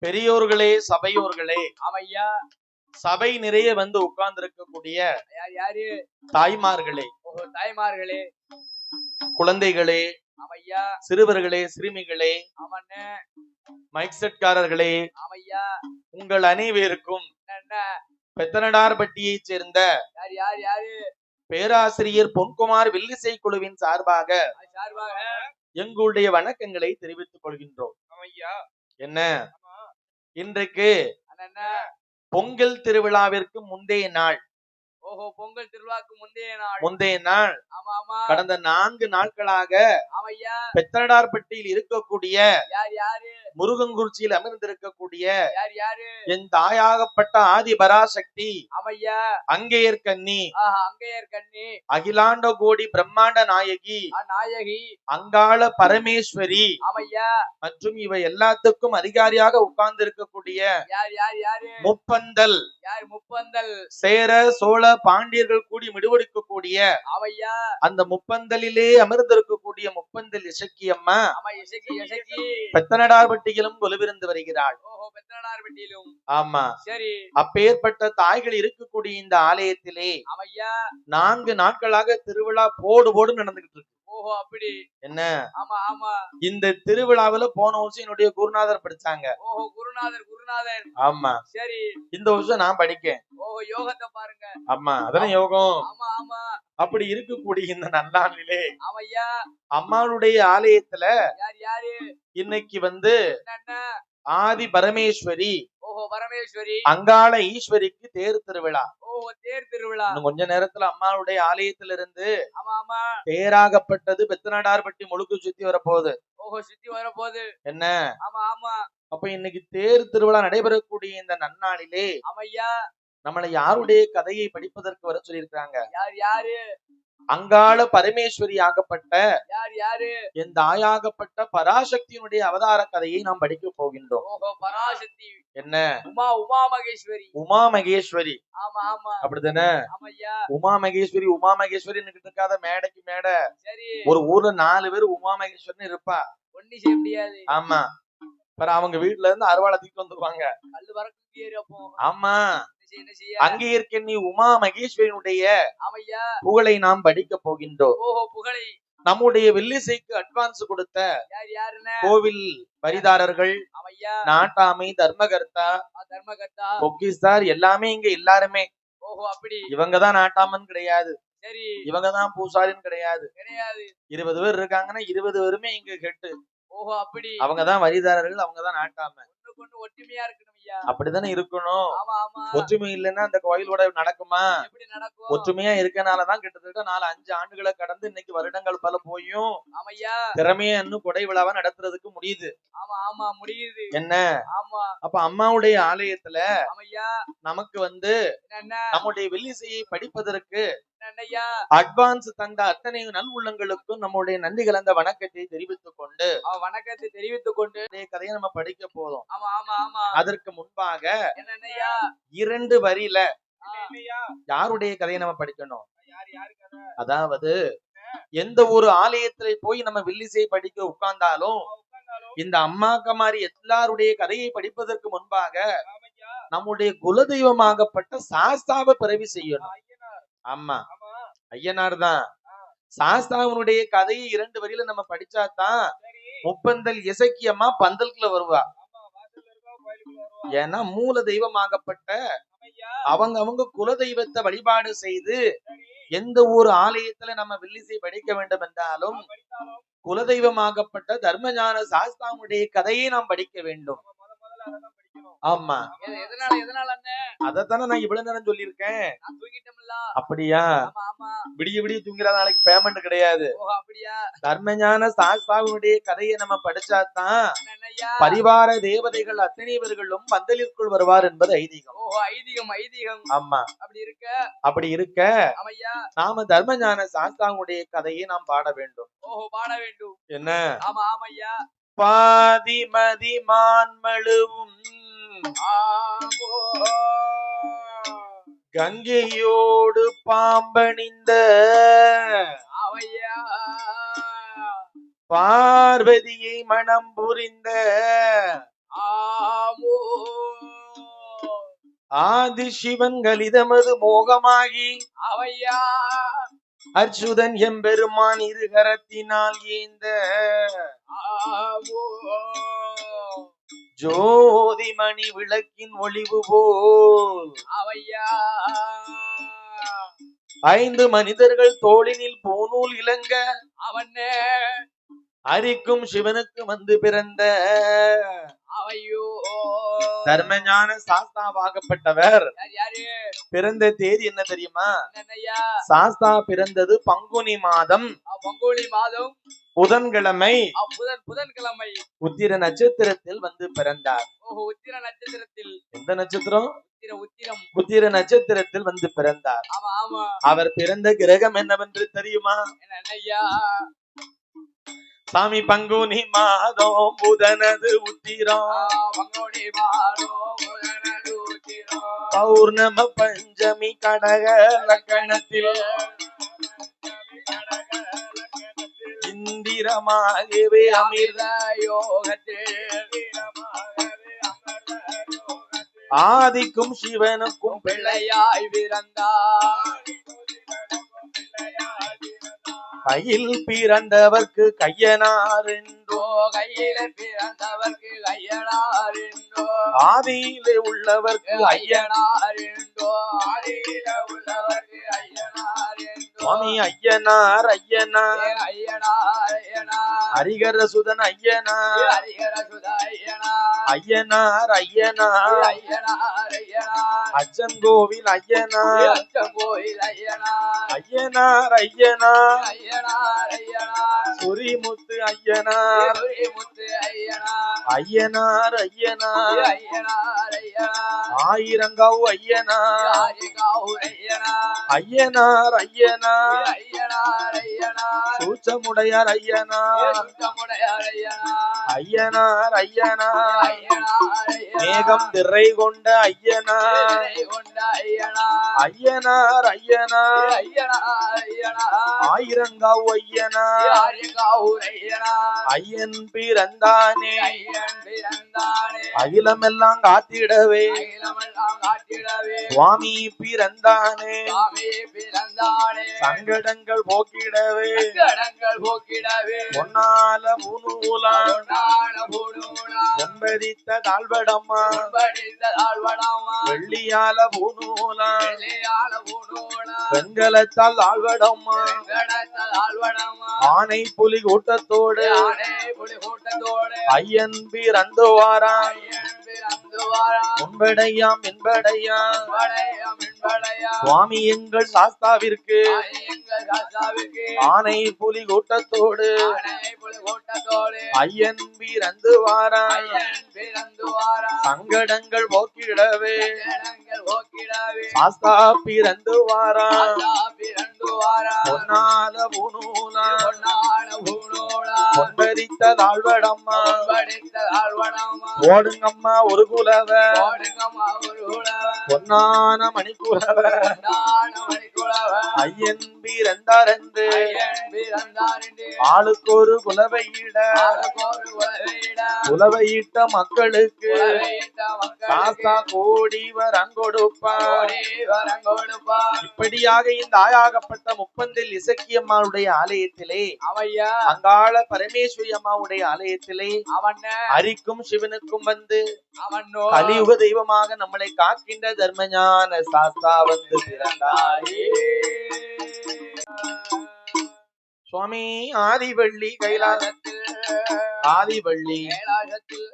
பெரியோர்களே, சபையோர்களே, ஆமையா, சபை நிறைய வந்து உட்கார்ந்து இருக்கக்கூடிய யாரு? தாய்மார்களே, தாய்மார்களே, குழந்தைகளே, ஆமையா, சிறுவர்களே, சிறுமிகளே, ஆமண்ணே, மைக் செட்காரர்களே, ஆமையா, உங்கள் அனைவருக்கும் பெத்தனடார்பட்டியைச் சேர்ந்த யாரு? பேராசிரியர் பொன்குமார் வில்லிசை குழுவின் சார்பாக எங்களுடைய வணக்கங்களை தெரிவித்துக் கொள்கின்றோம். என்ன, இன்றைக்கு பொங்கல் திருவிழாவிற்கு முந்தைய நாள். பொங்கல் திருவிழாவுக்கு முந்தைய நாள் கடந்த 4 நாட்களாக பெத்தனடார்பட்டியில் இருக்கக்கூடிய முருகங்குறிச்சியில் அமர்ந்திருக்கக்கூடிய என் தாயாகப்பட்ட ஆதி பராசக்தி அங்கையர்கண்ணி அகிலாண்ட கோடி பிரம்மாண்ட நாயகி அங்காள பரமேஸ்வரி மற்றும் இவை எல்லாத்துக்கும் அதிகாரியாக உட்கார்ந்து இருக்கக்கூடிய முப்பந்தல் சேர சோழ பாண்டியர்கள் கூடி முடிவெடுக்கக்கூடிய அந்த முப்பந்தலிலே அமர்ந்திருக்கக்கூடிய முப்பந்தல் இசக்கியம்மா பெத்தனடார்பட்டியிலும் கொலுவிருந்து வருகிறாள். ஆமா, அப்பேற்பட்ட தாய்கள் இருக்கக்கூடிய இந்த ஆலயத்திலே 4 நாட்களாக திருவிழா போடு நடந்துகிட்டு இருக்கு. அப்படி என்ன, இந்த திருவிழாவில போன வருஷம் என்னுடைய குருநாதர் படிச்சாங்க. குருநாதர் ஆமா, சரி, இந்த வருஷம் நான் படிக்கேன். யோகத்தை பாருங்க. ஆமா, அதான் யோகம். அப்படி இருக்கக்கூடிய இந்த நன்னாளிலே அம்மாளுடைய ஆலயத்துல இன்னைக்கு வந்து ஆதி பரமேஸ்வரி அங்காள ஈஸ்வரிக்கு தேர் திருவிழா. கொஞ்ச நேரத்துல அம்மாளுடைய ஆலயத்திலிருந்து தேராகப்பட்டது பெத்தனடார்பட்டி முழுக்க சுத்தி வரப்போகுது. என்ன, அப்ப இன்னைக்கு தேர் திருவிழா நடைபெறக்கூடிய இந்த நன்னாளிலே நம்மளை யாருடைய கதையை படிப்பதற்கு வர சொல்லியிருக்காங்க? அங்காள பரமேஸ்வரி ஆகப்பட்ட என் தாயாகப்பட்ட பராசக்தியினுடைய அவதார கதையை நாம் படிக்க போகின்றோம். பராசக்தி என்ன, உமா மகேஸ்வரி. உமா மகேஸ்வரி, அப்படித்தானே? உமா மகேஸ்வரி இருக்காத மேடைக்கு மேடை ஒரு ஊர்ல 4 பேர் உமா மகேஸ்வரன் இருப்பா. ஆமா, அவங்க வீட்டுல இருந்து அருவாளத்துக்கு வந்துருவாங்க. ஆமா, அங்கே இருக்க நீ உமா மகேஸ்வரனுடைய புகழை நாம் படிக்க போகின்றோம். நம்முடைய வில்லிசைக்கு அட்வான்ஸ் கொடுத்த கோவில் வரிதாரர்கள், நாட்டாமை, தர்மகர்த்தா, பொக்கிஸ்தார் எல்லாமே இங்க எல்லாருமே இவங்கதான் நாட்டாமன் கிடையாது, இவங்கதான் பூசாரின்னு கிடையாது. 20 பேர் இருக்காங்கன்னா 20 பேருமே இங்க கெட்டு. அவங்கதான் வரிதாரர்கள், அவங்கதான் நாட்டாம. ஒற்றுமையா இருக்கணும். அப்படித்தானே இருக்கணும். ஒற்றுமை இல்லைன்னா அந்த கோயிலோட நடக்குமா? ஒற்றுமையா இருக்கனாலதான் கிட்டத்தட்ட 4-5 ஆண்டுகளை கடந்து இன்னைக்கு வருடங்கள் பல போயும் திறமையா இன்னும் கொடை விழாவா நடத்துறதுக்கு முடியுது. என்ன, அப்ப அம்மாவுடைய ஆலயத்துல நமக்கு வந்து நம்முடைய வில்லிசையை படிப்பதற்கு அட்வான்ஸ் தந்த அத்தனை நல் உள்ளங்களுக்கும் நம்முடைய நன்றி கலந்த வணக்கத்தை தெரிவித்துக் கொண்டு கதையை நம்ம படிக்க போதும். அதற்கு முன்பாக 2 வரியில யாருடைய கதையை நம்ம படிக்கணும்? அதாவது எந்த ஒரு ஆலயத்திலே போய் நம்ம வில்லிசை படிக்க உட்கார்ந்தாலும் இந்த அம்மாக்கமாரி எல்லாருடைய கதையை படிப்பதற்கு முன்பாக நம்முடைய குலதெய்வமாகப்பட்ட சாஸ்தாவை பிறவி செய்யணும். ஆமா, ஐயனார் தான். சாஸ்தாவனுடைய கதையை 2 வரியில நம்ம படிச்சாதான் முப்பந்தல் இசக்கியம்மா பந்தல்குள்ள வருவா. ஏன்னா மூல தெய்வமாகப்பட்ட அவங்க குலதெய்வத்தை வழிபாடு செய்து எந்த ஒரு ஆலயத்துல நம்ம வில்லிசை படிக்க வேண்டும் என்றாலும் குலதெய்வமாகப்பட்ட தர்மஞான சாஸ்தாவுடைய கதையை நாம் படிக்க வேண்டும். ஆமா, அதத்தானே நான் இவ்வளவு நேரம் சொல்லியிருக்கேன். அப்படியா? விடிய தூங்கிறத நாளைக்கு பேமெண்ட் கிடையாது. தர்மஞான சாஸ்தாவுடைய கதையை நம்ம படிச்சாதான் பரிவார தேவதைகள் அத்தனைவர்களும் பந்தலிற்குள் வருவார் என்பது ஐதீகம். ஆமா, அப்படி இருக்க நாம தர்மஞான சாஸ்தாவுடைய கதையை நாம் பாட வேண்டும். என்ன, பாதிமதி மான்மழுவும் கங்கையோடு பாம்பணிந்த பார்வதியை மனம் புரிந்த ஆதி சிவன் கலிதமது மோகமாகி அவையா அச்சுதன் எம்பெருமான் இருகரத்தினால் ஏந்த ஆவோ ஜோதிமணி விளக்கின் ஒளிவு போல் அவையா 5 மனிதர்கள் தோளினில் பூநூல் இலங்க அவனே அரிக்கும் சிவனுக்கு வந்து பிறந்த அவையோ தர்மஞான சாஸ்தாவாகப்பட்டவர் யார் யாரு பிறந்த தேதி என்ன தெரியுமா? என்னய்யா சாஸ்தா பிறந்தது பங்குனி மாதம் பங்குனி மாதம் புதன்கிழமை புதன்கிழமை உத்திர நட்சத்திரத்தில் வந்து பிறந்தார். ஓஹோ உத்திர நட்சத்திரத்தில். எந்த நட்சத்திரம்? உத்திரம். உத்திர நட்சத்திரத்தில் வந்து பிறந்தார். ஆமா ஆமா. அவர் பிறந்த கிரகம் என்னவென்று தெரியுமா? என்னய்யா? சாமி பங்குனி மாதம் புதனது உத்திரம். பங்குனி மாதம் புதனது உத்திரம். பௌர்ணம பஞ்சமி கடக லக்கணத்தில் இந்திரமாகவே அமிர்த யோகத்தில் ஆதிக்கும் சிவனுக்கும் பிள்ளையாய் பிறந்தார். கையில் பிறந்தவர்க்கு கையனார் என்றோ கையில பிறந்தவர்க்கு ஐயனார் என்றோ ஆதியிலே உள்ளவர்க்கு ஐயனார் என்றோ ஆதியில உள்ளவர்க்கு ஐயனார் என்றோ சுவாமி ஐயனார் ஐயனார் ஐயனார் ஐயனார் ஹரிகர சுதன் ஐயனார் ஹரிகர சுத ஐயனார் ஐயனார் ஐயனார் ஐயனார் ஐயனார் அச்சன் கோவில் ஐயனார் அச்சன் கோயில் ஐயனார் ஐயனார் ஐயனார் ஐயனார் ஐயனார் சுரிமுத்து ஐயனார் முத்து ஐயனார் ஐயனார் ஐயனார் ஐயனார் ஐயனார் ஆயிரங்காவு ஐயனார் ஆரிகாவூர் ஐயனார் ஐயனார் ஐயனார் ஐயனார் ஐயனார் சூச்சமுடையார் ஐயனார் சுத்தமுடையார் ஐயனார் ஐயனார் ஐயனார் ஐயனார் மேகம் திரை கொண்ட ஐயனார் கொண்ட ஐயனார் ஐயனார் ஐயனார் ஐயனார் ஐயனார் ஆயிரங்காவு ஐயனார் ஆரிகாவூர் ஐயனார் ஐயன் பிறந்தானே ஐயன் பிறந்தானே அகிலமெல்லாம் காத்திடவே அகிலமெல்லாம் காட்டிடவே சுவாமி பிறந்தானே சுவாமி பிறந்தானே சங்கடங்கள் போக்கிடவே கடங்கள் போக்கிடவே பொன்னால பூநூலாம் பொன்னான பூணூலா செம்பரித்த தாழ்வடம்மா படித்த தாழ்வடாமா வெள்ளியால பூநூலாம் வெள்ளையால பூணூலா வெண்கலத்தால் தாழ்வடம்மா கடத்த தாழ்வடாமா ஆனை புலி கூட்டத்தோடு யானை புலி கூட்டத்தோடு ஐயன் பிறந்து வாரான் ஐயன் பிறந்து வாரான். முன்படையாம் என்படையாம் வடையா மின்படையா சுவாமி எங்கள் சாஸ்தாவிற்கு எங்கள் ராஜாவிற்கு ஆனை புலி கூட்டத்தோடு யானை புலி கூட்டத்தோடு ஐயன் பிறந்து வாரான் ஐயன் பிறந்து வாரான். சங்கடங்கள் போக்கிடவே கடங்கள் போக்கிடவே சாஸ்தா பிறந்து வாரான் ராஜா பிறந்து வாரான். பொன்னால பூநூலாம் பொன்னான பூணூலா பொன்பரித்த தாழ்வடம்மா படித்த தாழ்வடாமா ஓடுங்கம்மா ஒரு குலவ ஓடுங்கம்மா ஒரு உழவன் பொன்னான மணிக்குலவ பொன்னான மணிக்குழவன் ஐயன் பிறந்தாரென்று ஐயன் பிறந்தார் என்று ஆளுக்கு ஒரு குலவையிட ஆளுக்கொரு உழவையிட குலவையிட்ட மக்களுக்கு உழவையிட்ட மக்களுக்கு சாஸ்தா கோடி வரங்கொடுப்பான் கோடி வரம் கொடுப்பார். இப்படியாக இந்த ஆயாகப்பட்ட முப்பந்தில் இசக்கியம்மாவுடைய ஆலயத்திலே அவையா அங்காள பரமேஸ்வரி அம்மாவுடைய ஆலயத்திலே அவன் ஹரிக்கும் சிவனுக்கும் வந்து அவனோ கலியுக தெய்வமாக நம்மளை காக்கின்ற தர்மஞான சாஸ்தா வந்து பிறந்தாயே. சுவாமி ஆதிவள்ளி கைலாசத்தில் ஆதிவள்ளி கைலாசத்தில்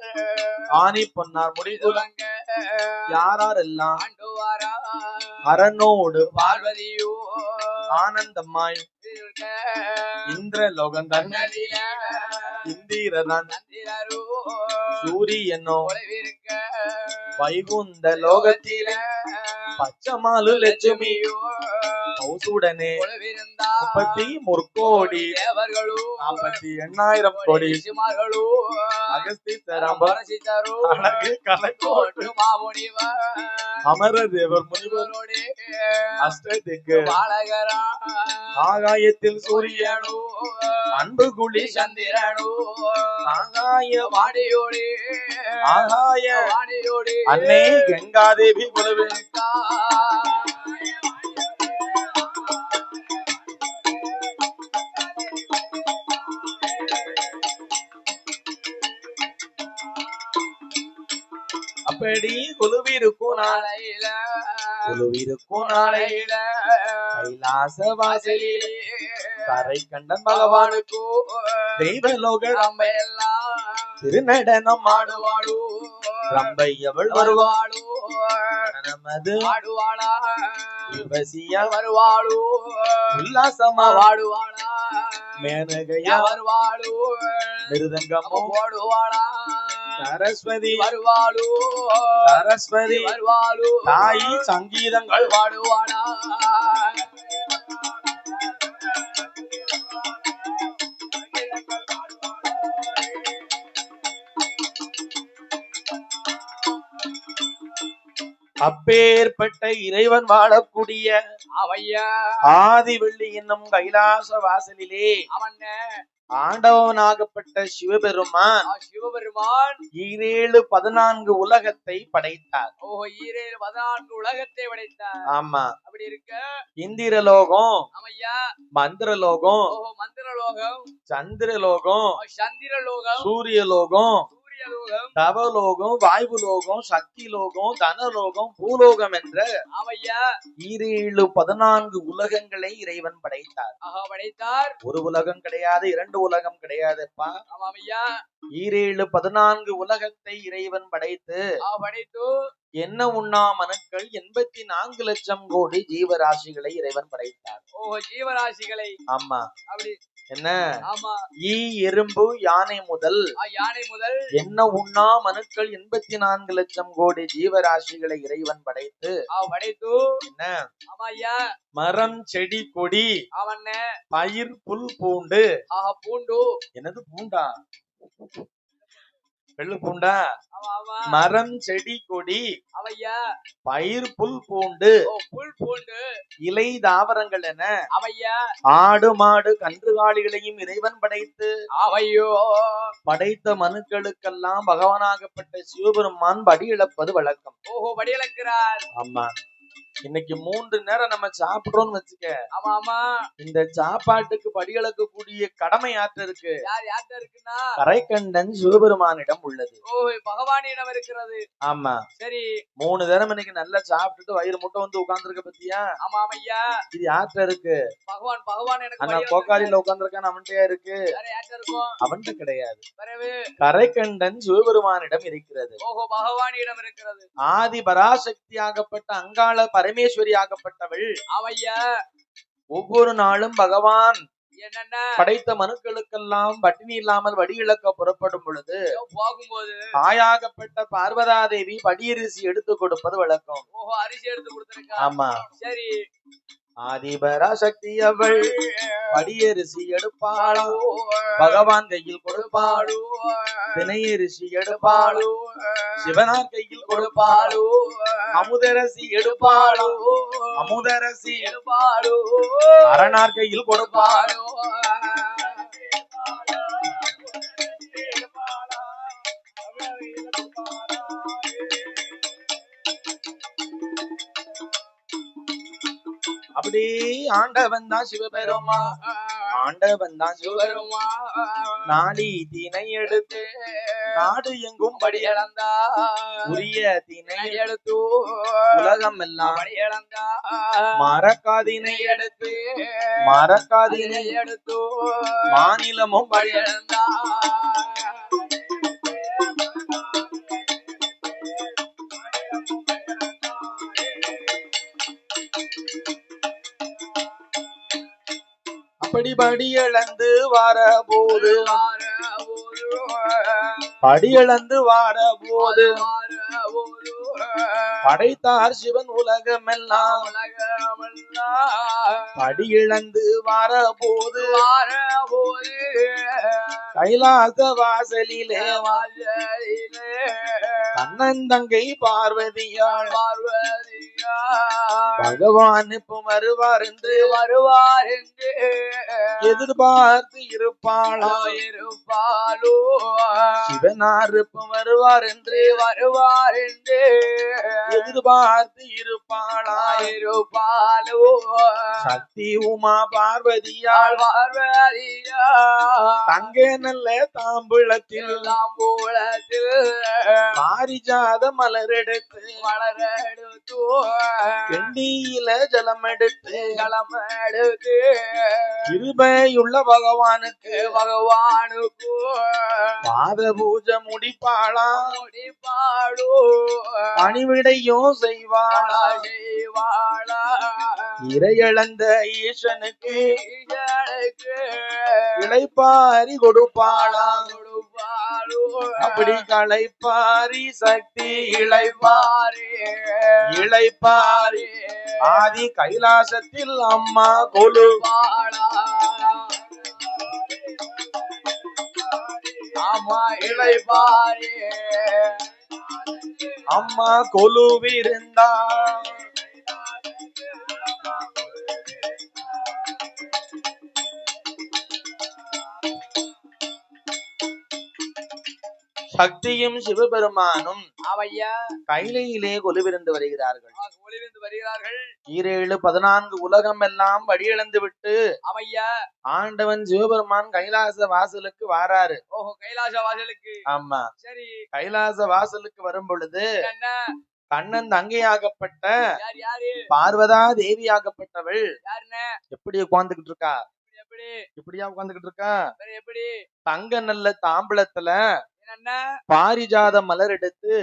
ஆனி பொன்னார் முடிகுலம் யாரெல்லாம் ஆண்டு வாரா அரனோடு பார்வதியோ ஆனந்தம்மாய் இந்திரலோகன் தன் நதியில இந்திரதான் நந்திரோ சூரியனோ உழவிருக்க வைகுந்த லோகத்தில பச்சமாலு லட்சுமி மௌசூடனே கொலுவிருந்தார் 33 கோடி தேவர்களும் 48,000 கோடி ரிஷிமார்களும் அகஸ்தீஸ்வரம் பரசித்தரும் அழகு கலைக்கோட்டு மாமுனிவர் அமரதேவர் முனிவர் முனிவரோடே அஷ்டதிக்கு பாலகரா ஆகாயத்தில் சூரியனு அன்பு குளி சந்திரனு ஆகாய வாடியோடி ஆகாய வாடியோடி அன்னை கங்காதேவி குலவே அப்படி குழுவிருக்கும் நாளையில குழுவிருக்கும் நாளையில கைலாச வாசலில் கரை கண்டன் பகவானுக்கு தெய்வலோக நம்ம எல்லாம் திருநடனம் ஆடுவாளு ரம்பை அவள் வருவாள் வருவாளு நமது ஆடுவாளா உர்வசியா வருவாளு உல்லாசமா வாடுவாளா மேனகையா வருவாளு மிருதங்கமும் ஓடுவாளா சரஸ்வதி வருவாளு சரஸ்வதி வருவாளு தாயி சங்கீதங்கள் வாடுவாளா அப்பேற்பட்ட இறைவன் வாழக்கூடிய அவையா ஆதி வெள்ளி என்னும் கைலாச வாசலிலே அவன் ஆண்டவனாகப்பட்ட சிவபெருமான் சிவபெருமான் 14 உலகத்தை படைத்தார். ஈரேழு 14 உலகத்தை படைத்தார். ஆமா, அப்படி இருக்க இந்திரலோகம், அவையா மந்திரலோகம், மந்திரலோகம், சந்திரலோகம், சந்திரலோகம், சூரியலோகம், சூரியலோகம், தவலோகம், வாயுலோகம், சக்தி லோகம், தனலோகம், பூலோகம் என்ற அவையா 14 உலகங்களை இறைவன் படைத்தார். படைத்தார். ஒரு உலகம் கிடையாது, 2 உலகம் கிடையாதுப்பா. அவையா 14 உலகத்தை இறைவன் படைத்து என்ன உண்ணா மனுக்கள் 84 லட்சம் கோடி ஜீவராசிகளை இறைவன் படைத்தார். ஜீவராசிகளை. ஆமா, அப்படி என்ன? ஆமா, ஈ எறும்பு யானை முதல் என்ன உண்ணா மனுக்கள் 84 லட்சம் கோடி ஜீவராசிகளை இறைவன் படைத்து என்ன மரம் செடி கொடி பயிர் புல் பூண்டு பூண்டு என்னது பூண்டா வெள்ளு பூண்டா மரம் செடி கொடி அவையா பயிர் புல் பூண்டு இலை தாவரங்கள் என அவையா ஆடு மாடு கன்றுகாலிகளையும் இறைவன் படைத்து அவையோ படைத்த மனுக்களுக்கெல்லாம் பகவானாகப்பட்ட சிவபெருமான் படி இழப்பது வழக்கம். படி இழக்கிறார். ஆமா, இன்னைக்கு 3 நேரம் நம்ம சாப்பிடுறோம்னு வச்சுக்க. ஆமா ஆமா, இந்த சாப்பாட்டுக்கு படியளக்க கூடிய கடமை யார்ட்ட இருக்கு? யார்ட்ட இருக்குன்னா கரைக்கண்டன் சிவபெருமானிடம் உள்ளது. பகவானிடம் இருக்கிறது. ஆமா, சரி. 3 நேரம் இன்னைக்கு நல்லா சாப்பிட்டுட்டு வயிறு முட்டை வந்து உட்கார்ந்துருக்க பத்தியா? ஆமா ஐயா, இது யார்ட்ட இருக்கு? பகவான் எனக்கு ஆனா கோக்காரியில உட்கார்ந்துருக்கான், அவன்கிட்டயா இருக்கு? அவன்கிட்ட கிடையாது. கரைக்கண்டன் சிவபெருமானிடம் இருக்கிறது. பகவானிடம் இருக்கிறது. ஆதி பராசக்தியாகப்பட்ட அங்காள பரமேஸ்வரி ஆகப்பட்டவள் அவையா ஒவ்வொரு நாளும் பகவான் என்னென்ன படைத்த மனுக்களுக்கெல்லாம் பட்டினி இல்லாமல் வடி இழக்க புறப்படும் பொழுது போகும்போது தாயாகப்பட்ட பார்வதா தேவி படியரிசி எடுத்து கொடுப்பது வழக்கம். அரிசி எடுத்து கொடுத்திருக்கா. ஆமா, சரி. ஆதிபராசக்தி அவள் படியரிசி எடுப்பாளோ, பகவான் கையில் கொடுப்பாளோ, தினையரிசி எடுப்பாளோ, சிவனார் கையில் கொடுப்பாளோ, அமுதரசி எடுப்பாளோ, அமுதரசி எடுப்பாளோ, அரணார் கையில் கொடுப்பாளோ. அப்படி ஆண்டவன் தான் சிவபெருமா, ஆண்டவன் தான் சிவபெருமா. நாளி தினை எடுத்து நாடு எங்கும் படி இழந்தா, உரிய தினை எடுத்து உலகம் எல்லாம் படி இழந்தா, மரக்காதினை எடுத்து மரக்காதினை எடுத்து மாநிலமும் படி இழந்தா. அப்படி படியளந்து வார போது படியளந்து வார போது படைத்தார் சிவன் உலகமெல்லாம் படியிழந்து வார போது கைலாச வாசலிலே தன்னந்தங்கை பார்வதியாள் பகவான் இப்ப வருவார் என்று எதிர்பார்த்து இருப்பாளோ சிவனார் இப்ப வருவார் என்று எதிர்பார்த்து இருப்பாளோ சக்தி உமா பார்வதியாள் தங்க நல்ல தாம்பூலத்தில் பாரிஜாத மலரெடுத்து கெண்டியில ஜலம் எடுத்து கிருபையுள்ள பகவானுக்கு பாத பூஜை முடிப்பாளா பணிவிடையும் செய்வாளா இறையளந்த ஈசனுக்கு இளைப்பாரி கொடுப்பாளா அப்படி களைப்பாரி சக்தி இளைப்பாரி ஆதி கைலாசத்தில் அம்மா கொலுவாளா இளைப்பாரி அம்மா கொலுவிருந்தா சக்தியும் சிவபெருமானும் கைலையிலே கொலுவிருந்து வருகிறார்கள். ஈரேழு 14 உலகம் எல்லாம் வழியிழந்து விட்டு ஆண்டவன் சிவபெருமான் கைலாச வாசலுக்கு வாராரு. கைலாச வாசலுக்கு. ஆமா, சரி. கைலாச வாசலுக்கு வரும் பொழுது கண்ணன் தங்கையாகப்பட்ட பார்வதா தேவியாகப்பட்டவள் எப்படி உட்கார்ந்துகிட்டு இருக்கா? இப்படியா உட்கார்ந்துகிட்டு இருக்கா? தங்க நல்ல தாம்பளத்துல பாரிஜாத மலர் எடுத்து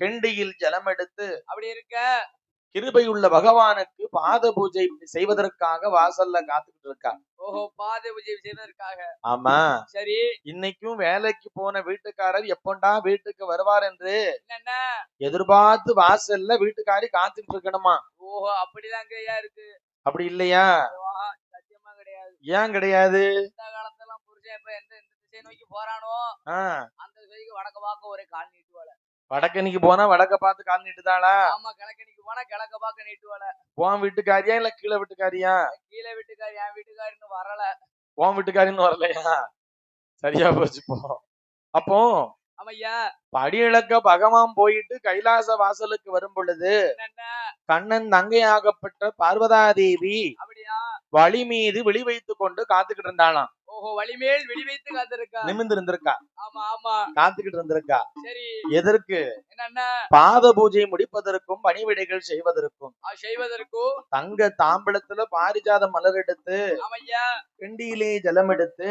கெண்டியில் ஜலம் எடுத்து அப்படி இருக்க கிருபையுள்ள பகவானுக்கு பாத பூஜை செய்வதற்காக வாசல்ல காத்துக்கிட்டு இருக்கா. பாத பூஜை செய்வதற்காக. ஆமா, சரி. இன்னைக்கும் வேலைக்கு போன வீட்டுக்காரர் எப்பண்டா வீட்டுக்கு வருவார் என்று எதிர்பார்த்து வாசல்ல வீட்டுக்காரி காத்துக்கிட்டு இருக்கணுமா? அப்படிதான் இருக்கு. அப்படி இல்லையா? சத்தியமா கிடையாது. ஏன் கிடையாது? இந்த காலத்தெல்லாம் புருஷன் இப்ப எந்த திசை நோக்கி போறானோ அந்த திசைக்கு வடக்க பார்க்க ஒரே கால் நீட்டுவாள. வடக்கணிக்கு போனா வடக்க பார்த்து கால் நீட்டுதாளா? ஆமா, கிழக்கணிக்கு போனா கிழக்க பார்க்க நீட்டுவாள. உன் வீட்டுக்காரியா இல்ல கீழே வீட்டுக்காரியா? கீழே வீட்டுக்காரி. என் வீட்டுக்காரின்னு வரல. உன் வீட்டுக்காரின்னு வரலையா? சரியா போச்சு. போ. அப்போ படியிழக்க பகவான் போயிட்டு கைலாச வாசலுக்கு வரும் பொழுது கண்ணன் தங்கையாகப்பட்ட பார்வதா தேவி வழி மீது விழி வைத்துக் கொண்டு காத்துக்கிட்டு இருந்தாளாம். வழிமேல் விழி வைத்து காத்திருக்கா. நிமிர்ந்து இருந்திருக்கா. ஆமா ஆமா, காத்துக்கிட்டு இருந்திருக்கா. சரி. எதற்கு? என்னன்னா பாத பூஜை முடிப்பதற்கும் பணிவிடைகள் செய்வதற்கும். தங்க தாம்பளத்துல பாரிஜாத மலர் எடுத்து கிண்டியிலே ஜலம் எடுத்து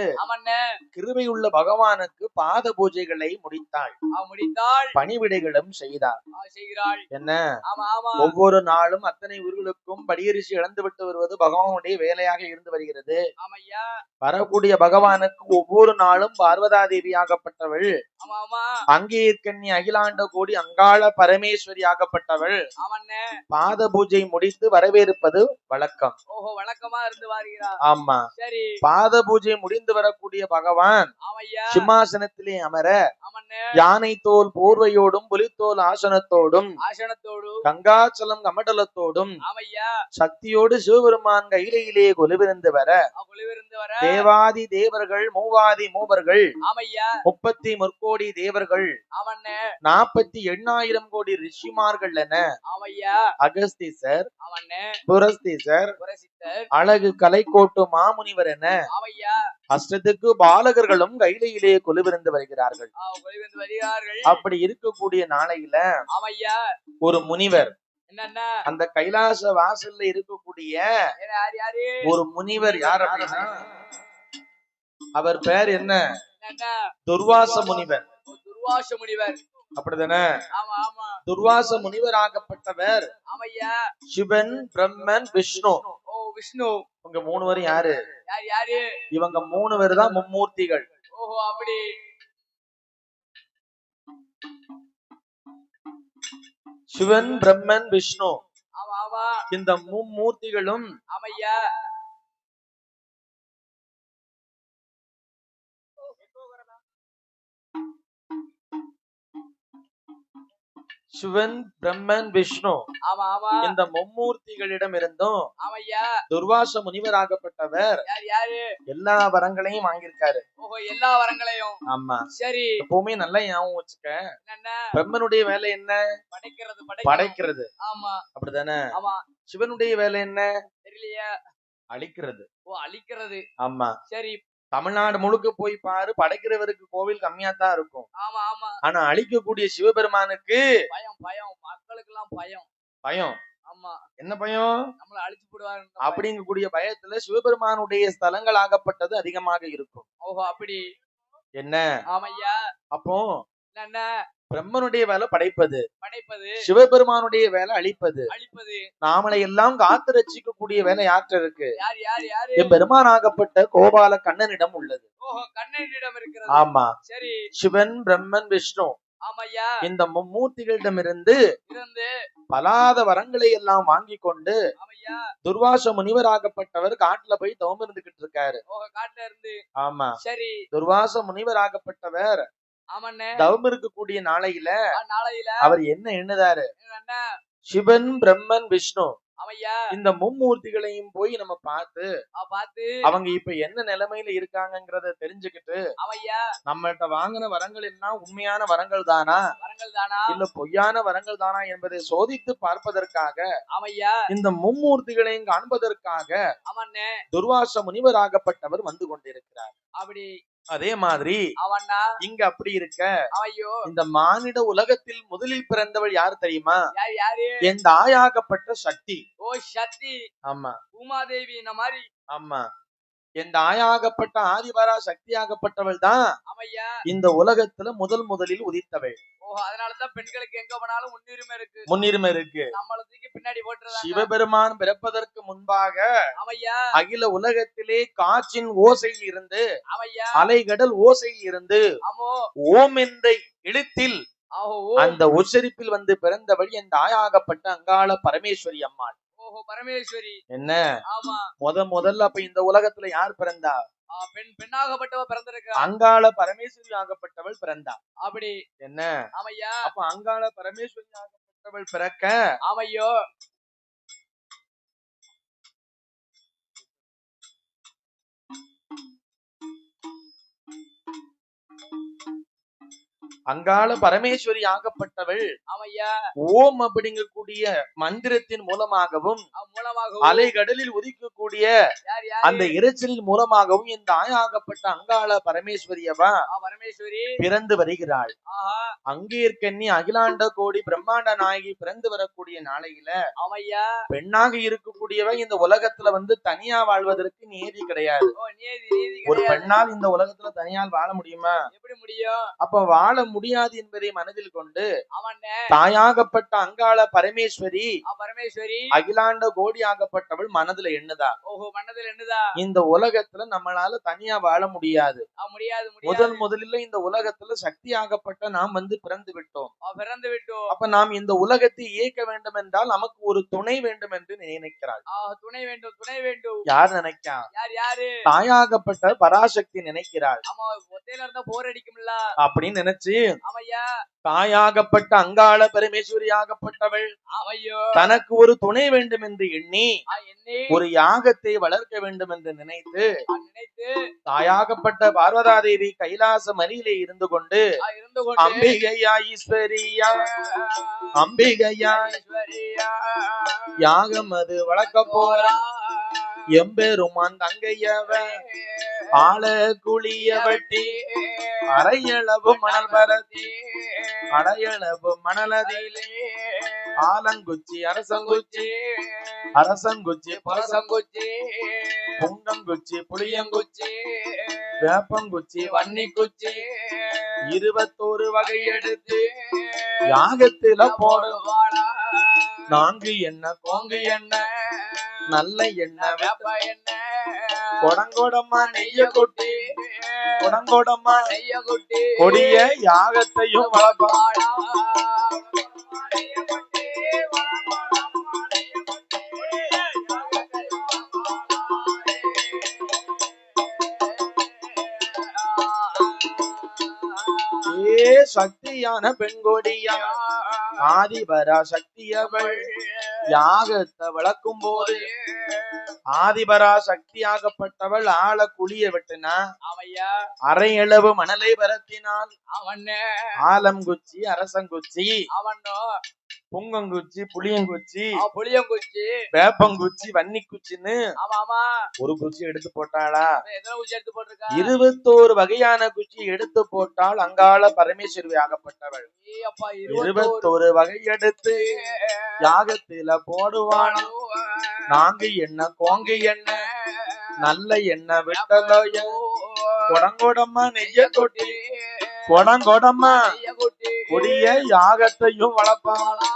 கிருபையுள்ள பகவானுக்கு பாத பூஜைகளை முடித்தாள். பணிவிடைகளும் செய்தாள். என்ன, ஒவ்வொரு நாளும் அத்தனை ஊர்களுக்கும் படியரிசி இழந்து விட்டு வருவது பகவானுடைய வேலையாக இருந்து வருகிறது. வரக்கூடிய பகவானுக்கு ஒவ்வொரு நாளும் பார்வதா தேவி ஆகப்பட்டவள் அங்கே கண்ணி அகிலாண்ட கோடி அங்காள பரமேஸ்வரி ஆகப்பட்டவள் பாத பூஜை முடித்து வரவேற்பது வழக்கம். வழக்கமா இருந்து வருகிறார். ஆமா, சரி. பாத பூஜை முடிந்து வரக்கூடிய பகவான் சிம்மாசனத்திலே அமர யானை தோல் போர்வையோடும் புலித்தோல் ஆசனத்தோடும் கங்காச்சலம் கமண்டலத்தோடும் சக்தியோடு சிவபெருமான் கையிலே கொலுவிருந்து வர தேவாதி தேவர்கள் மூவாதி மூவர்கள் 30 முற்கோடி தேவர்கள் 48,000 கோடி ரிஷிமார்கள் என அகஸ்தீசர் புரஸ்தீசர் அழகு கலைக்கோட்டு மாமுனிவர் என அஷ்டத்துக்கு பாலகர்களும் கையிலே கொலுவிருந்து வருகிறார்கள். அப்படி இருக்கக்கூடிய நாளையில ஒரு முனிவர் அந்த கைலாச வாசல்ல இருக்கக்கூடிய ஒரு முனிவர் யார் அப்படின்னா அவர் பேர் என்ன? துர்வாச முனிவர். அப்படிதானே? துர்வாச முனிவர் ஆகப்பட்டவர் சிவன், பிரம்மன், விஷ்ணு. இவங்க 3 பேரும் யாரு? இவங்க 3 பேர் தான் மும்மூர்த்திகள். அப்படி சிவன் பிரம்மன் விஷ்ணு ஆமா ஆமா இந்த மும்மூர்த்திகளும் ஆமையா சிவன் பிரம்மன் விஷ்ணு ஆமா ஆமா இந்த மும்மூர்த்திகளிடம் இருந்தும் ஆமையா துர்வாச முனிவராகப்பட்டவர் யார் யாரு எல்லா வரங்களையும் வாங்கியிருக்காரு. ஓஹோ எல்லா வரங்களையும். ஆமா சரி எப்பவுமே நல்லா ஞாபகம் வச்சுக்க. என்ன பிரம்மனுடைய வேலை என்ன? படைக்கிறது படைக்கிறது. ஆமா அப்படிதானே? ஆமா. சிவனுடைய வேலை என்ன? தெரியலையா? அழிக்கிறது. ஓ அழிக்கிறது. ஆமா. சரி தமிழ்நாடு முழுக்க போய் பாரு, படைக்கிறவருக்கு கோவில் கம்மியா தான் இருக்கும். ஆமா ஆமா. ஆனா அழிக்கக்கூடிய சிவபெருமானுக்கு பயம் பயம் மக்களுக்கு எல்லாம் பயம் பயம். ஆமா என்ன பயம்? நம்மள அழிச்சு போடுவாங்க அப்படிங்கக்கூடிய பயத்துல சிவபெருமானுடைய ஸ்தலங்கள் ஆகப்பட்டது அதிகமாக இருக்கும். ஓஹோ அப்படி என்ன? ஆமையா. அப்போ என்ன பிரம்மனுடைய வேலை படைப்பது, படைப்பது. சிவபெருமானுடைய வேலை அழிப்பது. அழிப்பது. நாமளை எல்லாம் காத்து ரட்சிக்க கூடிய வேலை யாற்ற இருக்கு? யார் யார் யாரு? என் பெருமானாகப்பட்ட கோபால கண்ணனிடம் உள்ளது. ஓஹோ கண்ணனிடம் இருக்கிறது. ஆமா. சரி சிவன் பிரம்மன் விஷ்ணு ஆமையா இந்த மும்மூர்த்திகளிடமிருந்து இருந்து பலாத வரங்களை எல்லாம் வாங்கி கொண்டு ஆமையா துர்வாச முனிவராகப்பட்டவர் காட்டுல போய் தவம் இருந்துகிட்டு இருக்காரு. ஓஹோ காட்டுல இருந்து. ஆமா. சரி துர்வாச முனிவராகப்பட்டவர் ஆமாண்ணே தவம் இருக்கக்கூடிய நாளையில நாளையில அவர் என்ன எண்ணுதாரு? என்ன? சிவன் பிரம்மன் விஷ்ணு ஆமையா இந்த மும்மூர்த்திகளையும் போய் நம்ம பார்த்து பார்த்து அவங்க இப்ப என்ன நிலைமையில இருக்காங்கங்கறத தெரிஞ்சுக்கிட்டு ஆமையா நம்மகிட்ட வாங்கின வரங்கள் எல்லாம் உண்மையான வரங்கள் தானா வரங்கள் தானா இல்ல பொய்யான வரங்கள் தானா என்பதை சோதித்து பார்ப்பதற்காக ஆமையா இந்த மும்மூர்த்திகளையும் காண்பதற்காக ஆமாண்ணே துர்வாச முனிவராகப்பட்டவர் வந்து கொண்டிருக்கிறார். அப்படி அதே மாதிரி அவன்னா இங்க அப்படி இருக்க ஐயோ இந்த மானிட உலகத்தில் முதலில் பிறந்தவள் யாரு தெரியுமா? யார் யாரு? என் தாயாகப்பட்ட சக்தி. ஓ சக்தி. ஆமா உமாதேவி இந்த மாதிரி. ஆமா. என் தாயாகப்பட்ட ஆதிபரா சக்தியாகப்பட்டவள் தான் ஆமையா இந்த உலகத்துல முதலில் உதித்தவள். ஓஹோ அதனாலதான் பெண்களுக்கு எங்க போனாலும் முன்னுரிமை இருக்கு. முன்னுரிமை இருக்கு. நம்மள தூக்கி பின்னாடி போட்டுறாங்க. சிவபெருமான் பிறப்பதற்கு முன்பாக ஆமையா அகில உலகத்திலே காற்றின் ஓசையில் இருந்து ஆமையா அலைகடல் ஓசையில் இருந்து ஆமோ ஓம் என்ற எழுத்தில் அந்த உச்சரிப்பில் வந்து பிறந்தவள் என் தாயாகப்பட்ட அங்காள பரமேஸ்வரி அம்மாள். ஓஹோ பரமேஸ்வரி. என்ன? ஆமா. முதல்ல அப்ப இந்த உலகத்துல யார் பிறந்தா? பெண்ணாகப்பட்டவ பிறந்திருக்கா. அங்காள பரமேஸ்வரி ஆகப்பட்டவள் பிறந்தா. அப்படி என்ன? ஆமையா. அப்ப அங்காள பரமேஸ்வரி ஆகப்பட்டவள் பிறக்க ஆமையோ அங்காள பரமேஸ்வரி ஆகப்பட்டவள் ஆமையா ஓம் அப்படிங்கக்கூடிய மந்திரத்தின் மூலமாகவும் அலைகடலில் உதிக்கக்கூடிய அந்த இறைச்சலின் மூலமாகவும் இந்த ஆயாகப்பட்ட அங்காள பரமேஸ்வரியவா பிறந்து வருகிறாள். அங்கேற்கண்ணி அகிலாண்ட கோடி பிரம்மாண்ட நாயகி பிறந்து வரக்கூடிய நாளையில ஆமையா பெண்ணாக இருக்கக்கூடியவ இந்த உலகத்துல வந்து தனியா வாழ்வதற்கு நீதி கிடையாது. ஒரு பெண்ணால் இந்த உலகத்துல தனியால் வாழ முடியுமா? எப்படி முடியும்? அப்ப வாழ முடியாது என்பதை மனதில் கொண்டு தாயாகப்பட்ட அங்காள பரமேஸ்வரி அகிலாண்ட கோடி ஆகப்பட்டவள் மனதுல எண்ணுதா, இந்த உலகத்துல நம்மளால தனியா வாழ முடியாது. முதலில் இந்த உலகத்துல சக்தி ஆகப்பட்ட நாம் வந்து பிறந்து விட்டோம். அப்ப நாம் இந்த உலகத்தை இயக்க வேண்டும் என்றால் நமக்கு ஒரு துணை வேண்டும் என்று நினைக்கிறாள். துணை வேண்டும் துணை வேண்டும். யார் நினைக்கா? தாயாகப்பட்ட பராசக்தி நினைக்கிறாள். அப்படின்னு நினைச்சு தாயாகப்பட்ட அங்காள பரமேஸ்வரி ஆகப்பட்டவள் தனக்கு ஒரு துணை வேண்டும் என்று எண்ணி ஒரு யாகத்தை வளர்க்க வேண்டும் என்று நினைத்து தாயாகப்பட்ட பார்வதாதேவி கைலாச மலையிலே இருந்து கொண்டு அம்பிகையா ஈஸ்வரியா அம்பிகையா யாகம் அது வளர்க்க போற எம்பெருமான் தங்கையவ ஆள குளிய வட்டி அரையளவு மணல் பரத்தி அடையளவு மணலதிலே ஆலங்குச்சி அரசங்குச்சி அரசங்குச்சி பரசங்குச்சி பொங்கங்குச்சி புளியங்குச்சி வேப்பங்குச்சி வன்னிக்குச்சி 21 வகை எடுத்து யாகத்துல போடுவாளா. நான்கு என்ன கோங்கு என்ன நல்ல என்ன வேப்ப என்ன கொடங்கோடம்மா நெய்ய கொட்டி கொடங்கோடம்மா நெய்ய கொட்டி கொடிய யாகத்தையும் வளர்ப்பாளா. சக்தியான பெண்கொடியா ஆதிபரா சக்தியவள் யாகத்தை வளர்க்கும் போது ஆதிபரா சக்தியாகப்பட்டவள் ஆழ குளிய விட்டுனா அரையளவு மணலை பரத்தினால் ஆலங்குச்சி அரசங்குச்சி புங்கங்குச்சி புளியங்குச்சி வேப்பங்குச்சி வன்னிக்குச்சின்னு ஒரு குச்சி எடுத்து போட்டாளா 21 வகையான குச்சி எடுத்து போட்டால் அங்காள பரமேஸ்வரி ஆகப்பட்டவள் 21 வகை எடுத்து யாகத்தில போடுவாள் நாங்கு என்ன கோங்கு என்ன நல்ல என்ன விட்டலையோ கொடங்கொடம்மா நெய்ய கொட்டி கொடங்கொடம்மா கொடிய யாகத்தையும் வளர்ப்பாளா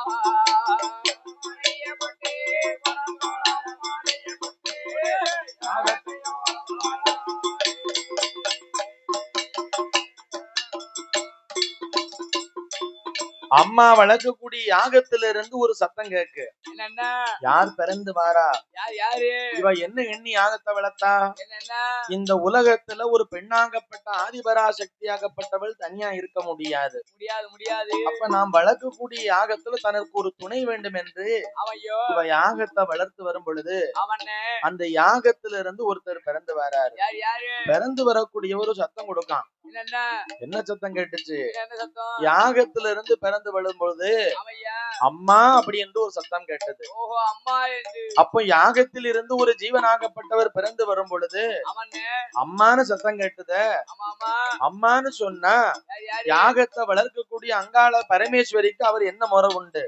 அம்மா வளர்க்கக்கூடிய யாகத்திலிருந்து ஒரு சத்தம் கேக்கு யார் பிறந்து வாரா இவ என்ன எண்ணி யாகத்தை வளர்த்தா இந்த உலகத்துல ஒரு பெண்ணாகப்பட்ட ஆதிபரா சக்தியாகப்பட்டவள் தனியா இருக்க முடியாது அப்ப நாம் வளர்க்கக்கூடிய யாகத்துல தனக்கு ஒரு துணை வேண்டும் என்று இவ யாகத்தை வளர்த்து வரும் பொழுது அந்த யாகத்திலிருந்து ஒருத்தர் பிறந்து வராரு பிறந்து வரக்கூடிய ஒரு சத்தம் கொடுக்கான் என்ன சத்தம் கேட்டுச்சு யாகத்துல இருந்து பிறந்து வரும் பொழுது அம்மா அப்படி என்று ஒரு சத்தம் கேட்டது அப்ப யாகத்தில் இருந்து ஒரு ஜீவனாகப்பட்டவர் பிறந்து வரும் பொழுது அம்மானு சத்தம் கேட்டது அம்மானு சொன்னா யாகத்தை வளர்க்கக்கூடிய அங்காள பரமேஸ்வரிக்கு அவர் என்ன முறை உண்டு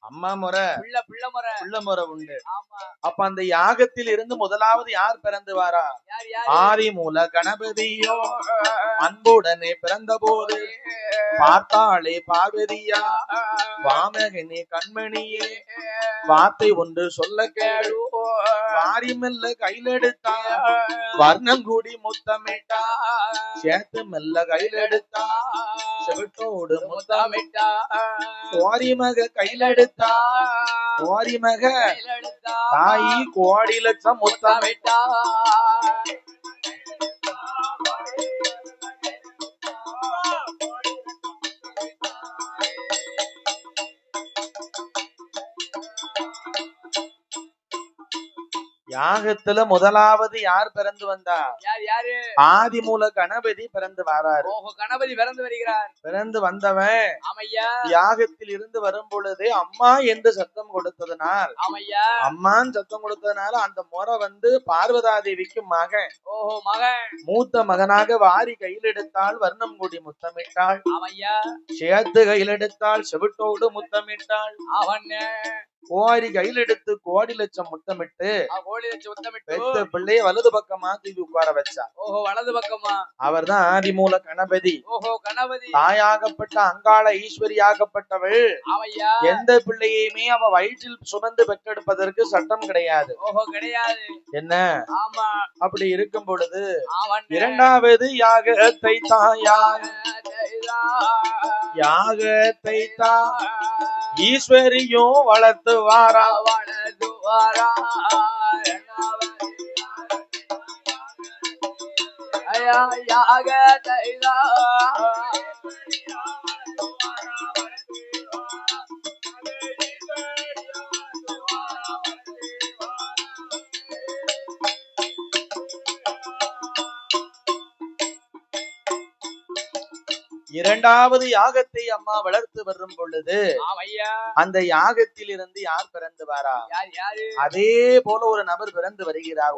அம்மா முறை பிள்ளை முறை உண்டு அப்ப அந்த யாகத்தில் இருந்து முதலாவது யார் பிறந்து வாரா ஆதிமூல கணபதியோ அன்புடனே பிறந்த போது பார்த்தாளே பார்வதியா வாமகனே கண்மணியே வார்த்தை ஒன்று சொல்ல கேளு வாரிமெல்ல கையிலெடுத்தா வர்ணங்கூடி முத்தமிட்டா சேத்து மெல்ல கையிலெடுத்தா செவிட்டோடு முத்தமிட்டா கோரிமக கையிலெடுத்தா கோரிமக தாயி கோடி லட்சம் முத்தமிட்டா யாகத்துல முதலாவது யார் பிறந்து வந்தா ஆதிமூல கணபதி பிறந்து வராரு கணபதி பிறந்து வருகிறார் பிறந்து வந்தவன் யாகத்தில் இருந்து வரும் பொழுது அம்மா என்று சத்தம் கொடுத்ததுனால் அம்மான்னு சத்தம் கொடுத்ததுனால அந்த முறை வந்து பார்வதா தேவிக்கு மகன் மூத்த மகனாக வாரி கையில் எடுத்தால் வர்ணம் கூடி முத்தமிட்டாள் சேர்த்து கையில் எடுத்தால் செவிட்டோடு முத்தமிட்டாள் கோரி கையில் எடுத்து கோடி லட்சம் முத்தமிட்டு பெத்த பிள்ளைய வலது பக்கமா தூக்கி உட்கார வச்சா வலது பக்கமா அவர் தான் ஆதிமூல கணபதி தாயாகப்பட்ட அங்காள ஈஸ்வரியாகப்பட்டவள் எந்த பிள்ளையுமே அவ வயிற்றில் சுமந்து பெற்றெடுப்பதற்கு சட்டம் கிடையாது என்ன அப்படி இருக்கும் பொழுது இரண்டாவது யாகத்தை யாகத்தை ஈஸ்வரியும் வளர்த்து வாரா இரண்டாவது யாகத்தை அம்மா வளர்த்து வரும் பொழுது அந்த யாகத்தில் இருந்து யார் பிறந்து வாரா அதே போல ஒரு நபர் பிறந்து வருகிறார்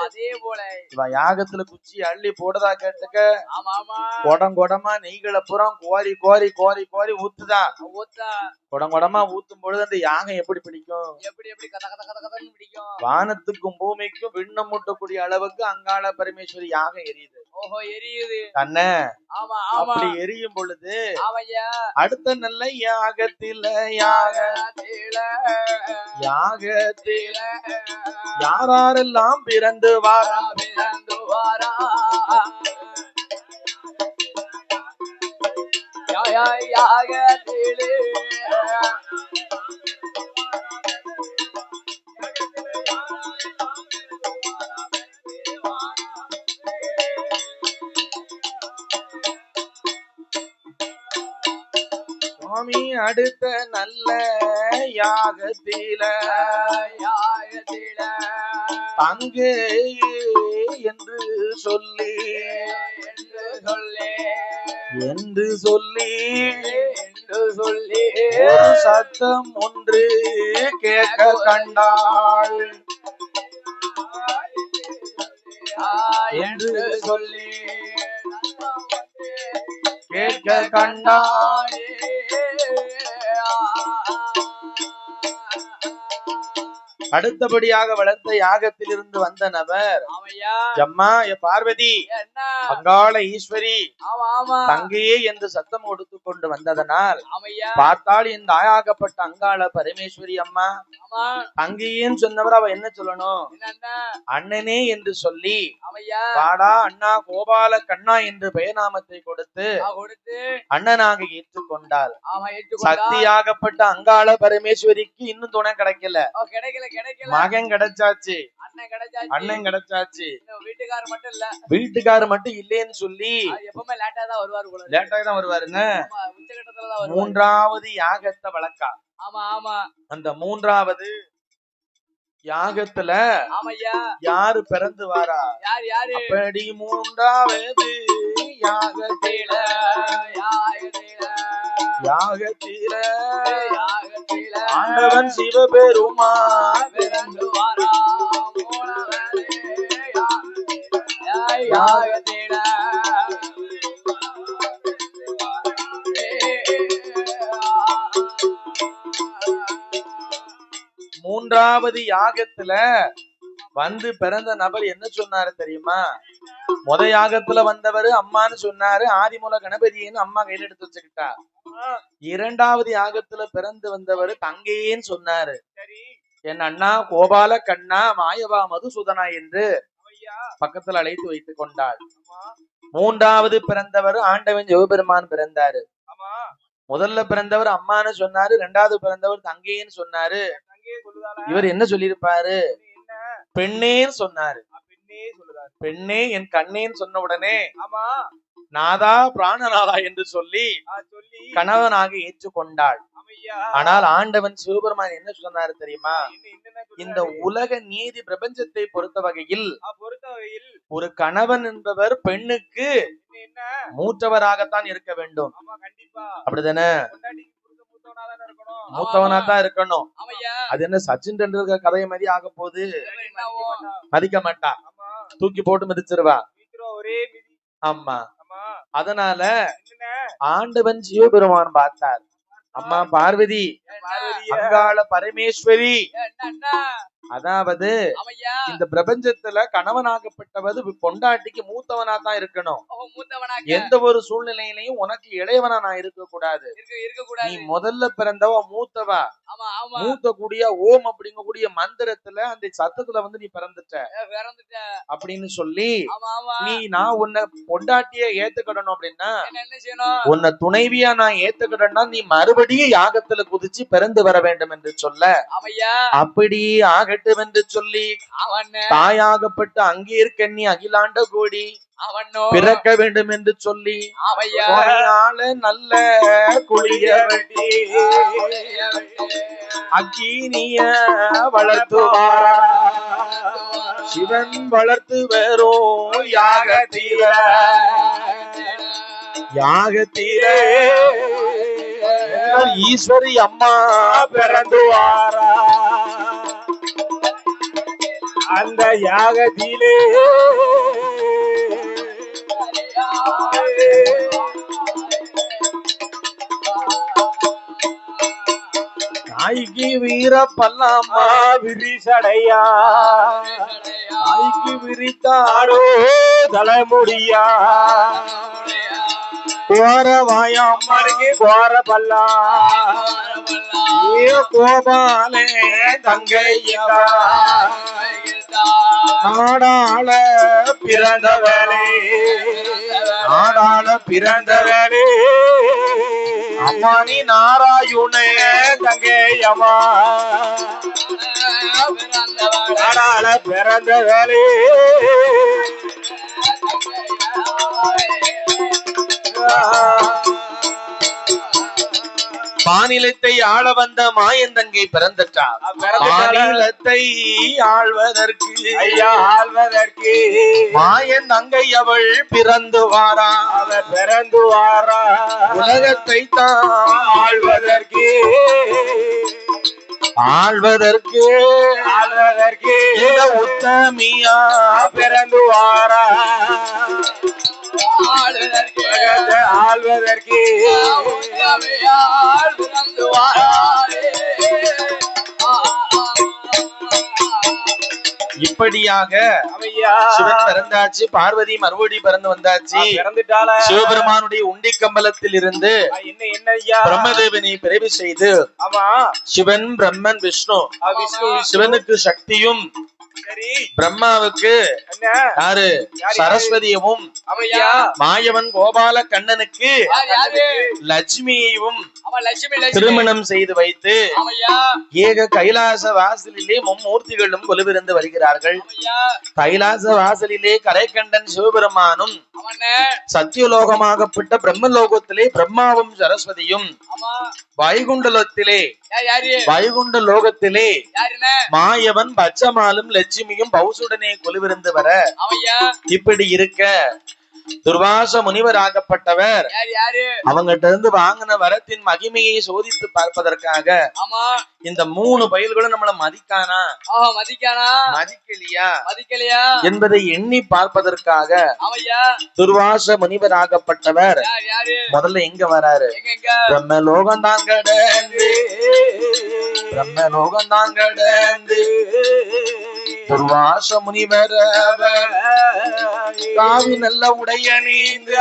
அதே போல இவன் யாகத்துல குச்சி அள்ளி போடுதா கேட்டுக்க கொடங்கொடமா நெய்களை புறம் கோரி கோரி கோரி கோரி ஊத்துதா கொடங்கொடமா ஊத்தும் பொழுது அந்த யாகம் எப்படி பிடிக்கும் வானத்துக்கும் பூமிக்கும் விண்ணம் மூட்டக்கூடிய அளவுக்கு அங்காள பரமேஸ்வரி யாகம் எரியுது தன்ன அப்படி எரியும் பொழுது அடுத்த நல்ல யாகத்தில யாரெல்லாம் பிறந்து வாரா யாகத்திலே சுவாமி அடுத்த நல்ல யாகத்தில அங்கே என்று சொல்லி ஒரு சத்தம் ஒன்று கேட்க கண்டாள் என்று சொல்லி கேட்க கண்டாள். அடுத்தபடியாக வளர்த்த யாகத்தில் இருந்து வந்த நபர் அம்மா பார்வதி அங்காள ஈஸ்வரி தங்கையே என்று சத்தம் கொடுத்து கொண்டு வந்ததனால் பார்த்தால் இந்த ஆயாகப்பட்ட அங்காள பரமேஸ்வரி அம்மா தங்கையேன்னு சொன்னவர் அவ என்ன சொல்லணும்? அண்ணனே என்று சொல்லி வாடா அண்ணா கோபால கண்ணா என்று பெயர்நாமத்தை கொடுத்து அண்ணனாக ஏற்றுக்கொண்டாள். சக்தியாகப்பட்ட அங்காள பரமேஸ்வரிக்கு இன்னும் துணை கிடைக்கல. மகன் கிடைச்சாச்சு, அண்ணன் கிடைச்சாச்சு, வீட்டுக்காரர் மட்டும் இல்லேன்னு சொல்லி லேட்டா தான் வருவாருங்க. மூன்றாவது யாகத்தை வளர்க்கா. அந்த மூன்றாவது யாகத்துல யாரு பிறந்து வாரா? அப்படி மூன்றாவது யாகத்தில ஆண்டவன் சிவபெருமான் பிறந்து வாரா. மூன்றாவது யாகத்துல வந்து பிறந்த நபர் என்ன சொன்னாரு தெரியுமா? முத யாகத்துல வந்தவர் அம்மான்னு சொன்னாரு, ஆதிமூல கணபதின்னு அம்மா கையில எடுத்து வச்சுக்கிட்டா. இரண்டாவது யாகத்துல பிறந்து வந்தவர் தங்கையேன்னு சொன்னாரு, என் அண்ணா கோபால கண்ணா மாயவா மதுசூதனா என்று பக்கத்துல அழைத்து வைத்துக் கொண்டாள். மூன்றாவது பிறந்தவர் ஆண்டவன் சிவபெருமான் பிறந்தாரு. முதல்ல பிறந்தவர் அம்மான்னு சொன்னாரு, இரண்டாவது பிறந்தவர் தங்கையேன்னு சொன்னாரு. இவர் என்ன சொல்லியிருப்பாரு? பெண்ணேன்னு சொன்னாரு. பெண்ணே என் கண்ணேன்னு சொன்ன உடனே நாதா பிராணநாதா என்று சொல்லி கணவனாக ஏற்றுக்கொண்டாள். ஆனால் ஆண்டவன் சிவபெருமான் என்ன சொன்னாரு தெரியுமா? இந்த உலக நீதி பிரபஞ்சத்தை பொறுத்த வகையில் ஒரு கணவன் என்பவர் பெண்ணுக்கு மூத்தவராகத்தான் இருக்க வேண்டும். அப்படிதானே? மூத்தவனா தான் இருக்கணும். அது என்ன சச்சின் டெண்டுல்கர் கதையை மாதிரி ஆக போகுது? மதிக்க மாட்டா, தூக்கி போட்டு மிதிச்சிருவா. ஆமா, அதனால ஆண்டவன் சிவபெருமான் பார்த்தார், அம்மா பார்வதி அங்காள பரமேஸ்வரி, அதாவது இந்த பிரபஞ்சத்துல கணவனாகப்பட்டவது பொண்டாட்டிக்கு மூத்தவனா தான் இருக்கணும். எந்த ஒரு சூழ்நிலையிலையும் உனக்கு இளையவனா நான் இருக்க கூடாது. நீ முதல்ல பிறந்தவ மூத்தவா. மூத்த கூடிய ஓம் அப்படிங்கக்கூடிய மந்திரத்துல அந்த சத்தத்துல வந்து நீ பிறந்துட்ட அப்படின்னு சொல்லி நான் உன்னை பொண்டாட்டிய ஏத்துக்கிடணும். அப்படின்னா உன்னை துணைவியா நான் ஏத்துக்கிட்டேன்னா நீ மறுபடியும் யாகத்துல குதிச்சு பிறந்து வர வேண்டும் என்று சொல்ல, அப்படி ஆகட்டும் என்று சொல்லி தாயாகப்பட்ட அங்கே இருக்க நீ அகிலாண்ட கோடி பிறக்க வேண்டும் என்று சொல்லி நல்ல குளிய வெட்டி அக்கீனிய வளர்த்துவாரா. சிவன் வளர்த்து வரும் யாகத்திலே ஈஸ்வரி அம்மா பிறந்துவாரா. அந்த யாகத்திலே தாய்க்கு வீர பல்லாமா விரிசடையா, தாய்க்கு விரித்தாடோ தலைமுடியா, கோரவாயம்மனுக்கு கோர பல்லா கோபாலே தங்கையா நாடாள பிறந்தவளே, நாடாள பிறந்தவளே அம்மா நீ நாராயுணே தங்கையம்மா நாடாள பிறந்தவளே. மாநிலத்தை ஆள வந்த மாயந்தங்கை பிறந்துட்டார். மாநிலத்தை ஆள்வதற்கு ஐயா ஆள்வதற்கு மாயந்தங்கை அவள் பிறந்து வாரா. அவர் பிறந்து வாரா. உலகத்தை தான் ஆள்வதற்கு ஆள்வதற்கு ஆள்வதற்கு இந்த உத்தமியா பிறந்து வாரா. ஆளுதற்கு ஆள்வதற்கு உத்தமையால் பிறந்து வாராரே. இப்படியாக ஐயா சிவன் பிறந்தாச்சு, பார்வதி மறுபடி பிறந்து வந்தாச்சு. பிறந்துட்டாள சிவபெருமானுடைய உண்டி கம்பளத்தில் இருந்து என்ன என்ன ஐயா பிரம்மதேவனை பிறவி செய்து ஆமா சிவன் பிரம்மன் விஷ்ணு விஷ்ணு சிவனுக்கு சக்தியும் சரி பிரம்மாவுக்கு என்ன யாரு சரஸ்வதியவும் ஐயா மாயவன் கோபால கண்ணனுக்கு யாரு லட்சுமியையும் அவன் லட்சுமி திருமணம் செய்து வைத்து ஆமையா ஏக கைலாச வாசலிலே மும்மூர்த்திகளும் கொலுவிருந்து வருகிறார்கள். ஆமையா கைலாச வாசலிலே கரைக்கண்டன் சிவபெருமானும் அவனே சத்தியலோகமாகப்பட்ட பிரம்மலோகத்திலே பிரம்மாவும் சரஸ்வதியும் ஆமா வைகுண்டலத்திலே யாரு வைகுண்ட லோகத்திலே யாருன்னு மாயவன் பச்சமாலும் லட்சுமியும் பௌசுடனே கொலுவிருந்து வர ஆமையா இப்படி இருக்க துர்வாச முனிவராகப்பட்டவர் யாரு அவங்கிட்ட இருந்து வாங்கின வரத்தின் மகிமையை சோதித்து பார்ப்பதற்காக ஆமா இந்த 3 பயல்களும் நம்மள மதிக்கானா மதிக்கானா மதிக்கலையா என்பதை எண்ணி பார்ப்பதற்காக ஆமையா துர்வாச முனிவராகப்பட்டவர் யாரு முதல்ல எங்க வராரு? எங்க பிரம்மலோகம் தான் கடந்து பிரம்மலோகம் தான் கடந்து துர்வாச முனிவர் காவி நல்ல உடைய நீந்த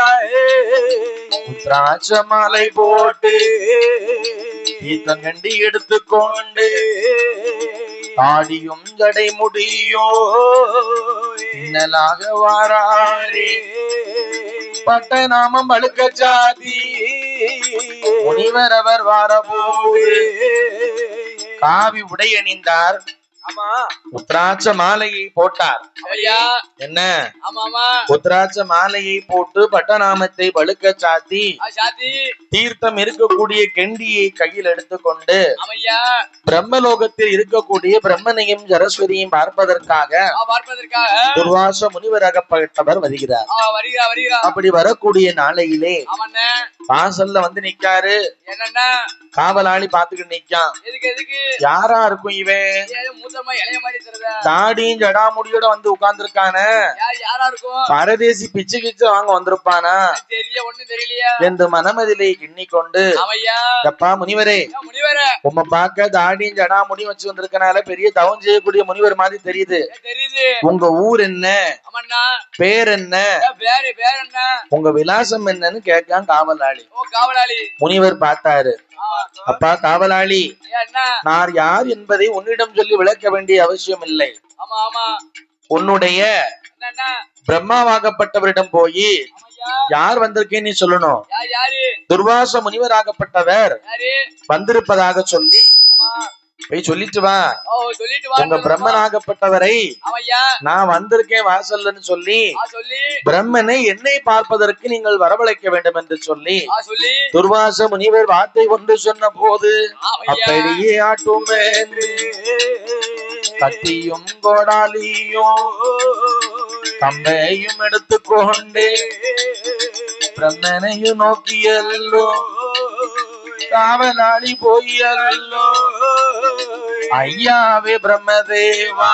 திராட்ச மாலை போட்டு தீர்த்தங்கண்டி எடுத்துக்கொண்டு தாடியும் ஜடை முடியோ இன்னலாக வாராரே பட்ட நாமம் அழுக்க ஜாதி முனிவர் அவர் வாரபோது காவி உடை அணிந்தார். ஆமா உத்ராட்ச மாலையை போட்டார். ஐயா என்ன ஆமாமா உத்ராட்ச மாலையை போட்டு பட்டநாமத்தை பழுக்க சாத்தி சாத்தி தீர்த்தம் இருக்கக்கூடிய கெண்டியை கையில் எடுத்துக்கொண்டு ஆமையா பிரம்மலோகத்தில் இருக்கக்கூடிய பிரம்மனையும் சரஸ்வதியையும் பார்ப்பதற்காக துர்வாச முனிவராகப்பட்டவர் வருகிறார். வருகிறார் அப்படி வரக்கூடிய நாளையிலே ஆமாண்ணே வாசல்ல வந்து நிக்காரு. என்னன்னா காவலாளி பாத்துக்கிட்டு நிக்கான். எதுக்கு யாரா இருக்கும் இவன்? மூத்தமா இளைய மாதிரி தெரியுதா? தாடியும் ஜடாமுடியோட வந்து உட்கார்ந்துருக்கானே, யாரா இருக்கும்? பரதேசி பிச்சு கிச்சு வாங்க வந்திருப்பானா தெரியல, ஒண்ணும் தெரியலையா என்று மனமதிலே எண்ணிக்கொண்டு அப்பா முனிவரே, உம்மை பார்க்க தாடியும் ஜடாமுடியும் வச்சு வந்திருக்கனால பெரிய தவம் செய்யக்கூடிய முனிவர் மாதிரி தெரியுது. உங்க ஊர் என்ன, பேர் என்ன, உங்க விலாசம் என்னன்னு கேட்கான் காவலாளி. முனிவர் பார்த்தாரு. அப்பா காவலாளி, நான் யார் என்பதை உன்னிடம் சொல்லி விளக்க வேண்டிய அவசியம் இல்லை. உன்னுடைய பிரம்மாவாகப்பட்டவரிடம் போய் யார் வந்திருக்கேன்னு சொல்லணும். துர்வாச முனிவராகப்பட்டவர் வந்திருப்பதாக சொல்லி போய் சொல்லிட்டு வா. உங்க பிரம்மனாகப்பட்டவரை நான் வந்திருக்கேன் வாசல்னு சொல்லி பிரம்மனை என்னை பார்ப்பதற்கு நீங்கள் வரவழைக்க வேண்டும் என்று சொல்லி துர்வாச முனிவர் வார்த்தை ஒன்று சொன்ன போது அப்படியே ஆட்டுமே கத்தியும் கோடாலியும் கம்பையும் எடுத்துக்கொண்டு பிரம்மனையும் நோக்கியல்லோ காவலாளி போயல்லோ ஐயாவே பிரம்மதேவா,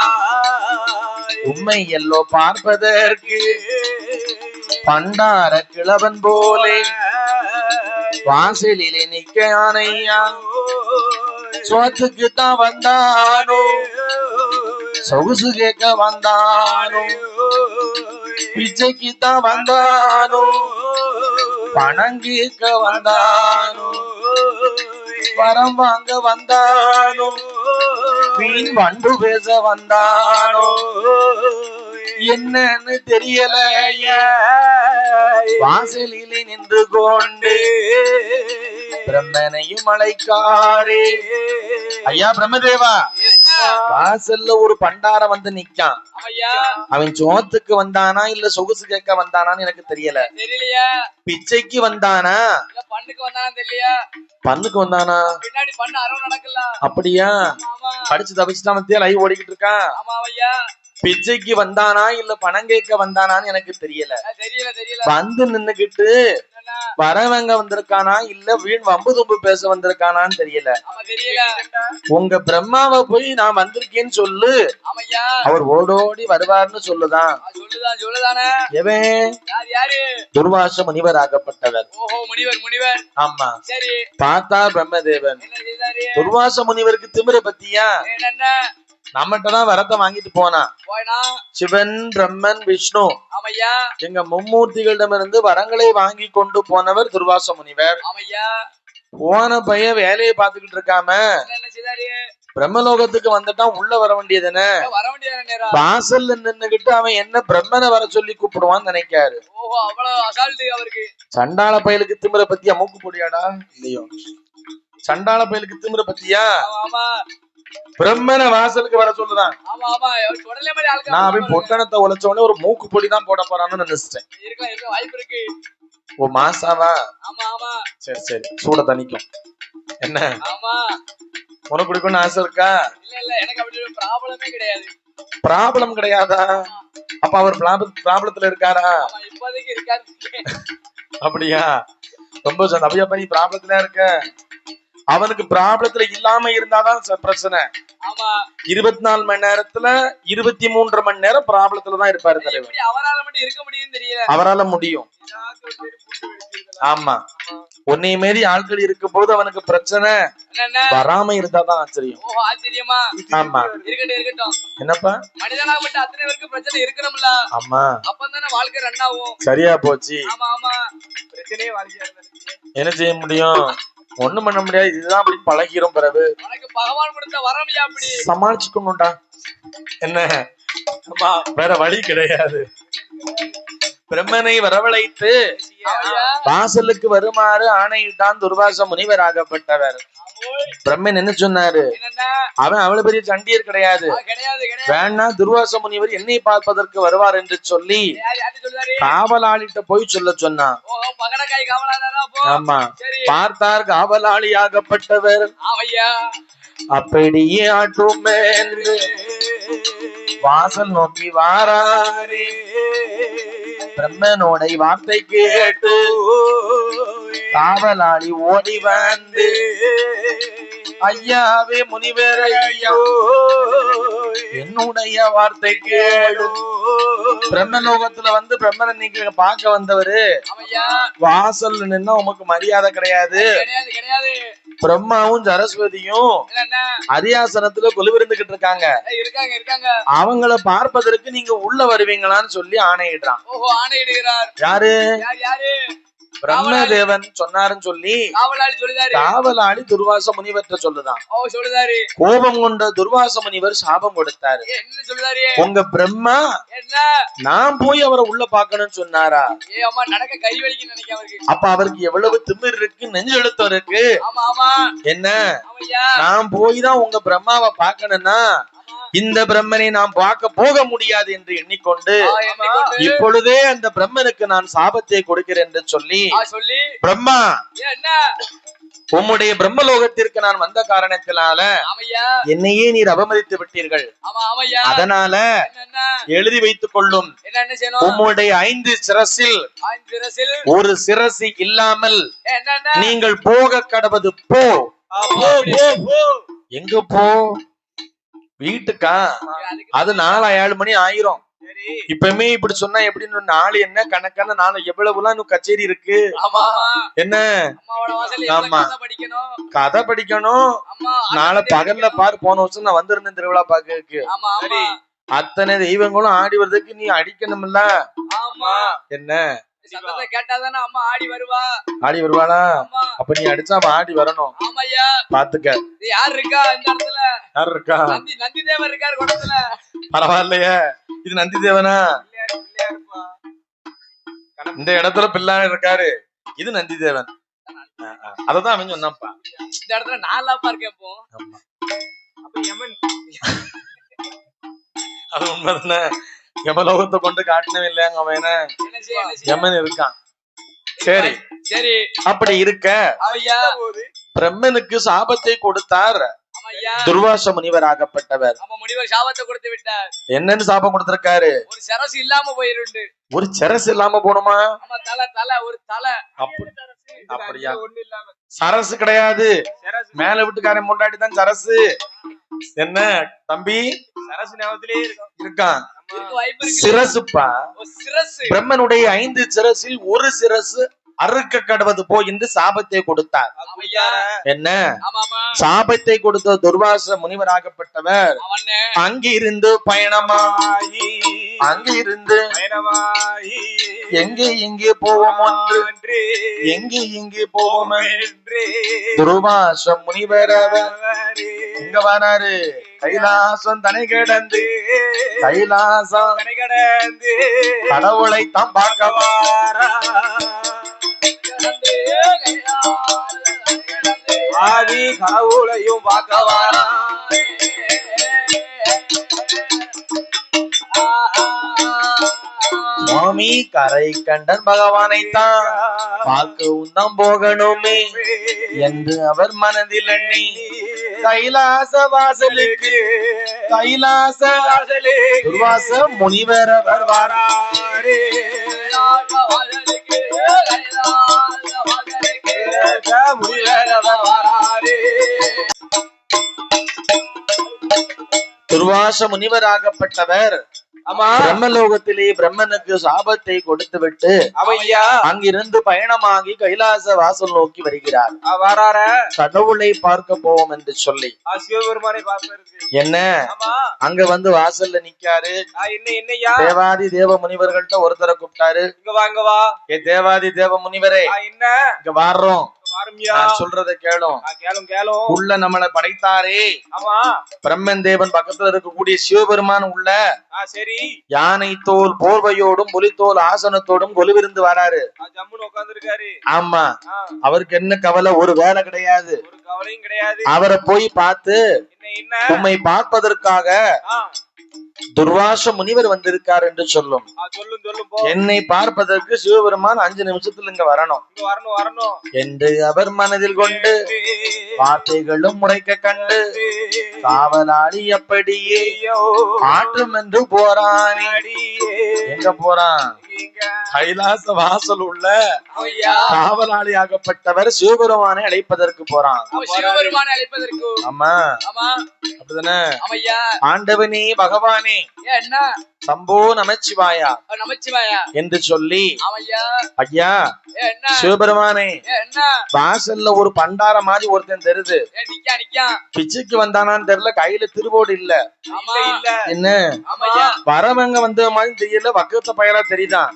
உண்மை எல்லோ பார்ப்பதற்கு பண்டார கிழவன் போலே வாசலிலே நிக்க ஆனையா. சோத்துக்கு தான் வந்தானோ, சொகுசு கேட்க வந்தானோ, பிச்சைக்கு தான் வந்தானோ, பணம் கேட்க வந்தானோ, வரம் வாங்க வந்தானோ, வீண் வண்டு பேச வந்தானோ, என்னன்னு தெரியலையே. வாசலிலே நின்று கொண்டு பிரம்மனையும் அழைக்காரே. ஐயா பிரம்மதேவா, வாசல்ல ஒரு பண்டாரம் வந்து நிக்கான். அவன் சோத்துக்கு வந்தானா இல்ல சொகுசு கேட்க வந்தானான்னு எனக்கு தெரியல. தெரியலையா? பிச்சைக்கு வந்தானா இல்ல பண்ணுக்கு வந்தானா தெரியலையா? பண்ணுக்கு வந்தானா? பின்னாடி பண்ணு அரவ நடக்கல. அப்படியா? படிச்சு தப்பிச்சுட்டா மத்தியா லைவ் ஓடிக்கிட்டு இருக்கான். ஆமா ஐயா. பிச்சைக்கு வந்தானா இல்ல பணம் கேட்க வந்தானான்னு எனக்கு தெரியல. தெரியல வந்து நின்னுகிட்டு வரவங்க வந்திருக்கானா இல்ல வீண் வம்பு தும்பு பேச வந்திருக்கானான்னு தெரியல. உங்க பிரம்மாவை போய் நான் வந்திருக்கேன்னு சொல்லு, அவர் ஓடோடி வருவார்னு சொல்லுதான். எவன்? துர்வாச முனிவர் ஆகப்பட்டவர். ஆமா. பார்த்தா பிரம்மதேவன். துர்வாச முனிவருக்கு திமிர பத்தியா? நம்மகிட்டதான் வரத்தை வாங்கிட்டு போனா. சிவன் பிரம்மன் விஷ்ணு எங்க மும்மூர்த்திகளிடமிருந்து வரங்களை வாங்கி கொண்டு போனவர் துர்வாச முனிவர். போன பைய வேலையை பார்த்துக்கிட்டு இருக்காம பிரம்மலோகத்துக்கு வந்துட்டான். உள்ள வர வேண்டியதுன்னு வாசல்ல நின்னுகிட்டு அவன் என்ன பிரம்மனை வர சொல்லி கூப்பிடுவான்னு நினைக்காரு. சண்டாள பயலுக்கு திமிர பத்தியா? மூக்கு பொடியாடா இல்லையோ? சண்டாள பயலுக்கு திமிர பத்தியா? பிரம்மனை வாசலுக்கு வர சொல்லுதான். நான் அவன் பொட்டணத்தை உழைச்சோடனே ஒரு மூக்கு பொடி தான் போட போறான்னு நினைச்சிட்டேன். ஓ மாசாவா? சரி சரி, சூட தணிக்கும். என்ன உனக்கு குடிக்கணும்னு ஆசை இருக்கா? ப்ராப்ளம் கிடையாதா? அப்ப அவர் ப்ராப்ளத்துல இருக்காரா? அப்படியா? ரொம்ப அப்படியா? நீ ப்ராப்ளத்துல இருக்க. அவனுக்கு ப்ராப்ளத்துல இல்லாம இருந்தாதான் பிரச்சனை. 24 மணி நேரத்துல 23 மணி நேரம் ப்ராப்ளத்துலதான் இருப்பாரு தலைவர். அவரால முடியும். ஆமா, உன்னை மாரி ஆட்கள் இருக்கும் போது அவனுக்கு பிரச்சனை வராம இருந்தாதான் ஆச்சரியம். ஆமா, என்னப்பா ஆமா சரியா போச்சு. என்ன செய்ய முடியும்? ஒண்ணும் பண்ண முடியாது. இதுதான் அப்படின்னு பழகிறோம். பிறகு சமாளிச்சுக்கணும்டா. என்ன வேற வழி கிடையாது. பிரம்மனை வரவழைத்து வாசலுக்கு வருமாறு ஆணையிட்டான் துர்வாச முனிவர் ஆகப்பட்டவர். பிரம்மன் என்ன சொன்னாரு? அவன் அவ்வளவு பெரிய சண்டியர் கிடையாது. வேணா துர்வாச முனிவர் என்னை பார்ப்பதற்கு வருவார் என்று சொல்லி காவலாளிட்ட போய் சொல்ல சொன்னான். ஆமா, பார்த்தார் காவலாளி ஆகப்பட்டவர். அப்படியே ஆற்றும் வாசல் நோக்கி வாராரே. பிரம்மனோட வார்த்தை கேட்டு காவலாளி ஓடி வந்து, ஐயாவே முனிவர் ஐயா, என்னுடைய வார்த்தை கேளு. பிரம்மலோகத்துல வந்து பிரம்மனை நீங்க பார்க்க வந்தவரு வாசல் நின்னா உமக்கு மரியாதை கிடையாது. பிரம்மாவும் சரஸ்வதியும் அரியாசனத்துல கொலுவிருந்துகிட்டு இருக்காங்க. அவங்கள பார்ப்பதற்கு நீங்க உள்ள வருவீங்களான்னு சொல்லி ஆணையிடுறான். யாரு? பிரம்மதேவன் சொன்னாருன்னு சொல்லி காவலாளி துர்வாச முனிவர்கிட்ட சொல்லுதான். கோபம் கொண்ட துர்வாச முனிவர் சாபம் கொடுத்தாரு. உங்க பிரம்மா நான் போய் அவரை உள்ள பாக்கணும்னு சொன்னாரா? அப்ப அவருக்கு எவ்வளவு திமிர் இருக்கு, நெஞ்சு எழுத்தம் இருக்கு. என்ன நான் போய் தான் உங்க பிரம்மாவை பாக்கணும்னா இந்த பிரம்மனை நாம் பார்க்க போக முடியாது என்று எண்ணிக்கொண்டு இப்பொழுதே அந்த பிரம்மனுக்கு நான் சாபத்தை கொடுக்கிறேன் என்று சொல்லி, பிரம்மா உம்முடைய பிரம்மலோகத்திற்கு நான் வந்த காரணத்தினால என்னையே நீர் அவமதித்து விட்டீர்கள். அதனால எழுதி வைத்துக் கொள்ளும், உம்முடைய 5 சிரசில் ஒரு சிரசி இல்லாமல் நீங்கள் போக கடவது. போ. எங்க போ? வீட்டுக்கா? அது 4-7 மணி ஆயிரும். இப்பவுமே இப்படி சொன்னா எப்படின்னு நாலு என்ன கணக்கான நாலு எவ்வளவுலாம் கச்சேரி இருக்கு. என்ன ஆமா கதை படிக்கணும். நாளை பகல்ல பாரு, போன வருஷம் நான் வந்திருந்தேன் திருவிழா பாக்கிறதுக்கு. அத்தனை தெய்வங்களும் ஆடி வர்றதுக்கு நீ அடிக்கணும்ல. என்ன ஆடி வருவாளா? அப்ப நீ அடிச்சா அவன் ஆடி வரணும். பாத்துக்க. யார் இருக்கா இந்த இடத்துல? யார் இருக்கா? நந்தி தேவன் இருக்காரு குடத்துல. பரவாயில்லையே, இது நந்தி தேவனா? இந்த இடத்துல பிள்ளார் இருக்காரு, இது நந்தி தேவன். அததான் அவன் சொன்னாப்பா. இந்த இடத்துல நாலாப்பா இருக்கேன். அது உண்மைதானே. யமலோகத்தை கொண்டு காட்டணும் இல்லையாங்க அவன் என்ன செய்ய, என்ன செய்ய? யமன் இருக்கான். சரி, சரி அப்படி இருக்க ஐயா, பிரம்மனுக்கு சாபத்தை கொடுத்தார் ஆமையா, துர்வாச முனிவர் ஆகப்பட்டவர். நம்ம முனிவர் சாபத்தை கொடுத்து விட்டார். என்னன்னு சாபம் கொடுத்திருக்காரு? ஒரு சரசு இல்லாம போயிருந்து. ஒரு சரசு இல்லாம போணுமா? நம்ம தலை ஒரு தலை. அப்படியா? சரசு கிடையாது, மேல வீட்டுக்காரன் முன்னாடி தான் சரசு. என்ன தம்பி, சரசு ஞாபகத்திலே இருக்கான் வாய்ப்பு இருக்கு. சிரசுப்பா. சிரசு பிரம்மனுடைய 5 சிரசில் ஒரு சிரசு அறுக்க கடவது போய் என்று சாபத்தை கொடுத்தார். ஐயா, என்ன ஆமாமா, சாபத்தை கொடுத்த துர்வாச முனிவராகப்பட்டவர் அவனே அங்கிருந்து பயணமாயி அங்கிருந்து பயணமாயி எங்கே இங்கே போவோம் என்று எங்கே இங்கே போவோம் என்று துர்வாச முனிவர் இங்க வராரு. கைலாசம் தனை கிடந்து கைலாசம் கடந்து கடவுளை தான் பார்க்க வாரா. ஆதி கடவுளையும் பார்க்கவா சுவாமி கரை கண்டன் பகவானைத்தான் பார்க்கவும் தான் போகணுமே என்று அவர் மனதில் எண்ணி கைலாச வாசலுக்கு கைலாச துர்வாச முனிவர் அவர் வாராரே. துர்வாச முனிவராகப்பட்டவர் பிரம்மலோகத்திலே பிரம்மனுக்கு சாபத்தை கொடுத்து விட்டு அங்கிருந்து பயணமாகி கைலாச வாசல் நோக்கி வருகிறார். கடவுளை பார்க்க போவோம் என்று சொல்லி என்ன அங்க வந்து வாசல்ல நிக்காரு. தேவாதி தேவ முனிவர்கள்ட்ட ஒருத்தரை கூப்பிட்டாரு. ஏ தேவாதி தேவ முனிவரே, இங்க வாரோம், நான் சொல்றத கேளும். உள்ள நம்மளை படைத்தாரே பிரம்மன் தேவன், பக்கத்துல இருக்கக்கூடிய சிவபெருமான் உள்ள யானை தோல் போர்வையோடும் புலித்தோல் ஆசனத்தோடும் கொலுவிருந்து வராரு. ஆமா, அவருக்கு என்ன கவலை? ஒரு வேலை கிடையாது. அவரை போய் பார்த்து உம்மை பார்ப்பதற்காக துர்வாச முனிவர் வந்திருக்கார் என்று சொல்லும். என்னை பார்ப்பதற்கு சிவபெருமான் 5 நிமிஷத்துல இங்க வரணும் என்று அவர் மனதில் கொண்டு வார்த்தைகளும் முறைக்க கண்டு காவலாளி அப்படியே ஆற்றும் என்று போறான். எங்க போறான்? கைலாச வாசல் உள்ள காவலாளி ஆகப்பட்டவர் சிவபெருமானை அழைப்பதற்கு போறான். ஆமா, அப்படிதானே? ஆண்டவனே பகவானே சம்போ நமச்சிவாயா என்று சொல்லி ஐயா சிவபெருமானே வாசல்ல ஒரு பண்டார மாதிரி ஒருத்தன் தெரியுது. பிச்சுக்கு வந்தானான்னு தெரியல, கையில திருவோடு இல்ல. என்ன வரவங்க வந்த மாதிரி தெரியல, வக்கத்த பயலா தெரியுதான்.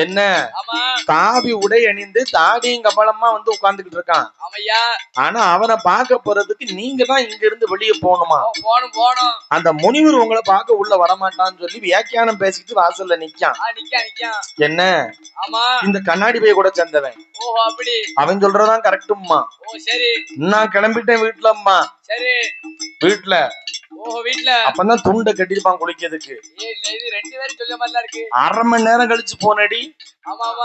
என்ன காவி உடை அணிந்து தாடியும் கபலமா வந்து உட்கார்ந்துகிட்டு இருக்கான். ஆனா அவனை பார்க்க போறதுக்கு நீங்க தான் இங்க இருந்து வெளியே போகணுமா? அந்த முனிவர் உங்களை பார்க்க உள்ள வரமாட்டான்னு சொல்லி வியாக்கியானம் பேசிட்டு வாசல்ல நிக்கான். என்ன இந்த கண்ணாடி பைய கூட சேர்ந்தவன். அவன் சொல்றதான் கரெக்டும்மா. நான் கிளம்பிட்டேன் வீட்டுலம்மா. வீட்டுல அப்பதான் துண்டை கட்டிருப்பான் குளிக்கிறதுக்கு. 1/2 மணி நேரம் கழிச்சு போனடி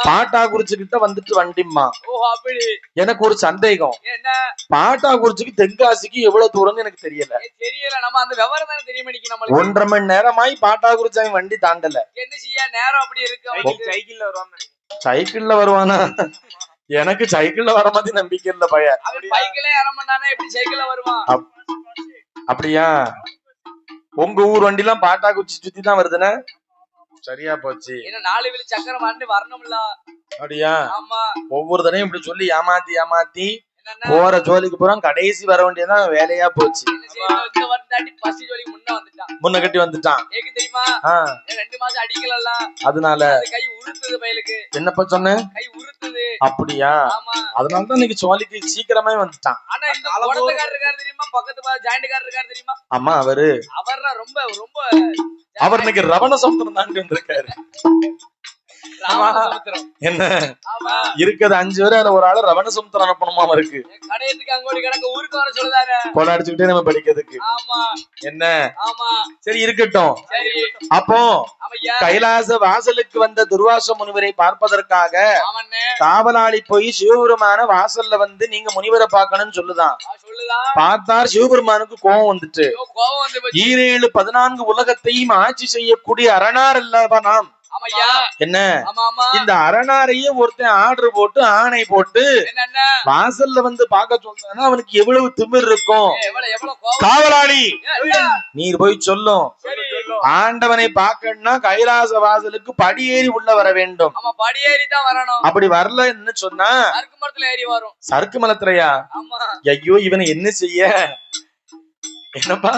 பாட்டா குறிச்சுக்கிட்ட வந்துட்டு வண்டிம்மா. எனக்கு ஒரு சந்தேகம், பாட்டா குறிச்சுக்கு தென்காசிக்கு எவ்வளவு தூரம் எனக்கு தெரியல. 1/2 மணி நேரமாய் பாட்டா குறிச்சு அவன் வண்டி தாண்டல. சைக்கிள்ல வருவானா? எனக்கு சைக்கிள்ல வர மாதிரி நம்பிக்கை இல்ல பையன். அப்படியா? உங்க ஊர் வண்டி எல்லாம் பாட்டா குச்சி சுத்தி தான் வருதுன்னு சரியா போச்சு. 4 வீல் சக்கரம் வரணும்ல. அப்படியா? ஒவ்வொரு தடையும் இப்படி சொல்லி ஏமாத்தி போற ஜோலிக்கு போறோம், கடைசி வர வேண்டியதான் வேலையா போச்சு. முன்ன கட்டி வந்துட்டான். அதனால என்னப்பா சொன்ன? அப்படியா? அதனாலதான் இன்னைக்கு ஜோலிக்கு சீக்கிரமே வந்துட்டான். ஆமா, அவர் இன்னைக்கு ரவண சமுத்திரம் தாண்டி வந்திருக்காரு. ராமசமுத்திரம். என்ன ஆமா இருக்குது 5 பேர், அதுல ஒரு ஆளு ரவணசமுத்திரம் அனுப்பணுமா இருக்கு. கடையத்துக்கு அங்கோடி கிடக்க ஊருக்கு வர சொல்லுதாரு. கொலை அடிச்சுக்கிட்டே நம்ம படிக்கிறதுக்கு. ஆமா என்ன ஆமா சரி இருக்கட்டும். சரி அப்போ ஆமையா கைலாச வாசலுக்கு வந்த துர்வாச முனிவரை பார்ப்பதற்காக ஆமண்ணே காவலாளி போய் சிவபெருமான வாசல்ல வந்து நீங்க முனிவரை பார்க்கணும்னு சொல்லுதான். சொல்லுதான். பார்த்தார், சிவபெருமானுக்கு கோபம் வந்துட்டு. கோபம் வந்து போச்சு. 7 14 உலகத்தையும் ஆட்சி செய்யக்கூடிய அரணார் அல்லவா நாம். ஆமையா என்ன ஆமா ஆமா இந்த அரணாரையே ஒருத்தன் ஆர்டர் போட்டு ஆணை போட்டு என்னன்னா வாசல்ல வந்து பார்க்க சொல்றானா அவனுக்கு எவ்வளவு திமிர் இருக்கும். எவ்வளவு கோபம். காவலாளி என்ன? நீர் போய் சொல்லும், ஆண்டவனை பார்க்கணும்னா கைலாச வாசலுக்கு படியேறி உள்ள வர வேண்டும். ஆமா படியேறி தான் வரணும். அப்படி வரலன்னு சொன்னா சறுக்கு மரத்துல ஏறி வரும். சறுக்கு மலத்திரையா? ஆமா ஐயோ இவனை என்ன செய்ய. என்னப்பா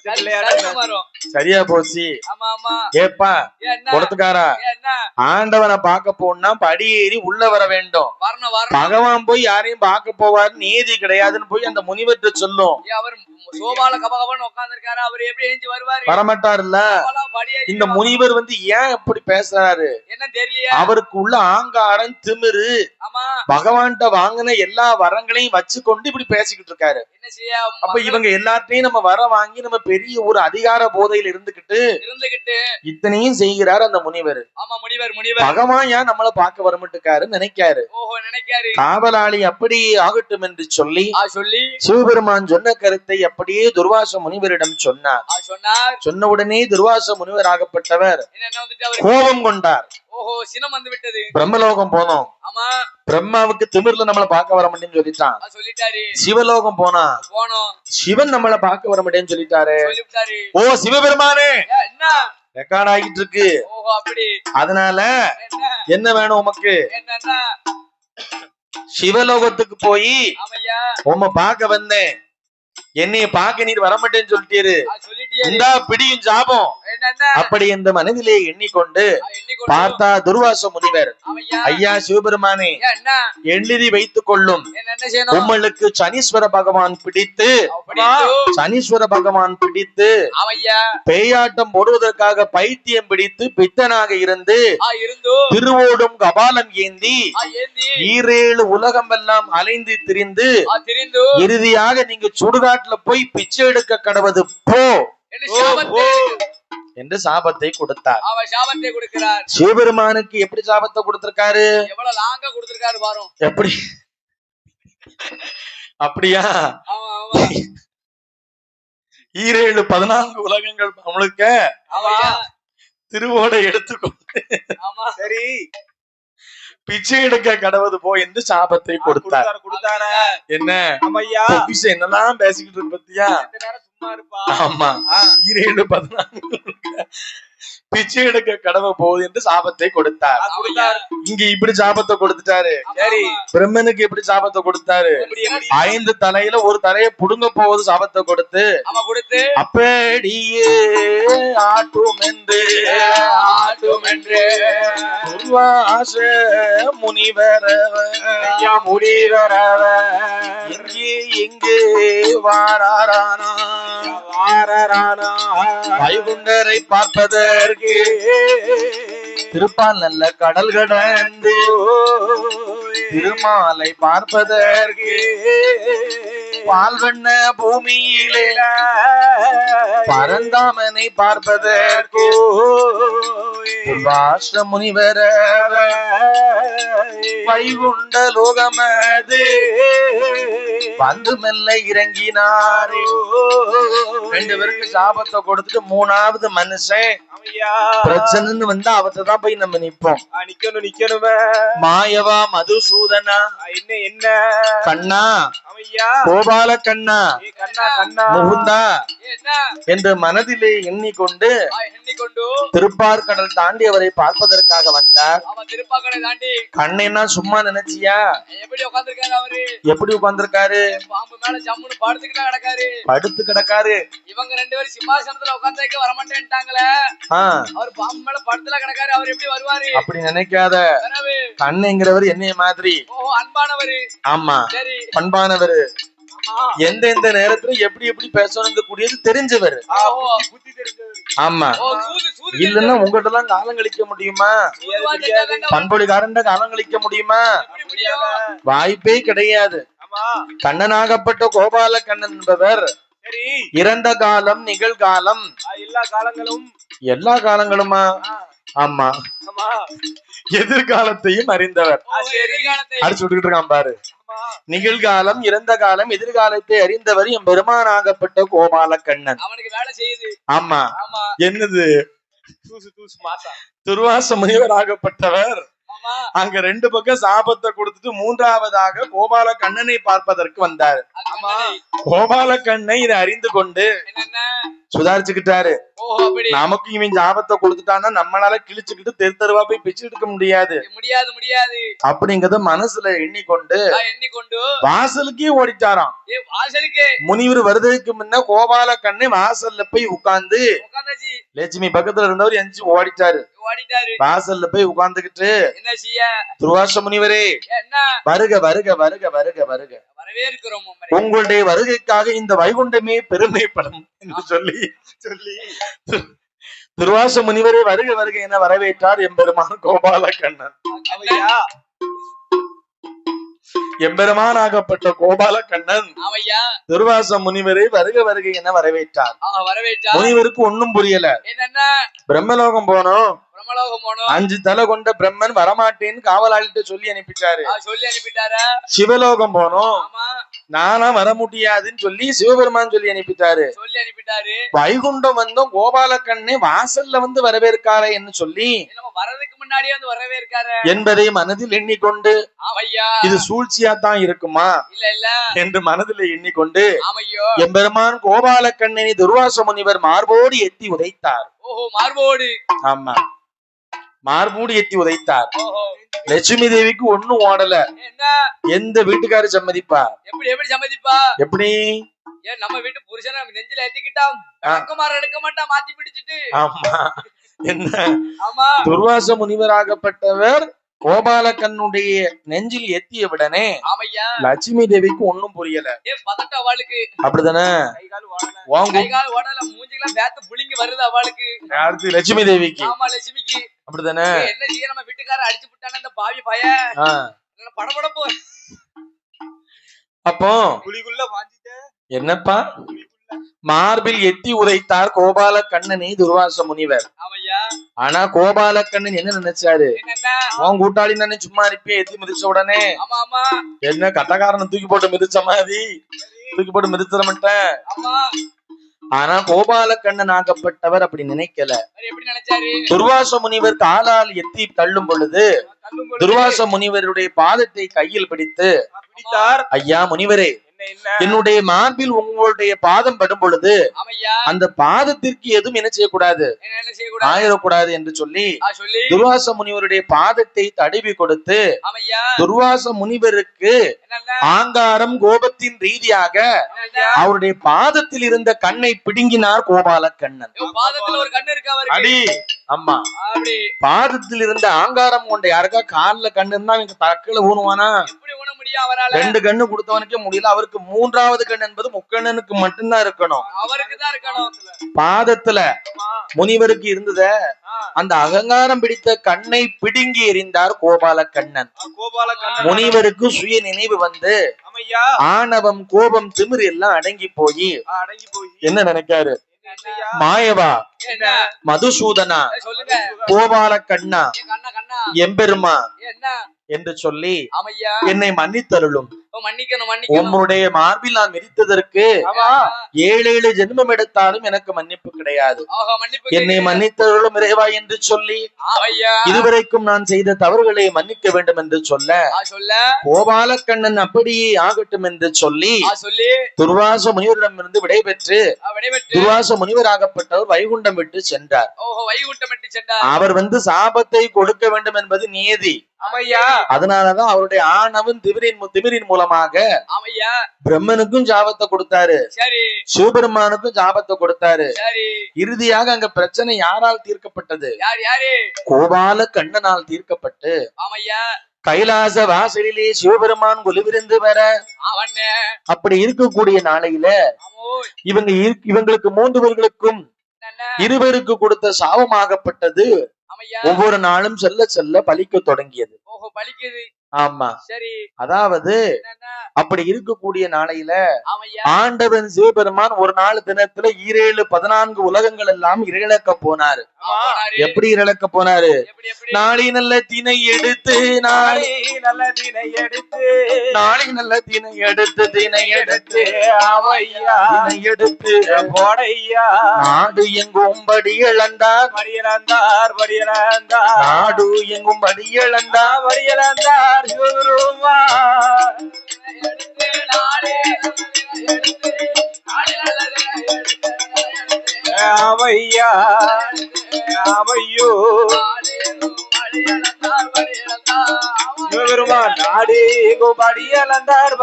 சறுக்கு மரம். சரியா போச்சு. ஆமா ஆமா ஏப்பா என்ன கொடுத்துக்காரா, என்ன ஆண்டவனை பார்க்க போனா படியேறி உள்ள வர வேண்டும். வரணும் வரணும். பகவான் போய் யாரையும் பார்க்க போவாரு, நீதி கிடையாதுன்னு போய் அந்த முனிவர்கிட்ட சொல்லும். அவர் சோபால கபகபன்னு உட்கார்ந்திருக்காரு, அவர் எப்படி எழுந்து வருவாரு? வரமாட்டாருல்ல. படியேறி இந்த முனிவர் வந்து ஏன் இப்படி பேசுறாரு? என்ன தெரியலையா? அவருக்கு உள்ள ஆங்காரம் திமிரு, ஆமா பகவான்கிட்ட வாங்கின எல்லா வரங்களையும் வச்சு கொண்டு இப்படி பேசிக்கிட்டு இருக்காரு. என்ன செய்ய? அப்ப இவங்க எல்லாத்தையும் நம்ம வர வாங்கி நம்ம பெரிய ஒரு அதிகார போதையில் இருந்துகிட்டு இத்தனையும் செய்கிறார் அந்த முனிவர். ஆமா முனிவர் முனிவர். பகவான் ஏன் நம்மள பார்க்க வரமாட்டுக்காரு நினைக்காரு. ஓஹோ நினைக்காரு. காவலாளி அப்படி ஆகட்டும் என்று சொல்லி சொல்லி சிவபெருமான் சொன்ன கருத்தை அப்படியே துர்வாச முனிவரிடம் சொன்னார். சொன்ன உடனே துர்வாச முனிவர் ஆகப்பட்டவர் கோபம் கொண்டார். ஓஹோ சினம் வந்து விட்டது. பிரம்மலோகம் போனோம். ஆமா பிரம்மாவுக்கு திமிர்ல நம்மள பார்க்க வர மாட்டேன்னு சொல்லிட்டான். சொல்லிட்டாரு. சிவலோகம் போனோம். சிவன் நம்மள பார்க்க வர மாட்டேன்னு சொல்லிட்டாரு. ஓ சிவபெருமானே என்ன ரெக்கார்ட் ஆகிட்டு இருக்கு. ஓஹோ அப்படி. அதனால என்ன வேணும் உமக்கு? என்னன்னா சிவலோகத்துக்கு போய் ஆமையா உம்மை பார்க்க வந்தேன், என்னைய பார்க்க நீர் வரமாட்டேன்னு சொல்லிட்டீரு. இந்தா பிடியும் ஜாபம். அப்படி இந்த மனதிலே எண்ணிக்கொண்டு பார்த்தா துர்வாச முனிவர், ஐயா சிவபெருமானே எழுதி வைத்துக் கொள்ளும், உங்களுக்கு சனீஸ்வர பகவான் பிடித்து பேயாட்டம் போடுவதற்காக பைத்தியம் பிடித்து பித்தனாக இருந்து திருவோடும் கபாலம் ஏந்தி 7 உலகம் எல்லாம் அலைந்து திரிந்து இறுதியாக நீங்க சுடுகாட்டுல போய் பிச்சை எடுக்க கடவது போ என்று சாபத்தை கொடுத்தார். சாபத்தை கொடுக்கிறார். சிவபெருமானுக்கு எப்படி சாபத்தை கொடுத்திருக்காரு? எவ்வளவு லாங்கா கொடுத்திருக்காரு பாரும். எப்படி? அப்படியா? 7 14 உலகங்கள் முழுக்க திருவோடை எடுத்துக்கொண்டு சரி பிச்சை எடுக்க கடவுது போ என்று சாபத்தை கொடுத்தார். என்ன என்னெல்லாம் பேசிக்கிட்டு இருக்கு பத்தியா? ஆமா 7 14 பிச்சை எடுக்க கடவை போகுது என்று சாபத்தை கொடுத்தார். இங்க இப்படி சாபத்தை கொடுத்துட்டாரு. சரி பிரம்மனுக்கு எப்படி சாபத்தை கொடுத்தாரு? 5 தலையில ஒரு தலையை புடுங்க போவது சாபத்தை கொடுத்து அப்படியே ஆட்டும் என்று துர்வாச முனிவர் இங்கே வாராரானா வைகுண்டரை பார்ப்பதற்கு திருப்பால் நல்ல கடல் கடந்து திருமாலை பார்ப்பதற்கு பால்வண்ண பூமியிலே பரந்தாமனை பார்ப்பதற்கு துர்வாச முனிவர வைகுண்ட லோகமது வந்து மெல்ல இறங்கினாரே. 2 பேருக்கு சாபத்தை கொடுத்துட்டு 3வது மனுஷன் பிரச்சனைன்னு வந்து அவர்தான் போய் நம்ம நிப்போம். நிக்கணும். மாயவா மதுசூதனா என்ன கண்ணா கோபால கண்ணா முகுந்தா என்று மனதிலே எண்ணிக்கொண்டு திருப்பார்கடல் தாண்டி அவரை பார்ப்பதற்காக வந்தார். கண்ணேன்னா சும்மா நினைச்சியா? எப்படி உட்கார்ந்திருக்காரு? படுத்து கிடக்காரு. இவங்க 2 பேரும் சிம்மாசனத்துல உட்கார்ந்து வரமாட்டேன்ட்டாங்களே. அவர் பாம்பு மேல படுத்துல கிடக்காரு, அவர் எப்படி வருவாரு? அப்படி நினைக்காத. கண்ணுங்கிறவர் என்னைய மாதிரி அன்பானவர். ஆமா பண்பானவர். எந்த நேரத்துல எப்படி எப்படி பேசணுங்க கூடியது தெரிஞ்சவர். புத்தி தெரிஞ்சவர். ஆமா, இல்லன்னா உங்ககிட்ட எல்லாம் காலம் கழிக்க முடியுமா? பண்பொழிகாரண்ட காலம் கழிக்க முடியுமா? வாய்ப்பே கிடையாது. கண்ணனாகப்பட்ட கோபால கண்ணன் என்பவர் இறந்த காலம், நிகழ்காலம், எல்லா காலங்களுமா? ஆமா, எதிர்காலத்தையும் அறிந்தவர். அடிச்சு விட்டுக்கிட்டு இருக்கான் பாரு. நிகழ்காலம், இறந்த காலம், எதிர்காலத்தை அறிந்தவர் என் பெருமானாகப்பட்ட கோபால கண்ணன். ஆமா, என்னது துர்வாச முனிவர் ஆகப்பட்டவர் அங்க 2 பக்கம் சாபத்தை கொடுத்துட்டு 3வதாக கோபால கண்ணனை பார்ப்பதற்கு வந்தாரு. கோபால கண்ணை இதை அறிந்து கொண்டு சுதாரிச்சுக்கிட்டாரு. நமக்கு இவன் சாபத்தை கொடுத்துட்டான்னா நம்மளால கிழிச்சுக்கிட்டு தெருவா போய் பிச்சு எடுக்க முடியாது அப்படிங்கறத மனசுல எண்ணிக்கொண்டு வாசலுக்கே ஓடிட்டாராம். முனிவர் வருவதற்கு முன்ன கோபால கண்ணை வாசல்ல போய் உட்கார்ந்து லட்சுமி பக்கத்துல இருந்தவர் எஞ்சி ஓடிட்டாரு. வாசல்ல போய் உட்கார்ந்துகிட்டு துர்வாச முனிவரே வருக வருக வருக வருக வருக, உங்களுடைய வருகைக்காக இந்த வைகுண்டமே பெருமைப்படும் என்று சொல்லி துர்வாச முனிவரே வருக வருக என வரவேற்றார் எம்பெருமான் கோபால கண்ணன். எம்பெருமானாகப்பட்ட கோபால கண்ணன் துர்வாச முனிவரை வருக வருக என வரவேற்றார். முனிவருக்கு ஒன்னும் புரியல. பிரம்மலோகம் போனோம், 5 தலை கொண்ட பிரம்மன் வரமாட்டேன்னு காவலாளிட்ட சொல்லி அனுப்பிட்டாரு. சிவலோகம் போனோம், நானா வர முடியாதுன்னு சொல்லி சிவபெருமான் சொல்லி அனுப்பிட்டாரு. வைகுண்டம் வந்தோம், கோபால கண்ணே வாசல்ல வந்து வரவேற்காரே என்று சொல்லி என்பதை மனதில் எண்ணிக்கொண்டு இது சூழ்ச்சியா தான் இருக்குமா என்று மனதில் எண்ணிக்கொண்டு எம்பெருமான் கோபால கண்ணனை துர்வாச முனிவர் மார்போடு எத்தி உதைத்தார். ஆமா, மார்போடு எத்தி உதைத்தார். லட்சுமி தேவிக்கு ஒண்ணும் ஓடல. எந்த வீட்டுக்காரு சம்மதிப்பா? எப்படி நம்ம வீட்டு புருஷனை நெஞ்சில ஏத்திக்கிட்டா எடுக்க மாட்டா, மாத்தி பிடிச்சிட்டு. ஆமா, என்ன துர்வாச முனிவராகப்பட்டவர் கோபால கண்ணுடைய நெஞ்சில் எத்தியவுடனே லட்சுமி தேவிக்கு ஒன்னும் புரியல. அப்படித்தானே? லட்சுமி தேவிக்கு அப்படித்தானே? நம்ம வீட்டுக்கார அடிச்சு விட்டான அந்த பாவி பையன் படபடப்பு. அப்போ என்னப்பா மார்பில் எத்தி உதைத்தார் கோபால கண்ணனை துர்வாச முனிவர். ஆனா கோபால கண்ணன் என்ன நினைச்சாரு? உன் கூட்டாளி தானே சும்மா இருப்பே, எத்தி மிதிச்ச உடனே என்ன கட்டக்காரனை தூக்கி போட்டு மிதிச்ச மாதிரி தூக்கி போட்டு மிதிச்சிட மாட்டேன். ஆனா கோபால கண்ணன் ஆகப்பட்டவர் அப்படி நினைக்கல. துர்வாச முனிவர் காலால் எத்தி தள்ளும் பொழுது துர்வாச முனிவருடைய பாதத்தை கையில் பிடித்து, ஐயா முனிவரே, என்னுடைய மார்பில் உங்களுடைய பாதம் படும் பொழுது அந்த பாதத்திற்கு எதுவும் என்ன செய்யக்கூடாது, ஆயிடக்கூடாது என்று சொல்லி துர்வாச முனிவருடைய பாதத்தை தடவி கொடுத்து துர்வாச முனிவருக்கு ஆங்காரம் கோபத்தின் ரீதியாக அவருடைய பாதத்தில் இருந்த கண்ணை பிடுங்கினார் கோபால கண்ணன். அடி அம்மா, பாதத்தில் இருந்த ஆங்காரம் கொண்ட யாருக்கா கால்ல கண்ணு இருந்தா அவங்க தக்கல ஊனுவானா? 2 கண்ணு கொடுத்தவனுக்கே முடியல. அவருக்கு 3வது கண் என்பது முக்கண்ணனுக்கு மட்டும்தான் இருக்கணும். பாதத்துல முனிவருக்கு இருந்தத அந்த அகங்காரம் பிடித்த கண்ணை பிடுங்கி எறிந்தார் கோபால கண்ணன். முனிவருக்கு சுய நினைவு வந்து ஆணவம், கோபம், திமிர் எல்லாம் அடங்கி போய் என்ன நினைக்காரு? மாயவா, மதுசூதனா, கோபால கண்ணா, எம்பெருமா என்று சொல்லி என்னை மன்னித்தருளும். உம்முடைய மார்பில் நான் மிதித்ததற்கு 7 ஜென்மம் எடுத்தாலும் எனக்கு மன்னிப்பு கிடையாது. என்னை மன்னித்தருளும் இறைவா என்று சொல்லி இதுவரைக்கும் நான் செய்த தவறுகளை மன்னிக்க வேண்டும் என்று சொல்ல கோபால கண்ணன் அப்படியே ஆகட்டும் என்று சொல்லி துர்வாச முனிவரிடமிருந்து விடைபெற்று துர்வாச முனிவராகப்பட்டவர் வைகுண்டம் விட்டு சென்றார். அவர் வந்து சாபத்தை கொடுக்க வேண்டும் என்பது நியதி. அதனாலதான் அவருடைய ஆணவன் திமிரின் மூலமாக பிரம்மனுக்கும் ஜாபத்தை கொடுத்தாரு, சிவபெருமானுக்கும் ஜாபத்தை கொடுத்தாரு. இறுதியாக அங்க பிரச்சனை யாரால் தீர்க்கப்பட்டது? கோபால கண்ணனால் தீர்க்கப்பட்டு கைலாச வாசலிலே சிவபெருமான் கொலுவிருந்து வர அவனே அப்படி இருக்கக்கூடிய நாளையில அமோய் இவங்களுக்கு 3 பேர்களுக்கும் என்னண்ணா இருவருக்கு கொடுத்த சாபமாகப்பட்டது ஆமையா ஒவ்வொரு நாளும் செல்ல செல்ல பலிக்க தொடங்கியது. ஓஹோ பலிக்குது ஆமா, சரி அதாவது என்னண்ணா அப்படி இருக்கக்கூடிய நாளையில ஆமையா ஆண்டவன் சிவபெருமான் ஒரு நாள் தினத்துல 14 உலகங்கள் எல்லாம் இழக்க போனாரு. போனாரு. எப்படி இழக்க போனாரு? எப்படி எப்படி நாளை நல்ல தினை எடுத்து நாளை நல்ல தினை எடுத்து நாளை நல்ல தினை எடுத்து அவையா தினை எடுத்து போடையா நாடு எங்கும் படி இழந்தார் படியலந்தார் நாடு எங்கும் படி இழந்தார் படியலந்தார் சிவபெருமா எடுத்து நாளே எடுத்து நாளே எடுத்து அவையா அவையோ சிவபெருமா நாடு எங்கும் படியலந்தார்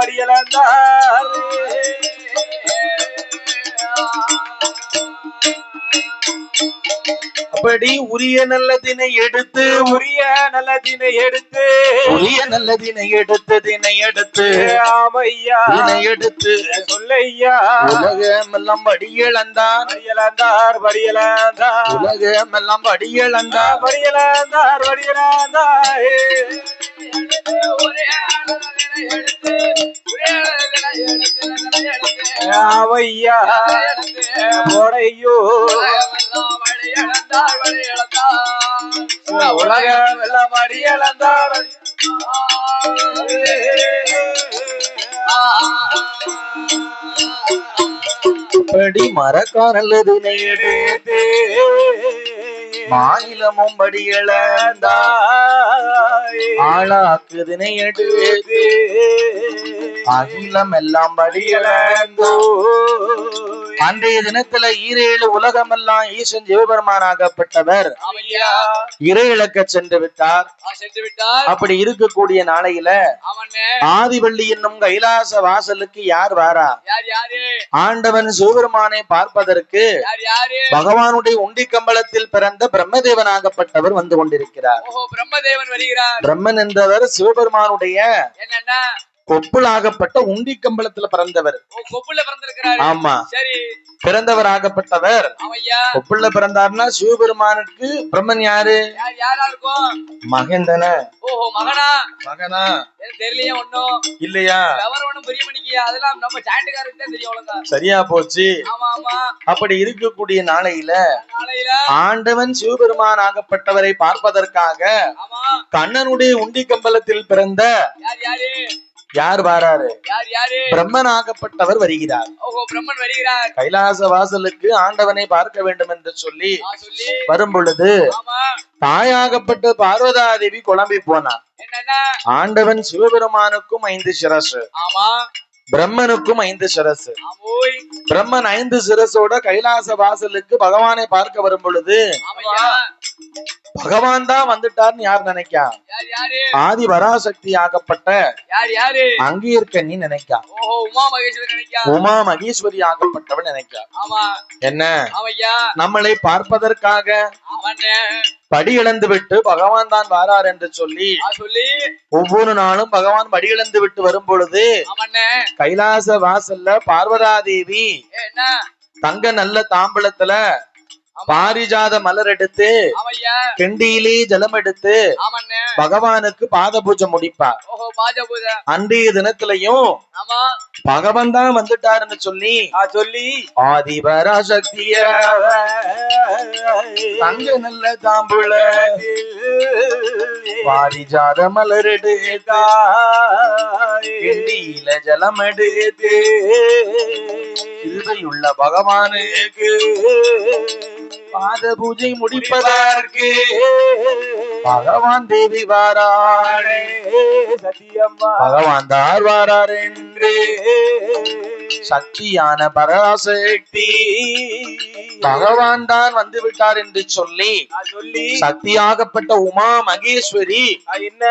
அப்படி உரிய நல்லதினை எடுத்து உரிய நல்லதினை எடுத்து உரிய நல்லதினை எடுத்து ஆமையா தினை எடுத்து சொல்லையா உலகமெல்லாம் படி இழந்தான் படியலந்தார் உலகமெல்லாம் படி இழந்தான் படியலந்தார் அவையா போடையோ உலகம் எல்லாம் அடியலந்தார் படி மறக்கா நல்லதினை எடுத்து மாநிலமும் படி இழந்தாய் ஆளாக்குதினை எடுத்து அகிலம் எல்லாம் படி இழந்தோ. அன்றைய தினத்துல 7 உலகமெல்லாம் ஈசன் சிவபெருமானாகப்பட்டவர் இறை இழக்க சென்று விட்டார். அப்படி இருக்கக்கூடிய நாளையில ஆதிவள்ளி என்னும் கைலாச வாசலுக்கு யார் வாரா? ஆண்டவன் சிவபெருமானை பார்ப்பதற்கு பகவானுடைய உண்டி கம்பளத்தில் பிறந்த பிரம்மதேவனாகப்பட்டவர் வந்து கொண்டிருக்கிறார். பிரம்மன் என்றவர் சிவபெருமானுடைய கொப்புளாகப்பட்ட உண்டி கம்பளத்துல பிறந்தவர். ஆமா, பிறந்தவராகப்பட்டவர் கொப்புள்ள பிறந்தார்னா சிவபெருமானுக்கு பிரம்மன் யாரு? மகேந்தன மகனா தெரியலையா ஒண்ணும் இல்லையா? சரியா போச்சு. அப்படி இருக்கக்கூடிய நாளையில ஆண்டவன் சிவபெருமான் ஆகப்பட்டவரை பார்ப்பதற்காக கண்ணனுடைய உண்டி கம்பளத்தில் பிறந்த யார் வாராரு? பிரம்மன் ஆகப்பட்டவர் வருகிறார். கைலாச வாசலுக்கு ஆண்டவனை பார்க்க வேண்டும் என்று சொல்லி வரும் பொழுது தாயாகப்பட்ட பார்வதாதேவி குழம்பி போனார். ஆண்டவன் சிவபெருமானுக்கும் 5 சிரசு, பிரம்மனுக்கும் 5 சிரசு. பிரம்மன் 5 சிரசோட கைலாச வாசலுக்கு பகவானை பார்க்க வரும் பொழுது பகவான் தான் வந்துட்டார்னு யார் நினைக்கா? ஆதி பராசக்தி ஆகப்பட்ட அங்கே இருக்க நீ நினைக்கா? உமா மகேஸ்வரி ஆகப்பட்டவன் நினைக்கா? என்ன நம்மளை பார்ப்பதற்காக படி இழந்து விட்டு பகவான் தான் வாரார் என்று சொல்லி ஒவ்வொரு நாளும் பகவான் படி இழந்து விட்டு வரும் பொழுது கைலாச வாசல்ல பார்வதாதேவி தங்க நல்ல தாம்பலத்துல பாரிஜாத மலர் எடுத்து கெண்டியிலே ஜலம் எடுத்து பகவானுக்கு பாத பூஜை முடிப்பார். அன்றைய தினத்திலையும் பகவான் தான் வந்துட்டாருன்னு சொல்லி ஆதிபராசக்திய தங்க நல்ல தாம்புல பாரிஜாத மலர் எடுத்து கெண்டியில ஜலம் எடுத்து கிருபையுள்ள பகவானுக்கு பாத பூஜை முடிப்பதற்கு பகவான் தேவி வாராளே சத்தியம்மா பகவான் தார் வாரார் என்று சக்தியான பராசக்தி பகவான் தான் வந்து விட்டார் என்று சொல்லி சக்தியாகப்பட்ட உமா மகேஸ்வரி என்ன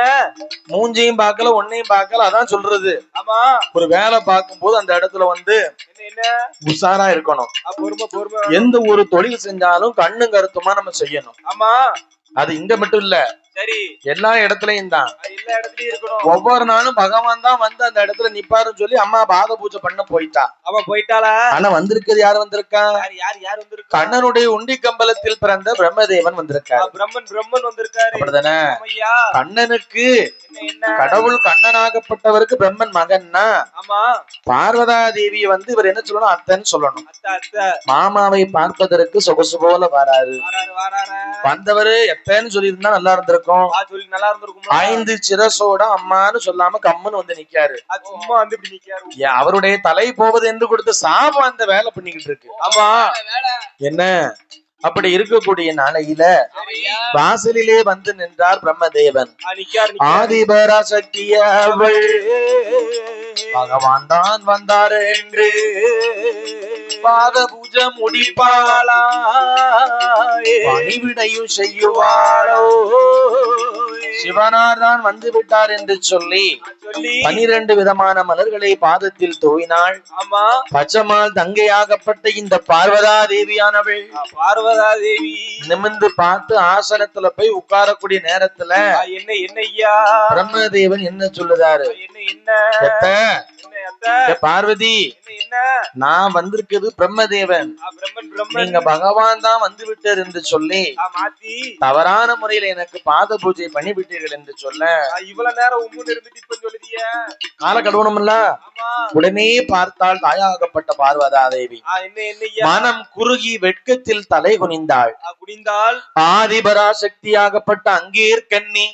மூஞ்சையும் பார்க்கல ஒன்னையும் பார்க்கல அதான் சொல்றது. ஒரு வேலை பார்க்கும் போது அந்த இடத்துல வந்து உஷாரா இருக்கணும். எந்த ஒரு தொழில் செஞ்சாலும் கண்ணும் கருத்துமா நம்ம செய்யணும். அது இங்க மட்டும் இல்ல, சரி எல்லா இடத்துலயும் தான். எல்லா இடத்துலயும் இருக்கணும். ஒவ்வொரு நாளும் பகவான் தான் வந்து அந்த இடத்துல நிப்பாருன்னு சொல்லி அம்மா பாத பூஜை பண்ண போயிட்டா. அவ போயிட்டாளா? ஆனா வந்திருக்கிறது யாரு வந்திருக்கா? யார் வந்திருக்கா? கண்ணனுடைய உண்டி கம்பலத்தில் பிறந்த பிரம்மதேவன் வந்திருக்காரு. பிரம்மன் வந்திருக்காரு. அப்படிதானே? கண்ணனுக்கு கடவுள் கண்ணனாகப்பட்டவருக்கு பிரம்மன் மகன்னா, பார்வதா தேவியை வந்து இவர் என்ன சொல்லணும்? அத்தன்னு சொல்லணும். மாமாவை பார்ப்பதற்கு சொகுசு போல வராரு. வந்தவரு எத்தன்னு சொல்லி இருந்தா நல்லா இருந்திருக்கும். 5 சிரசோட அம்மான்னு சொல்லாம கம்முன்னு வந்து நிக்காரு. அவருடைய தலை போவது என்று கொடுத்த சாபம் அந்த வேலை பண்ணிக்கிட்டு இருக்கு. ஆமா, என்ன அப்படி இருக்கக்கூடிய நாளையில வாசலிலே வந்து நின்றார் பிரம்மதேவன். ஆதிபராசக்திய பகவான் தான் வந்தார் என்று பாத பூஜை முடிப்பாளா, பணிவிடையும் செய்யுவாளோ, சிவனார் தான் வந்து விட்டார் என்று சொல்லி 12 விதமான மலர்களை பாதத்தில் தூவினாள். பச்சமால் தங்கையாகப்பட்ட இந்த பார்வதா தேவியானவள் நிமிர்ந்து பார்த்து ஆசனத்துல போய் உட்காரக்கூடிய நேரத்துல என்ன பிரம்மதேவன் என்ன சொல்லுதாரு? பார்வதி, நான் வந்திருக்கிறது பிரம்மதேவன், நீங்க பகவான் தான் வந்து விட்டார் என்று சொல்லி தவறான முறையில எனக்கு பாத பூஜை பண்ணி விட்டீர்கள் என்று சொல்ல, இவ்வளவு நேரம் உம்முன்னு இருந்துட்டு இப்ப சொல்லுதிய கால கழுவணும்ல. உடனே பார்த்தால் தாயாகப்பட்ட பார்வதா தேவி மனம் குறுகி வெட்கத்தில் தலை குனிந்தாள். ஆதிபராசக்தியாகப்பட்ட அங்கேர் கன்னி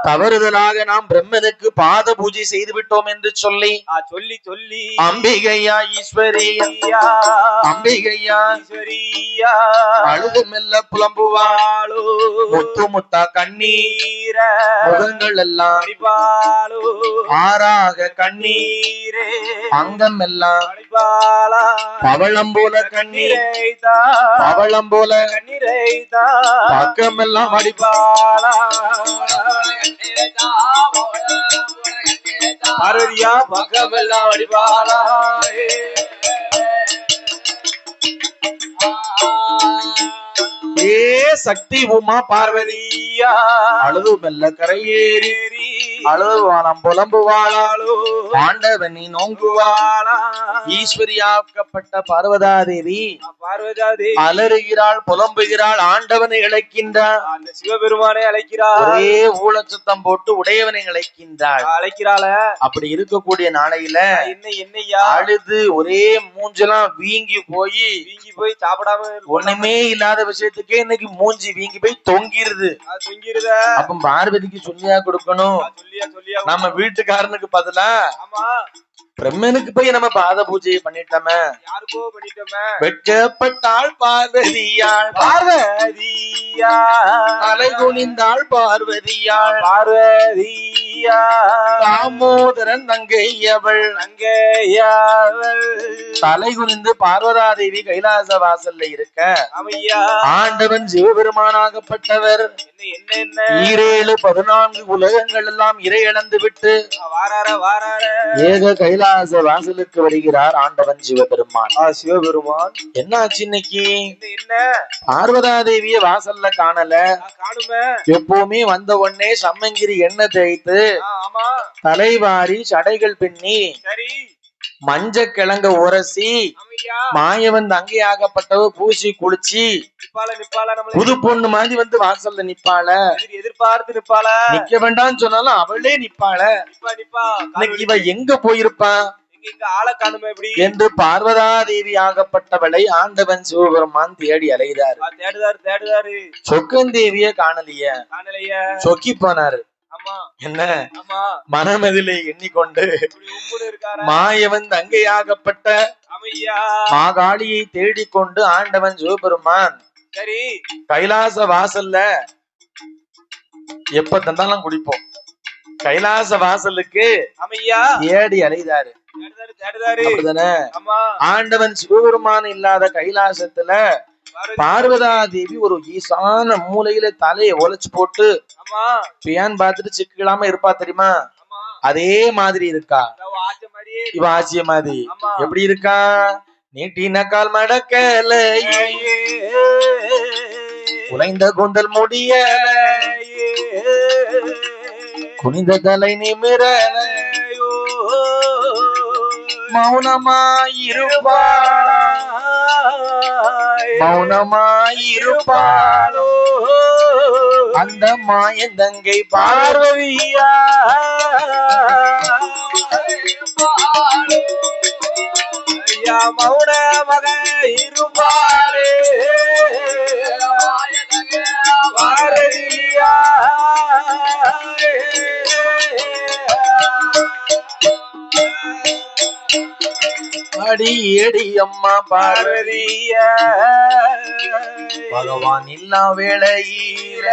தவறுதலாக நாம் பிரம்மனுக்கு பாத பூஜை செய்து விட்டோம் என்று சொல்லி அம்பிகையா ஈஸ்வரியா, அம்பிகையா ஈஸ்வரியா அழுது மெல்ல புலம்புவாளோ, முத்து முத்தா கண்ணீர முகங்கள் எல்லாம் ஆறாக கண்ணீரே, அங்கம் எல்லாம் பவளம் போல கண்ணீர், பவளம் போல கண்ணீரை பக்கம் எல்லாம் அடிப்பாளா. பார்வதியா பக்கமெல்லாம் அடிப்பாளா. ஏ சக்தி உமா பார்வதியா அழுது மெல்ல கரையேறி அழுவானம் புலம்புவாளாளோ, ஆண்டவனி நோங்குவாளா. ஈஸ்வரியாக்கப்பட்ட பார்வதா தேவி அலறுகிறாள், புலம்புகிறாள், ஆண்டவனை இழைக்கின்றாள், அந்த சிவபெருமானை அழைக்கிறாள். ஒரே ஊழச்சத்தம் போட்டு உடையவனை அழைக்கிறாள். அப்படி இருக்கக்கூடிய நாளையில என்னையா அழுது ஒரே மூஞ்செல்லாம் வீங்கி போய் சாப்பிடாம ஒண்ணுமே இல்லாத விஷயத்துக்கே இன்னைக்கு மூஞ்சி வீங்கி போய் தொங்கிருது. அப்ப பார்வதிக்கு சொல்லியா கொடுக்கணும்? நம்ம வீட்டுக்காரனுக்கு பதிலா பிரம்மனுக்கு போய் நம்ம பாத பூஜையை பண்ணிட்டோமே. வெட்கப்பட்டாள் பார்வதியாள், பார்வதியா தலை குனிந்தாள் பார்வதியாள், பார்வதியா தாமோதரன் தங்கையவள், தங்கையவள் தலை குனிந்து பார்வதா தேவி கைலாச வாசல்ல இருக்க, ஆண்டவன் சிவபெருமானாகப்பட்டவர் 14 உலகங்கள் எல்லாம் இறை இழந்து விட்டு ஏக கைலாச வாசலுக்கு வருகிறார் ஆண்டவன் சிவபெருமான். என்ன ஆச்சு இன்னைக்கு? பார்வதா தேவிய வாசல்ல காணல. எப்பவுமே வந்த உடனே சம்மங்கிரி எண்ணெய் தேய்த்து தலைவாரி சடைகள் பின்னி மஞ்ச கிழங்க உரசி மாயவன் தங்கையாகப்பட்டவ பூசி குளிச்சு புது பொண்ணு மாதிரி வந்து வாசல்ல நிப்பாள. எதிர்பார்த்து நிப்பாள. நிக்க வேண்டாம்னு சொன்னாலும் அவளே நிப்பாள. இன்னைக்கு இவ எங்க போயிருப்பா என்று பார்வதா தேவி ஆகப்பட்டவளை ஆண்டவன் சிவபெருமான் தேடி அலைகிறார். சொக்கந்தேவிய காணலிய, சொக்கி போனாரு. என்ன மனமதிலே எண்ணிக்கொண்டு மாயவன் தங்கையாகப்பட்ட மாகாளியை தேடிக்கொண்டு ஆண்டவன் சிவபெருமான் கைலாச வாசல்ல எப்ப தந்தாலும் குடிப்போம். கைலாச வாசலுக்கு ஏடி அலைதாரு. ஆண்டவன் சிவபெருமான் இல்லாத கைலாசத்துல பார்வதா தேவி ஒரு ஈசான மூலையில தலையை ஒலைச்சு போட்டு பியான் பார்த்துட்டு சிக்கலாம இருப்பா தெரியுமா? அதே மாதிரி இருக்கா இவ ஆச்சிய மாதிரி. எப்படி இருக்கா? நீட்டின கால் மடக்கல உழைந்த கூந்தல் முடிய குனிந்த தலை நிமிர மௌனமாயிருப்பாளோ அந்த மாயந்தங்கை பார்வதியா மௌனமாக இருப்பாளே பார்வதியா அடி ஏடி அம்மா பார்வதிய பகவான் இல்லா வேளையில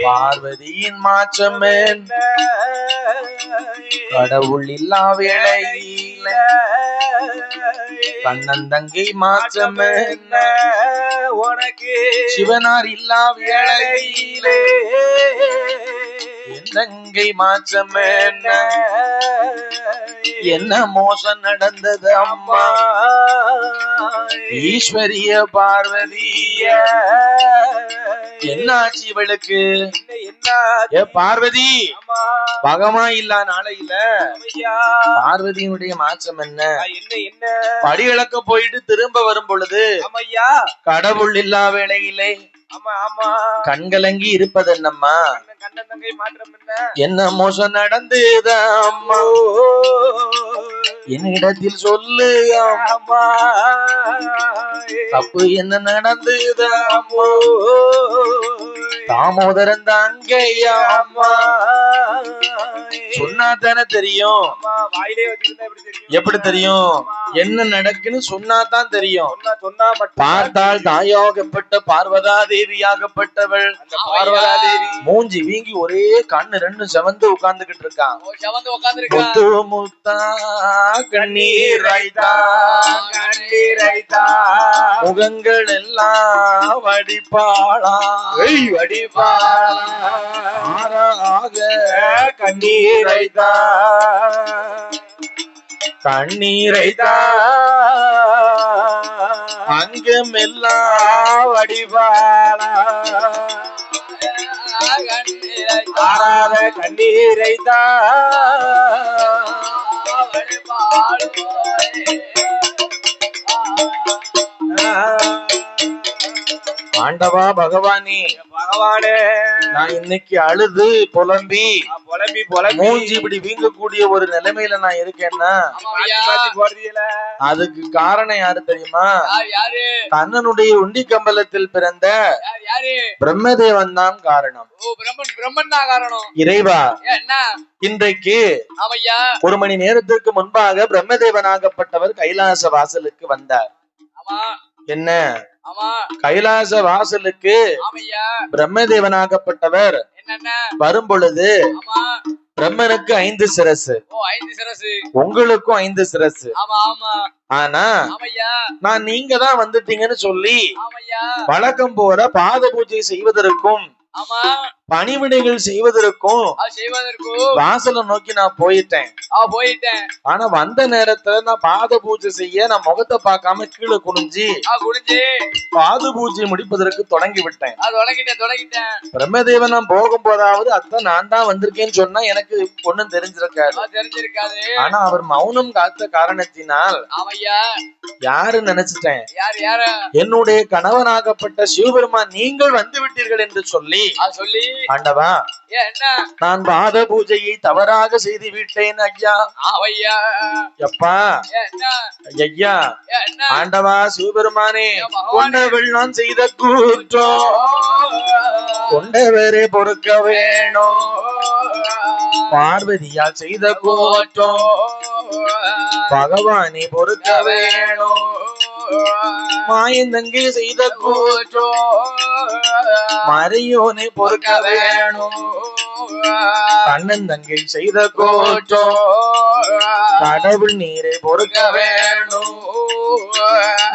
பார்வதியின் மாற்றம் என்ன கடவுள் இல்லா வேளையில கண்ணந்தங்கை மாற்றம் என்ன உனக்கு சிவனார் இல்லா வேளையிலே எந்தங்கை மாற்றம் என்ன மோசம் நடந்தது அம்மா ஈஸ்வரிய பார்வதிய என்னாச்சு இவளுக்கு பார்வதி பகமா இல்லா நாளையில பார்வதியினுடைய மாற்றம் என்ன படி இழக்க போயிட்டு திரும்ப வரும் பொழுது கடவுள் இல்லா வேளையிலே கண்கலங்கி இருப்பது என்னம்மா என்ன மோசம் நடந்தது அம்மா என்னிடத்தில் சொல்லு அம்மா தப்பு என்ன நடந்தது அம்மா தாமோதரன் தாங்கையா அம்மா சொன்னா தானே தெரியும் எப்படி தெரியும் என்ன நடக்குன்னு சொன்னாதான் தெரியும் பார்த்தால் தாயாகப்பட்ட பார்வதா தேவியாகப்பட்டவள் பார்வதா தேவி மூஞ்சி வீங்கி ஒரே கண்ணு ரெண்டு செவந்து உட்கார்ந்துகிட்டு இருக்கான் முத்து முத்தா கண்ணீர் முகங்கள் எல்லாம் வடிப்பாளா ஆறாக கண்ணீரைதா அங்கமெல்லாம் வடிவாளா ஆறாத கண்ணீரைதா ஆண்டவா பகவானே நான் இன்னைக்கு அழுது புலம்பி மூஞ்சி இப்படி வீங்கக்கூடிய ஒரு நிலைமையில நான் இருக்கேன்னா அதுக்கு காரணம் யாரு தெரியுமா கண்ணனுடைய உண்டி கம்பளத்தில் பிறந்த பிரம்மதேவன் தான் காரணம் இறைவா இன்றைக்கு ஒரு மணி நேரத்திற்கு முன்பாக பிரம்மதேவனாகப்பட்டவர் கைலாச வாசலுக்கு வந்தார் என்ன கைலாச வாசலுக்கு பிரம்மதேவனாகப்பட்டவர் வரும் பொழுது பிரம்மனுக்கு 5 சிரசு உங்களுக்கும் 5 சிரசு ஆனா நான் நீங்க தான் வந்துட்டீங்கன்னு சொல்லி வழக்கம் போல பாத பூஜை செய்வதற்கும் பணிவிடைகள் செய்வதற்கும் வாசலை நோக்கி நான் போயிட்டேன் ஆனா வந்த நேரத்துல நான் பாத பூஜை செய்ய நான் முகத்தை பார்க்காம கீழே குனிஞ்சு பாத பூஜை முடிப்பதற்கு தொடங்கி விட்டேன் பிரம்மதேவன் நான் போகும் போதாவது அத்தை நான் தான் வந்திருக்கேன்னு சொன்னா எனக்கு ஒண்ணும் தெரிஞ்சிருக்காது ஆனா அவர் மௌனம் காத்த காரணத்தினால் யாரு நினைச்சிட்டேன் என்னுடைய கணவனாகப்பட்ட சிவபெருமான் நீங்கள் வந்து விட்டீர்கள் என்று சொல்லி ஆண்டவா நான் பாத பூஜையை தவறாக செய்து விட்டேன் ஐயா எப்பா ஐயா ஆண்டவா சிவபெருமானே கொண்டவள் நான் செய்த கூற்றம் கொண்டவரே பொறுக்க வேணும் பார்வதியால் செய்த கூற்றம் பகவானே பொறுக்க வேணும் மாயந்தங்கை செய்த கூற்றம் மறையோனை பொறுக்க வேணும் கண்ணன் தங்கை செய்த கூற்றம் கடவுள் நீரை பொறுக்க வேணும்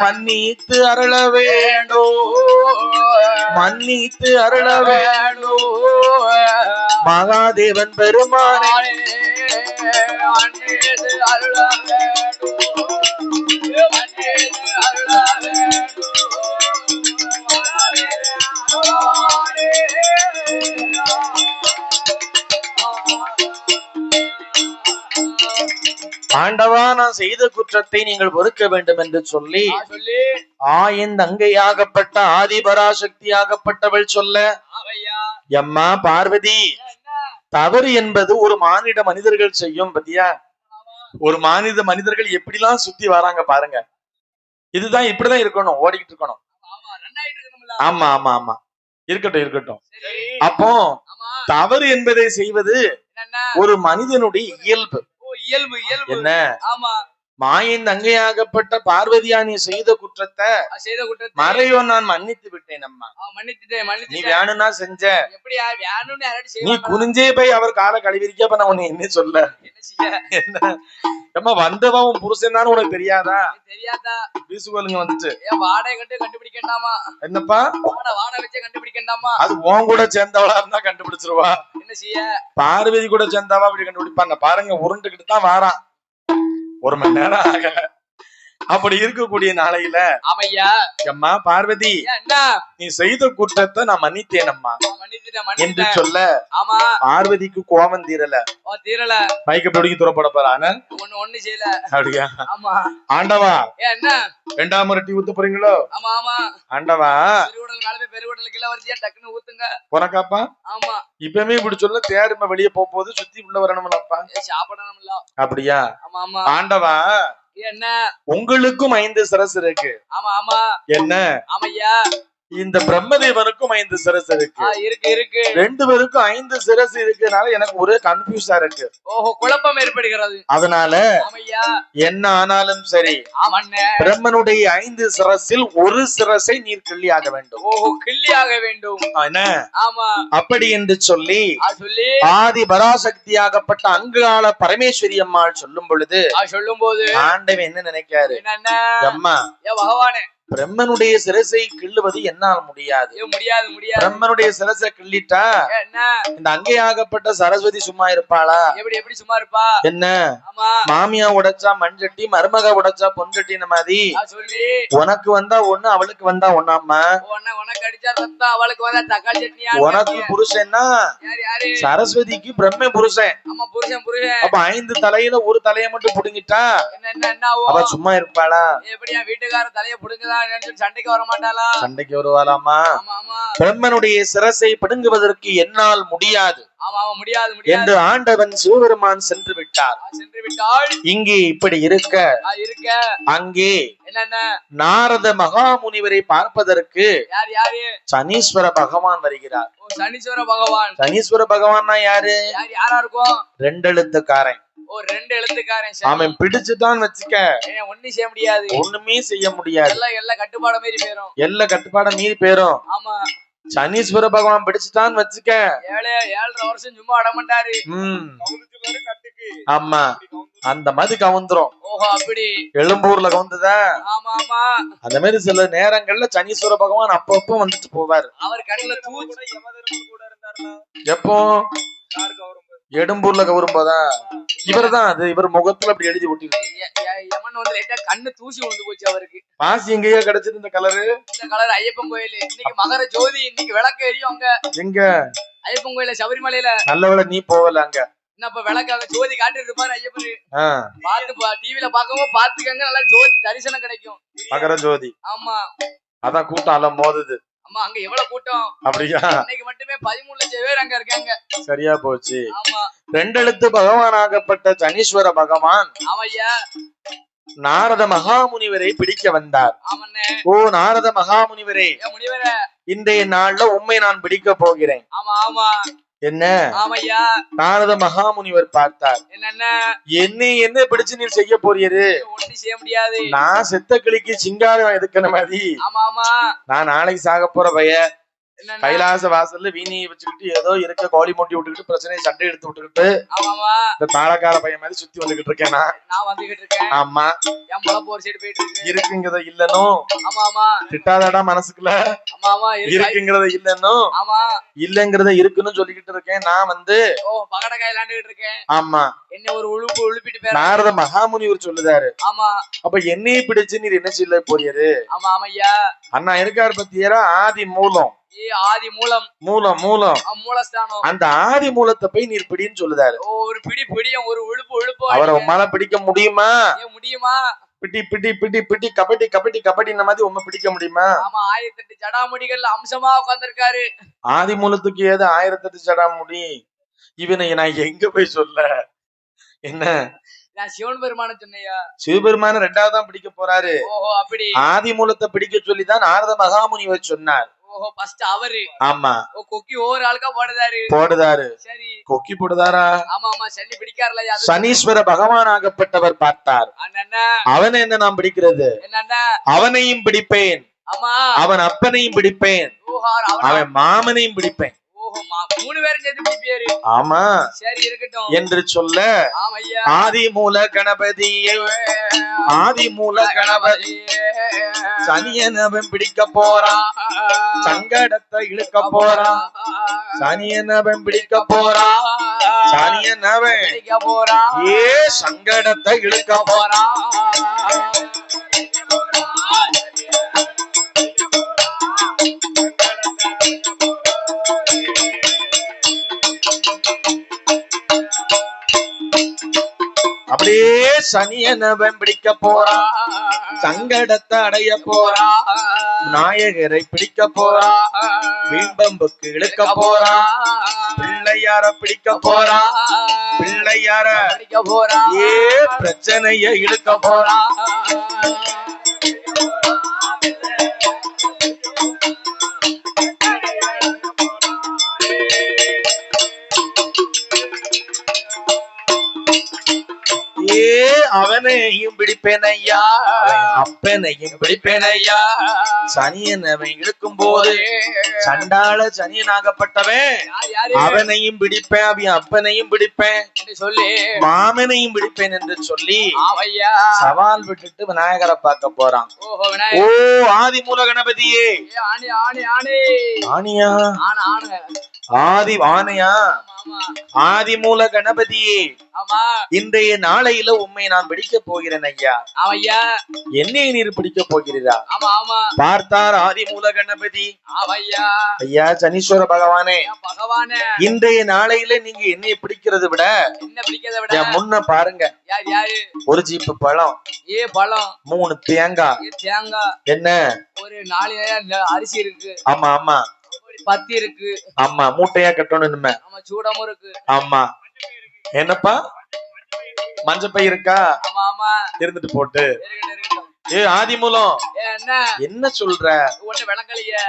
மன்னித்து அருள வேணும் மன்னித்து அருள வேணும் மகாதேவன் பெருமானே அருள ஆண்டவா நான் செய்த குற்றத்தை நீங்கள் பொறுக்க வேண்டும் என்று சொல்லி ஆயின் தங்கையாகப்பட்ட ஆதிபராசக்தியாகப்பட்டவள் சொல்ல, எம்மா பார்வதி, தவறு என்பது ஒரு மனிதர்கள் செய்யும் பத்தியா. ஒரு மனிதர்கள் எப்படிலாம் சுத்தி வராங்க பாருங்க. இதுதான் இப்படிதான் இருக்கணும், ஓடிக்கிட்டு இருக்கணும். ஆமா ஆமா ஆமா, இருக்கட்டும் இருக்கட்டும். அப்போ தவறு என்பதை செய்வது ஒரு மனிதனுடைய இயல்பு. என்ன மாயின் தங்கையாகப்பட்ட பார்வதியா நீ செய்த குற்றத்தை மறையோ நான் மன்னித்து விட்டேன் அம்மா. நீ வேணும்னா செஞ்ச, நீ குனிஞ்சே போய் அவர் காலை கழுவிருக்க. அப்ப நான் உன்னை என்ன சொல்ல, என்ன அம்மா வந்தவா உன் புருஷன் தானே உனக்கு தெரியாதா? வீசுகோலுங்க வந்துட்டு என்னப்பா அது உன் கூட சேர்ந்தவளா இருந்தா கண்டுபிடிச்சிருவா. பார்வதி கூட சேர்ந்தவா அப்படி கண்டுபிடிப்பாங்க பாருங்க. உருண்டுகிட்டு தான் வாரான், ஒரு மணி நேரம் ஆகல. அப்படி இருக்கக்கூடிய நாளையில அம்மா பார்வதி நீ செய்த குற்றத்தை நான் மன்னித்தேன் அம்மா என்று சொல்ல, பார்வதிக்கு கோபம் தீரல. மைக்க பிடிக்க துறப்பட போறான அப்படியா? ஆண்டவா ரெண்டாம் முறை டீ ஊத்த போறீங்களோ? ஆண்டவா உனக்காப்பா இப்பவுமே இப்படி சொல்ல தேர்மை வெளியே போகும்போது சுத்தி உள்ள வரணும்லப்பா. அப்படியா? ஆண்டவா உங்களுக்கும் 5 சிரசு இருக்கு. என்ன இந்த பிரம்மதேவனுக்கும் 5 சிரசு இருக்கு. 2 பேருக்கும் 5 சிரசு இருக்குனால எனக்கு ஒரே கன்ஃபியூஸா இருக்கு. குழப்பம் ஏற்படுகிறது. அதனால என்ன ஆனாலும் சரி பிரம்மனுடைய 5 சிரசில் ஒரு சிரசை நீர் கிள்ளியாக வேண்டும். கிள்ளியாக வேண்டும். அப்படி என்று சொல்லி ஆதி பராசக்தியாகப்பட்ட அங்காள பரமேஸ்வரி அம்மாள் சொல்லும் பொழுது ஆண்டவன் என்ன நினைக்காரு, அம்மா பகவானே பிரம்மனுடைய சிரசை கிள்ளுவது என்னால் முடியாது. பிரம்மனுடைய சிரசை கிள்ளிட்டா இந்த அங்கேயாகப்பட்ட சரஸ்வதி சும்மா இருப்பாளா? எப்படி சும்மா இருப்பா? என்ன மாமியா உடைச்சா மண்சட்டி, மருமக உடைச்சா பொன்சட்டின மாதிரி உனக்கு வந்தா ஒண்ணு அவளுக்கு வந்தா ஒண்ணாம்மா. உனக்கு புருஷன்னா சரஸ்வதிக்கு பிரம்ம புருஷன். அப்ப 5 தலையில ஒரு தலையை மட்டும் புடுங்கிட்டா அவ சும்மா இருப்பாளா? வீட்டுக்கார தலையை புடுங்குதா சண்டைக்கு வர மாட்டாளா? சண்டைக்கு வருவாளாமா? பிரம்மனுடைய சிரசை பிடுங்குவதற்கு என்னால் முடியாது என்று ஆண்டவன் சிவபெருமான் சென்று விட்டார். இங்கே இப்படி இருக்க அங்கே நாரத மகாமுனிவரை பார்ப்பதற்கு சனீஸ்வர பகவான் வருகிறார். சனீஸ்வர பகவான்னா யாரு? யாரும் 2 எழுத்துக்காரன். 2 எழுத்துக்காரன். அவன் பிடிச்சுதான் வச்சுக்க ஒண்ணும் செய்ய முடியாது. ஒண்ணுமே செய்ய முடியாது. எல்லாம் கட்டுப்பாட மீறி போயிரும். எல்லாம் கட்டுப்பாட மீறி போயிரும். ஆமா சனீஸ்வர பகவான் பிடிச்சுட்டான்னு வச்சுக்க 7.5 வருஷம் சும்மா அடமாட்டாரு. ஆமா அந்த மாதிரி கவுந்துரும். அப்படி எழும்பூர்ல கவுந்துதா? ஆமா ஆமா. அந்த மாதிரி சில நேரங்கள்ல சனீஸ்வர பகவான் அப்பப்போ வந்துட்டு போவாரு. அவர் கண்ணுல எப்போ எடும்பூர்ல கவரும்போதா? இவர்தான் அது. இவர் முகத்துல அப்படி எழுதி ஒட்டிருக்கு. கண்ணு தூசி விழுந்து போச்சு அவருக்கு. பாசி எங்கேயா கிடைச்சது இந்த கலரு? இந்த கலர் ஐயப்பன் கோயில். இன்னைக்கு மகர ஜோதி. இன்னைக்கு விளக்கு எரியும் அங்க. எங்க? ஐயப்பன் கோயில சபரிமலையில. நல்ல வேளை நீ போகல அங்க. என்னப்ப விளக்கு அங்க ஜோதி காட்டிட்டு இருப்பாரு ஐயப்பன். பாத்து டிவில பாக்கவும் பாத்துக்கங்க, நல்லா ஜோதி தரிசனம் கிடைக்கும். மகர ஜோதி. ஆமா அதான் கூட்டம் எல்லாம் மோதுது. ஆமா அங்க எவ்வளவு கூட்டம். அப்படியா? இன்னைக்கு மட்டுமே 13 லட்சம் பேர் அங்க இருக்காங்க. சரியா போச்சு. ஆமா 2 எழுத்து பகவானாகப்பட்ட சனீஸ்வர பகவான் ஆமையா நாரத மகாமுனிவரை பிடிக்க வந்தார். ஓ நாரத மகாமுனிவரே, இன்றைய நாள்ல உண்மை நான் பிடிக்க போகிறேன். என்ன? நாரத மகாமுனிவர் பார்த்தார். என்ன பிடிச்சு நீ செய்ய போறீரு? நான் செத்த கிளிக்கு சிங்காரம் எதுக்கிற மாதிரி நான் நாளைக்கு சாக போற பையன் கைலாச வாசல்ல வீணியை வச்சுக்கிட்டு ஏதோ இருக்க கோழி மூட்டி விட்டுக்கிட்டு பிரச்சனையை சண்டை எடுத்து விட்டுக்கிட்டு இந்த தாளக்கார பையன் மாதிரி சுத்தி வந்துகிட்டு இருக்கேன் நான். ஆமா இருக்குங்கிறத இல்லனும் திட்டாதடா மனசுக்குள்ள இருக்குங்கிறத இல்லனும் இல்லங்கிறத இருக்குன்னு சொல்லிக்கிட்டு இருக்கேன் நான் வந்து. ஆமா என்ன ஒரு உழுப்பு உழுப்பிட்டு நாரத மகாமுனிவர் சொல்லுதாரு. அப்ப என்னைய பிடிச்சு நீர் என்ன செய்ய போறியரு? அண்ணா இருக்காரு பத்தியரா ஆதி மூலம் ஆதி மூலம் மூலம் மூலம் மூலஸ்தானம். அந்த ஆதி மூலத்தை போய் நீர் பிடின்னு சொல்லுதாரு. ஒரு பிடி பிடியும் ஒரு உழுப்பு அவரை உம்மால பிடிக்க முடியுமா? முடியுமா? பிடி பிடி பிடி பிடி கபடி கபடி கபடி இந்த மாதிரி உண்மை பிடிக்க முடியுமா? ஆமா 1008 ஜடாமுடிகள் அம்சமா உட்கார்ந்திருக்காரு. ஆதி மூலத்துக்கு ஏது 1008 ஜடாமுடி? இவனை நான் எங்க போய் சொல்ல? என்ன நான் சிவன் பெருமான சொன்னையா? சிவபெருமான 2வது தான் பிடிக்க போறாரு. ஓஹோ அப்படி. ஆதி மூலத்தை பிடிக்க சொல்லிதான் நாரத மகாமுனிவர் சொன்னார். ஓஹோ ஃபர்ஸ்ட் அவரு. ஆமா கொக்கி ஒவ்வொரு ஆளுக்கா போடுதாரு. சரி கொக்கி போடுதாரா? ஆமா ஆமா சனி பிடிக்காருல. சனீஸ்வர பகவான் ஆகப்பட்டவர் பார்த்தார். அவனை என்ன நான் பிடிக்கிறது? அவனையும் பிடிப்பேன், ஆமா அவன் அப்பனையும் பிடிப்பேன், அவன் மாமனையும் பிடிப்பேன். ஓஹோ 3 பேரும் சேர்த்து பிடிப்பாரு. ஆமா சரி இருக்கட்டும் என்று சொல்ல ஆதி மூல கணபதியை ஆதி மூல கணபதி சனியனவன் பிடிக்க போறான், சங்கடத்தை இழுக்க போறான். சனியனவன் பிடிக்க போறான், சனியனவன் ஏ சங்கடத்தை இழுக்க போறான். அப்படியே சனியனவன் பிடிக்க போறான், சங்கடத்தை அடைய போறான். நாயகரை பிடிக்க போறான், வீம்பம்புக்கு இழுக்க போறான். பிள்ளையார பிடிக்க போறான், பிள்ளையார பிடிக்க போறான். ஏ பிரச்சனைய இழுக்க போறான். ஏ அவனையும் பிடிப்பேன் ஐயா, அப்பனையும் பிடிப்பேன் ஐயா. சனியனவன் இழுக்கும் போது சண்டாள சனியனாகப்பட்டவன் அவனையும் பிடிப்பேன், அவன் அப்பனையும் பிடிப்பேன் சொல்லி மாமனையும் பிடிப்பேன் என்று சொல்லி சவால் விட்டுட்டு விநாயகரை பார்க்க போறான். ஓ ஆதி மூல கணபதியே, ஆணியா ஆதி ஆணையா ஆதி மூல கணபதியே, இன்றைய நாளையில உண்மை நான் பிடிக்க போகிறேன் ஐயா. என்னை நீர் பிடிக்க போகிறீரா? பார்த்தார் ஆதி மூல கணபதி. ஐயா சனீஸ்வர பகவானே, இன்றைய நாளையில நீங்க என்னை பிடிக்கிறத விட என் முன்ன பாருங்க, ஒரு ஜீப்பு பழம், 3 தேங்காய், என்ன ஒரு 4 அரிசி இருக்கு. ஆமா ஆமா பத்தி இருக்கு. ஆமா மூட்டையா கட்டணும். ஆமா சூடமும் இருக்கு. ஆமா என்னப்பா மஞ்சப்பை இருக்கா? ஆமா ஆமா இருந்துட்டு போட்டு. ஏ ஆதி மூலம் என்ன சொல்ற?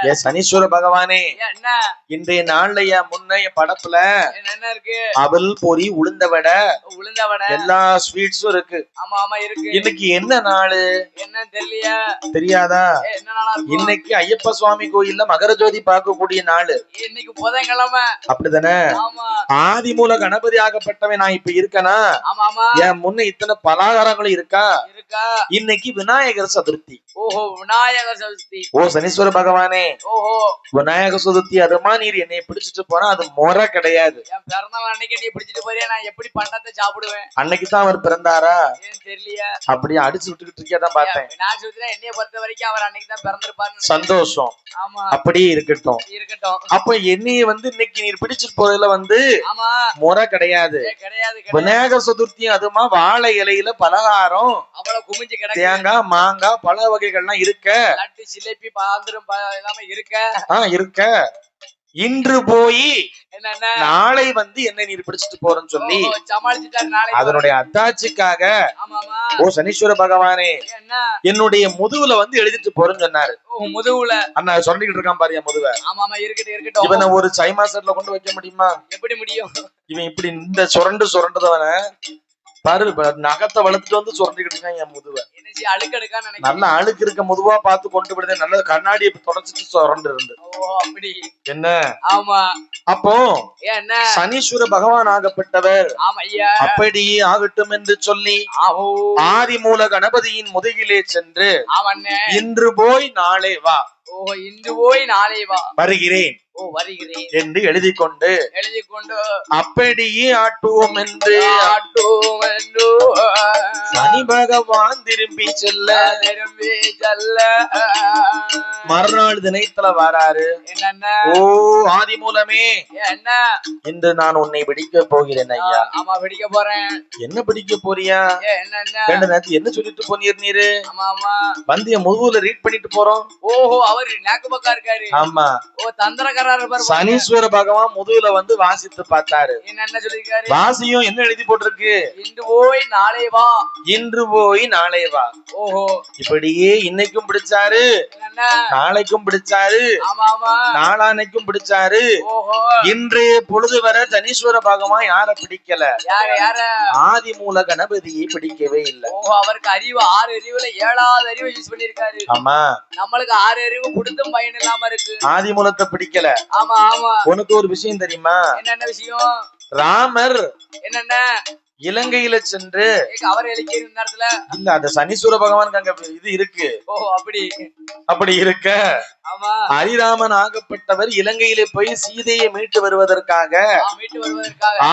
ஏ சனீஸ்வர பகவானே, இன்றைய நாள்ல முன்னைய படத்துல என்ன இருக்கு? அவல் பொரி உளுந்த வடை எல்லா ஸ்வீட்ஸும் இருக்கு. இன்னைக்கு என்ன நாளு? என்ன தெரியலையா? தெரியாதா? இன்னைக்கு ஐயப்ப சுவாமி கோயில்ல மகர ஜோதி பார்க்கக்கூடிய நாளு. இன்னைக்கு புதன்கிழமை. அப்படிதானே? ஆதி மூல கணபதி ஆகப்பட்டவன் நான் இப்ப இருக்கனா? என் முன்ன இத்தனை பலகாரங்களும் இருக்கா? இன்னைக்கு விநாயகர் சதுர்த்தி. ஓஹோ விநாயகர் சதுர்த்தி. ஓ சனீஸ்வர பகவானே, ஓஹோ விநாயகர் சதுர்த்தி அதுமா நீர் என்னை பிடிச்சிட்டு போனா அது முறை கிடையாது. என் பிறந்தநாள் அன்னைக்கு நீ பிடிச்சிட்டு போறியா? நான் எப்படி பண்டத்தை சாப்பிடுவேன்? அன்னைக்குதான் அவர் பிறந்தாரா? தெரியலையா? அப்படியே அடிச்சு விட்டுக்கிட்டு இருக்கியாதான் பார்த்தேன். நான் சொல்றேன் என்னைய பொறுத்த வரைக்கும் அவர் அன்னைக்கு தான் பிறந்திருப்பாரு. சந்தோஷம். ஆமா அப்படியே இருக்கட்டும் இருக்கட்டும். அப்ப என்னைய இன்னைக்கு நீர் பிடிச்சிட்டு போறதுல ஆமா முறை கிடையாது. விநாயகர் சதுர்த்தி அதுமா வாழை இலையில பலகாரம், அவ்வளவு குமிஞ்சு கிடக்கு, தேங்காய் மாங்காய் பல வகைகள்லாம் இருக்க, லட்டு ஜிலேபி பாந்திரம் எல்லாமே இருக்க. இன்று போய் நாளை என்ன நீர் பிடிச்சிட்டு போறேன்னு சொல்லி அதனுடைய அத்தாட்சிக்காக ஓ சனீஸ்வர பகவானே என்னுடைய முதுகுல எழுதிட்டு போறேன்னு சொன்னாரு. முதுகுல அண்ணா சொல்லிக்கிட்டு இருக்கான் பாரு முதுவ. இருக்கட்டும். இவனை ஒரு சைமாசட்ல கொண்டு வைக்க முடியுமா? எப்படி முடியும்? இவன் இப்படி இந்த சுரண்டதவன பாரு, நகத்தை வளர்த்துட்டு சுரண்டிக்கிட்டு இருக்கான் என் முதுவ. நல்ல அழுக்கு இருக்க முதுவா பார்த்து கொண்டு விடுதேன். நல்ல கண்ணாடியை தொடச்சிட்டு சுரண்டு இருந்து என்ன. ஆமா அப்போ சனீஸ்வர பகவான் ஆகப்பட்டவர் அப்படியே ஆகட்டும் என்று சொல்லி ஆதி மூல கணபதியின் முதுகிலே சென்று இன்று போய் நாளை வா. ஓ இன்று போய் நாளை வா வருகிறேன் ஓ வருகிறேன் என்று எழுதி கொண்டு அப்படியே ஆட்டுவோம் என்று சனி பகவான் திரும்பி செல்ல மறுநாள் தினத்துல வராரு. ஓ ஆதி மூலமே என்ன என்று நான் உன்னை பிடிக்க போகிறேன் ஐயா. ஆமா பிடிக்க போறேன். என்ன பிடிக்க போறியா? ரெண்டு நேரத்து என்ன சொல்லிட்டு போனீர் நீரு? வந்திய முதுகுல ரீட் பண்ணிட்டு போறோம். ஓஹோ அவரு நாக்கு பக்கா இருக்காரு. ஆமா ஓ தந்திரக்காரர் இருப்பாரு. சனீஸ்வர பகவான் முதுகுல வந்து வாசித்து பார்த்தாரு. என்ன சொல்லிருக்காரு? வாசியும் என்ன எழுதி போட்டிருக்கு? இன்று போய் நாளை வா. இன்று போய் நாளை வா. ஓஹோ இப்படியே இன்னைக்கும் பிடிச்சாரு, நாளைக்கும் பிடிச்சாரு, நாளானைக்கும் பிடிச்சாரு. இன்றைய பொழுது வர சனீஸ்வர பகவான் யார பிடிக்கல? ஆதி மூல கணபதியை பிடிக்கவே இல்லை. அவருக்கு அறிவு 6 அறிவுல 7வது அறிவு யூஸ் பண்ணிருக்காரு. ஆமா நம்மளுக்கு 6 அறிவு கொடுத்தும் பயன் இல்லாம இருக்கு. ஆதி மூலத்தை பிடிக்கல. ஆமா ஆமா. உனக்கு ஒரு விஷயம் தெரியுமா? என்ன விஷயம்? ராமர் என்னென்ன இலங்கையில சென்று அவர் இலக்கிய நேரத்துல இல்ல அந்த சனீஸ்வர பகவானுக்கு அங்க இது இருக்கு. ஓ அப்படி இருக்க ஹரிராமன் ஆகப்பட்டவர் இலங்கையில போய் சீதையை மீட்டு வருவதற்காக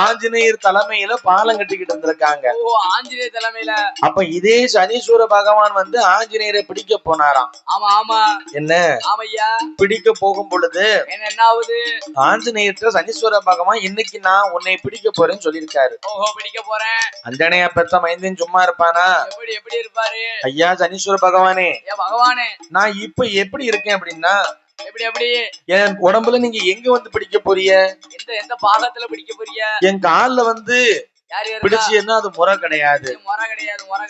ஆஞ்சநேயர் தலைமையில பாலம் கட்டிக்கிட்டு இருந்திருக்காங்க. ஆஞ்சநேயர் தலைமையில அப்ப இதே சனீஸ்வர பகவான் வந்து ஆஞ்சநேயரை பிடிக்க போனாராம். ஆமா ஆமா. என்ன பிடிக்க போகும் பொழுது என்ன ஆகுது? ஆஞ்சநேயர்கிட்ட சனீஸ்வர பகவான் இன்னைக்கு நான் உன்னை பிடிக்க போறேன்னு சொல்லியிருக்காரு. ஓஹோ பிடிக்க போறேன். அஞ்சனையா பெத்த மைந்தன் சும்மா இருப்பானா? எப்படி இருப்பாரு? ஐயா சனீஸ்வர பகவானே பகவானே நான் இப்ப எப்படி இருக்கேன் அப்படின்னா எப்படி என் உடம்புல நீங்க எங்க வந்து பிடிக்க போறிய? எந்த பாகத்துல பிடிக்க போறிய? என் கால்ல வந்து பிடிச்சா அது முறை கிடையாது.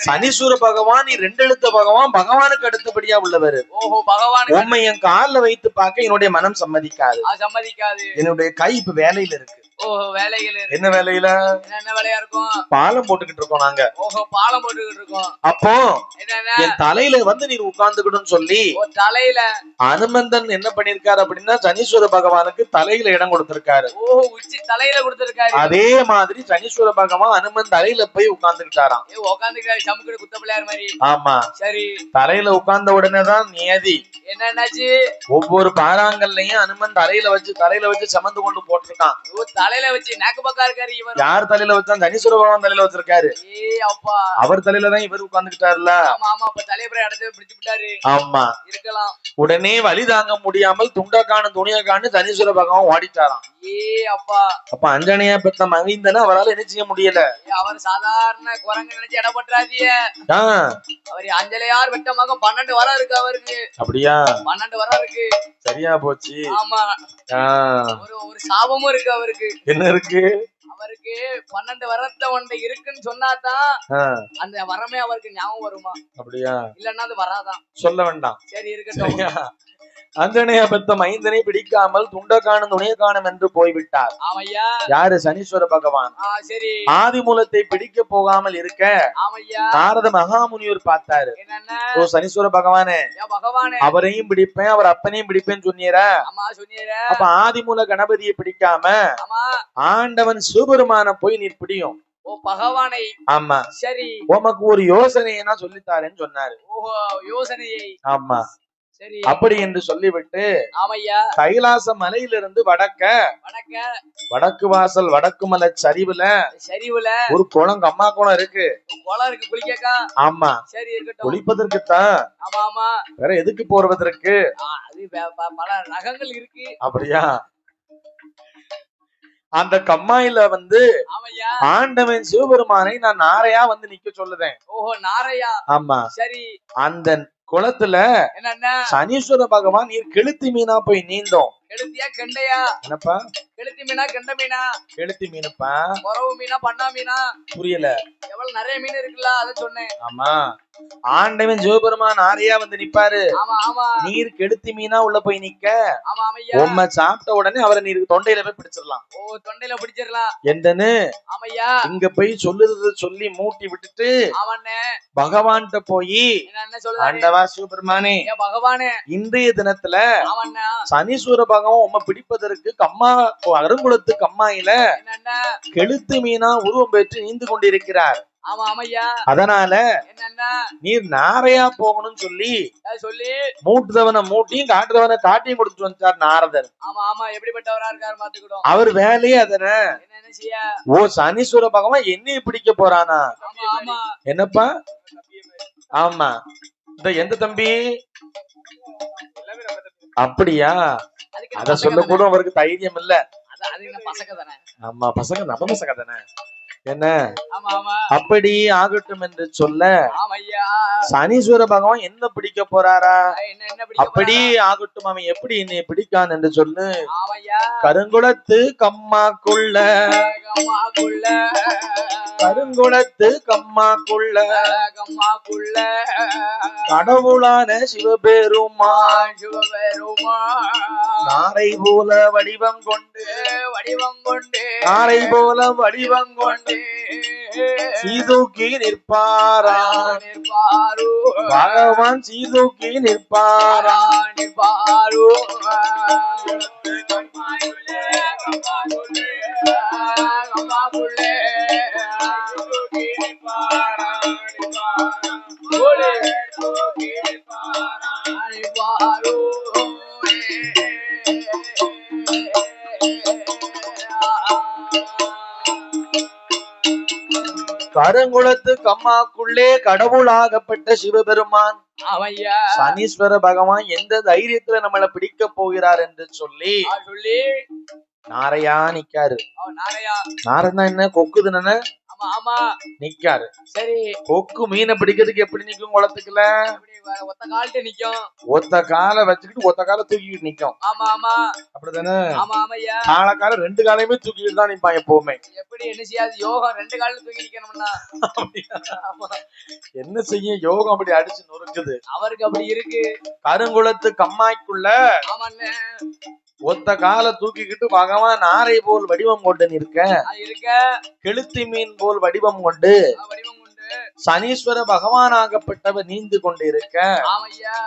சனீஸ்வர பகவான் நீ 2 எழுத்த பகவான் பகவானுக்கு அடுத்தபடியா உள்ளவர். ஓஹோ பகவான் உண்மை என் கால்ல வைத்து பார்க்க என்னுடைய மனம் சம்மதிக்காது. என்னுடைய கை இப்ப வேலையில இருக்கு. ஓஹோ வேலைகள் என்ன வேலையில? என்ன வேலையா இருக்கும்? பாலம் போட்டுக்கிட்டு இருக்கோம் நாங்க. ஓஹோ பாலம் போட்டுக்கிட்டு இருக்கோம். அப்போ என் தலையில வந்து நீ உட்கார்ந்துக்கிட்டுன்னு சொல்லி தலையில அனுமந்தன் என்ன பண்ணிருக்காரு அப்படின்னா சனீஸ்வர பகவானுக்கு தலையில இடம் கொடுத்திருக்காரு. ஓஹோ உச்சி தலையில கொடுத்திருக்காரு. அதே மாதிரி சனீஸ்வர பகவான் அனுமன் தலையில போய் உட்கார்ந்துக்கிட்டாராம். உட்கார்ந்துக்கிட்டாரு சமுக்குடு குத்த பிள்ளையார் மாதிரி. ஆமா சரி. தலையில உட்கார்ந்த உடனேதான் நியதி என்னாச்சு? ஒவ்வொரு பாறாங்கல்லையும் அனுமன் தலையில வச்சு சமந்து கொண்டு போட்டிருக்கான். தலையில வச்சு நாக்கு பக்கா இருக்காரு இவர். யார் தலையில வச்சா? சனீஸ்வர பகவான் தலையில வச்சிருக்காரு. அப்பா அவர் தலையில தான் இவர் உட்கார்ந்துக்கிட்டாருல. ஆமா ஆமா. அப்ப தலையபுர இடத்தை பிடிச்சு விட்டாரு. ஆமா இருக்கலாம். உடனே வலி தாங்க முடியாமல் துண்டக்கான துணியக்கான சனீஸ்வர பகவான் ஓடிட்டாராம். அப்பா அப்ப அஞ்சனையா பெத்த மகிந்தன அவரால் என்ன செய்ய முடியல. அவர் சாதாரண குரங்கு நினைச்சு இடப்பட்டாதிய. அவர் அஞ்சலையார் வெட்ட மகம் 12 வரம் இருக்கு அவருக்கு. அப்படியா? 12 வரம் இருக்கு. சரியா போச்சு. ஆமா. ஒரு சாபமும் இருக்கு அவருக்கு. என்ன இருக்கு? அவருக்கு 12 வரத்தை ஒன்றை இருக்குன்னு சொன்னாதான் அந்த வரமே அவருக்கு ஞாபகம் வருமா? அப்படியா? இல்லன்னா அது வராதான். சொல்ல வேண்டாம். சரி இருக்கட்டும். அஞ்சனையா பெத்த மைந்தனை பிடிக்காமல் துண்டக்கானும் துணியக்கானும் என்று போய்விட்டார். ஆமையா. யாரு? சனீஸ்வர பகவான். சரி. ஆதி மூலத்தை பிடிக்க போகாமல் இருக்க நாரத மகாமுனிவர் பார்த்தாரு. ஓ சனீஸ்வர பகவானே அவரையும் பிடிப்பேன் அவர் அப்பனையும் பிடிப்பேன்னு சொன்னீரா? அப்ப ஆதி மூல கணபதியை பிடிக்காம ஆண்டவன் சிவபெருமான போய் நீர் பிடியும். ஓ பகவானை. ஆமா. சரி. உமக்கு ஒரு யோசனையை சொல்லித்தாரேன்னு சொன்னாரு. ஓஹோ யோசனையை. ஆமா. அப்படி என்று சொல்லிவிட்டு கைலாச மலையிலிருந்து வடக்கு வாசல் வடக்கு மலை சரிவுல ஒரு குளம் கம்மா குளம் இருக்கு. குளிக்கா? ஆமா. சரி இருக்கட்டும். குளிப்பதற்குத்தான். ஆமா ஆமா. வேற எதுக்கு போறதற்கு? பல ரகங்கள் இருக்கு. அப்படியா? அந்த கம்மாயில வந்து ஆண்டவன் சிவபெருமானை நான் நாரையா வந்து நிக்க சொல்லுதேன். ஓஹோ நாரையா? ஆமா. சரி. அந்த குளத்துல என்ன சனீஸ்வர பகவான் நீர் கெளுத்தி மீனா போய் நீந்தோம். கெளுத்தியா கெண்டையா? என்னப்பா? கெளுத்தி மீனா கெண்ட மீனா? கெளுத்தி மீனுப்பா. கொரவு மீனா பண்ணா மீனா? புரியல. எவ்வளவு நிறைய மீன் இருக்குல்ல அத சொன்னேன். ஆமா. ஆண்டவன் சிவபெருமான் ஆரையா வந்து நிப்பாரு. ஆமா ஆமா. நீர் கெளுத்தி மீனா உள்ள போய் நிக்க. ஆமா ஆமையா. உம்மை சாப்பிட்ட உடனே அவரை நீர் தொண்டையில போய் பிடிச்சிடலாம். ஓ தொண்டையில பிடிச்சிடலாம். என்னன்னு ஆமையா இங்க போய் சொல்லுறது சொல்லி மூட்டி விட்டுட்டு அவனே பகவான்கிட்ட போய் என்ன சொல்றாரு? ஆண்டவா சிவபெருமானே பகவானே இன்றைய தினத்துல அவனா சனீஸ்வர பகவான் உம்மை பிடிப்பதற்கு கம்மா அருங்குளத்து கம்மாயில கெளுத்து மீனா உருவம் பெற்று நீந்து கொண்டிருக்கிறார். ஆமா ஆமையா. அதனால என்னன்னா நீர் நாரையா போகணும்னு சொல்லி சொல்லி மூட்டுதவனை மூட்டியும் காட்டுறவனை காட்டியும் கொடுத்துட்டு வந்தார் நாரதர். ஆமா ஆமா எப்படிப்பட்டவரா இருக்காரு பாத்துக்கிட்டோம். அவர் வேலையே அதன. என்ன செய்ய? ஓ சனீஸ்வர பகவான் என்னைய பிடிக்க போறானா? ஆமா ஆமா. என்னப்பா? ஆமா இந்த எந்த தம்பி? அப்படியா? அத சொல்ல கூட அவருக்கு தைரியம் இல்ல. பசங்க தானே. ஆமா பசங்க நம்ம பசங்க தானே. என்ன ஆமா ஆமா. அப்படி ஆகட்டும் என்று சொல்ல ஆமையா சனீஸ்வர பகவான் என்ன பிடிக்க போறாரா? என்ன அப்படி ஆகட்டும் அவன் எப்படி என்னை பிடிக்கான் என்று சொல்லு. ஆமையா கருங்குளத்து கம்மாக்குள்ள கம்மாக்குள்ள கருங்குளத்து கம்மாக்குள்ள கம்மாக்குள்ள கடவுளான சிவபெருமான் நாரை போல வடிவம் கொண்டு நாரை போல வடிவம் கொண்டு சீதூக்கி நிற்பாரா பகவான் சீதூக்கி நிற்பாரா நிற்பாரோ கருங்குளத்து கம்மாக்குள்ளே கடவுளாகப்பட்ட சிவபெருமான் ஆமையா சனீஸ்வர பகவான் எந்த தைரியத்துல நம்மளை பிடிக்க போகிறார் என்று சொல்லி சொல்லி நாரையா நிக்காரு. நாரையா நாரைன்னா என்ன? கொக்குதுன்னு ஆமா ஆமா நிக்காரு. சரி கொக்கு மீனை பிடிக்கிறதுக்கு எப்படி நிக்கும்? குளத்துக்குள்ள ஒத்த கால்ட்ட நிக்கும். ஒத்த காலை வச்சுக்கிட்டு ஒத்த காலை தூக்கிட்டு நிக்கும். ஆமா ஆமா அப்படித்தானே? ஆமா ஆமையா. காலை ரெண்டு காலையுமே தூக்கிட்டு தான் நிப்பான் எப்பவுமே. எப்படி என்ன செய்யாது? யோகம் ரெண்டு காலில தூக்கி நிக்கணும்னா என்ன செய்ய? யோகம் அப்படி அடிச்சு நொறுக்குது. அவருக்கு அப்படி இருக்கு. கருங்குளத்து கம்மாய்க்குள்ள ஆமாண்ணே ஒத்த காலை தூக்கிக்கிட்டு பகவான் நாரை போல் வடிவம் கொண்டு நிற்க இருக்க கெளுத்தி மீன் போல் வடிவம் கொண்டு வடிவம் கொண்டு சனீஸ்வர பகவானாகப்பட்டவர் நீந்து கொண்டிருக்க ஆமையா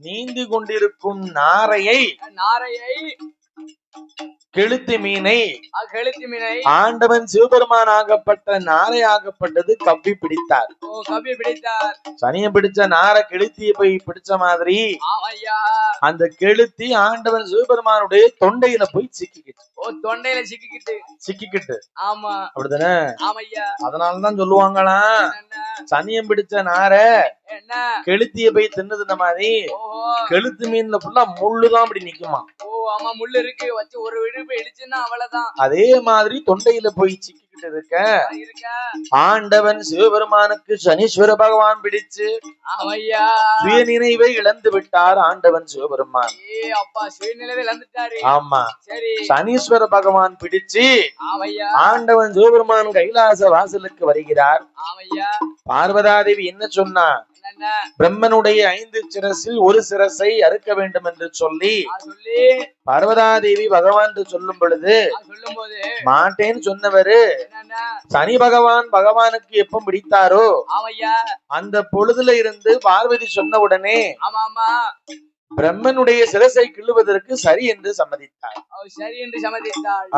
நீந்தி கொண்டிருக்கும் நாரையை கெளுத்தி மீனை ஆண்டவன் சிவபெருமானாகப்பட்ட நாரையாகப்பட்டது கவ்வி பிடித்தார். சனியை பிடிச்ச நாரை கெளுத்தியை போய் பிடிச்ச மாதிரி அந்த கெளுத்தி ஆண்டவன் சிவபெருமானுடைய தொண்டையில போய் சிக்கிக்கிட்டு ஆமா அப்படிதானே? அதனாலதான் சொல்லுவாங்களாம் சனியம் பிடிச்ச நாரை கெளுத்திய போய் தின்னுதுன மாதிரி கெளுத்து மீன்ல ஃபுல்லா முள்ளுதான் அப்படி நிக்குமா. ஆமா முள்ளு இருக்கு வச்சு ஒரு விடுப்பு இடிச்சுன்னா அவ்வளவுதான். அதே மாதிரி தொண்டையில போய் சிக்கிக்கிட்டு இருக்க ஆண்டவன் சிவபெருமானுக்கு சனீஸ்வர பகவான் பிடிச்சு சுய நினைவை இழந்து விட்டார் ஆண்டவன் சிவபெருமான். அப்பா சுயநிலைவை இழந்துட்டாரு. ஆமா சனீஸ்வர பகவான் பிடிச்சு ஆண்டவன் சிவபெருமான் கைலாச வாசலுக்கு வருகிறார். பார்வதாதேவி என்ன சொன்னா? பிரம்மனுடைய 5 சிரசில் ஒரு சிரசை அறுக்க வேண்டும் என்று சொல்லி பார்வதாதேவி பகவான் சொல்லும் பொழுது மாட்டேன்னு சொன்னவரு சனி பகவானுக்கு எப்ப பிடித்தாரோ அந்த பொழுதுல இருந்து பார்வதி சொன்ன உடனே பிரம்மனுடைய சிரசை கிள்ளுவதற்கு சரி என்று சம்மதித்தார்.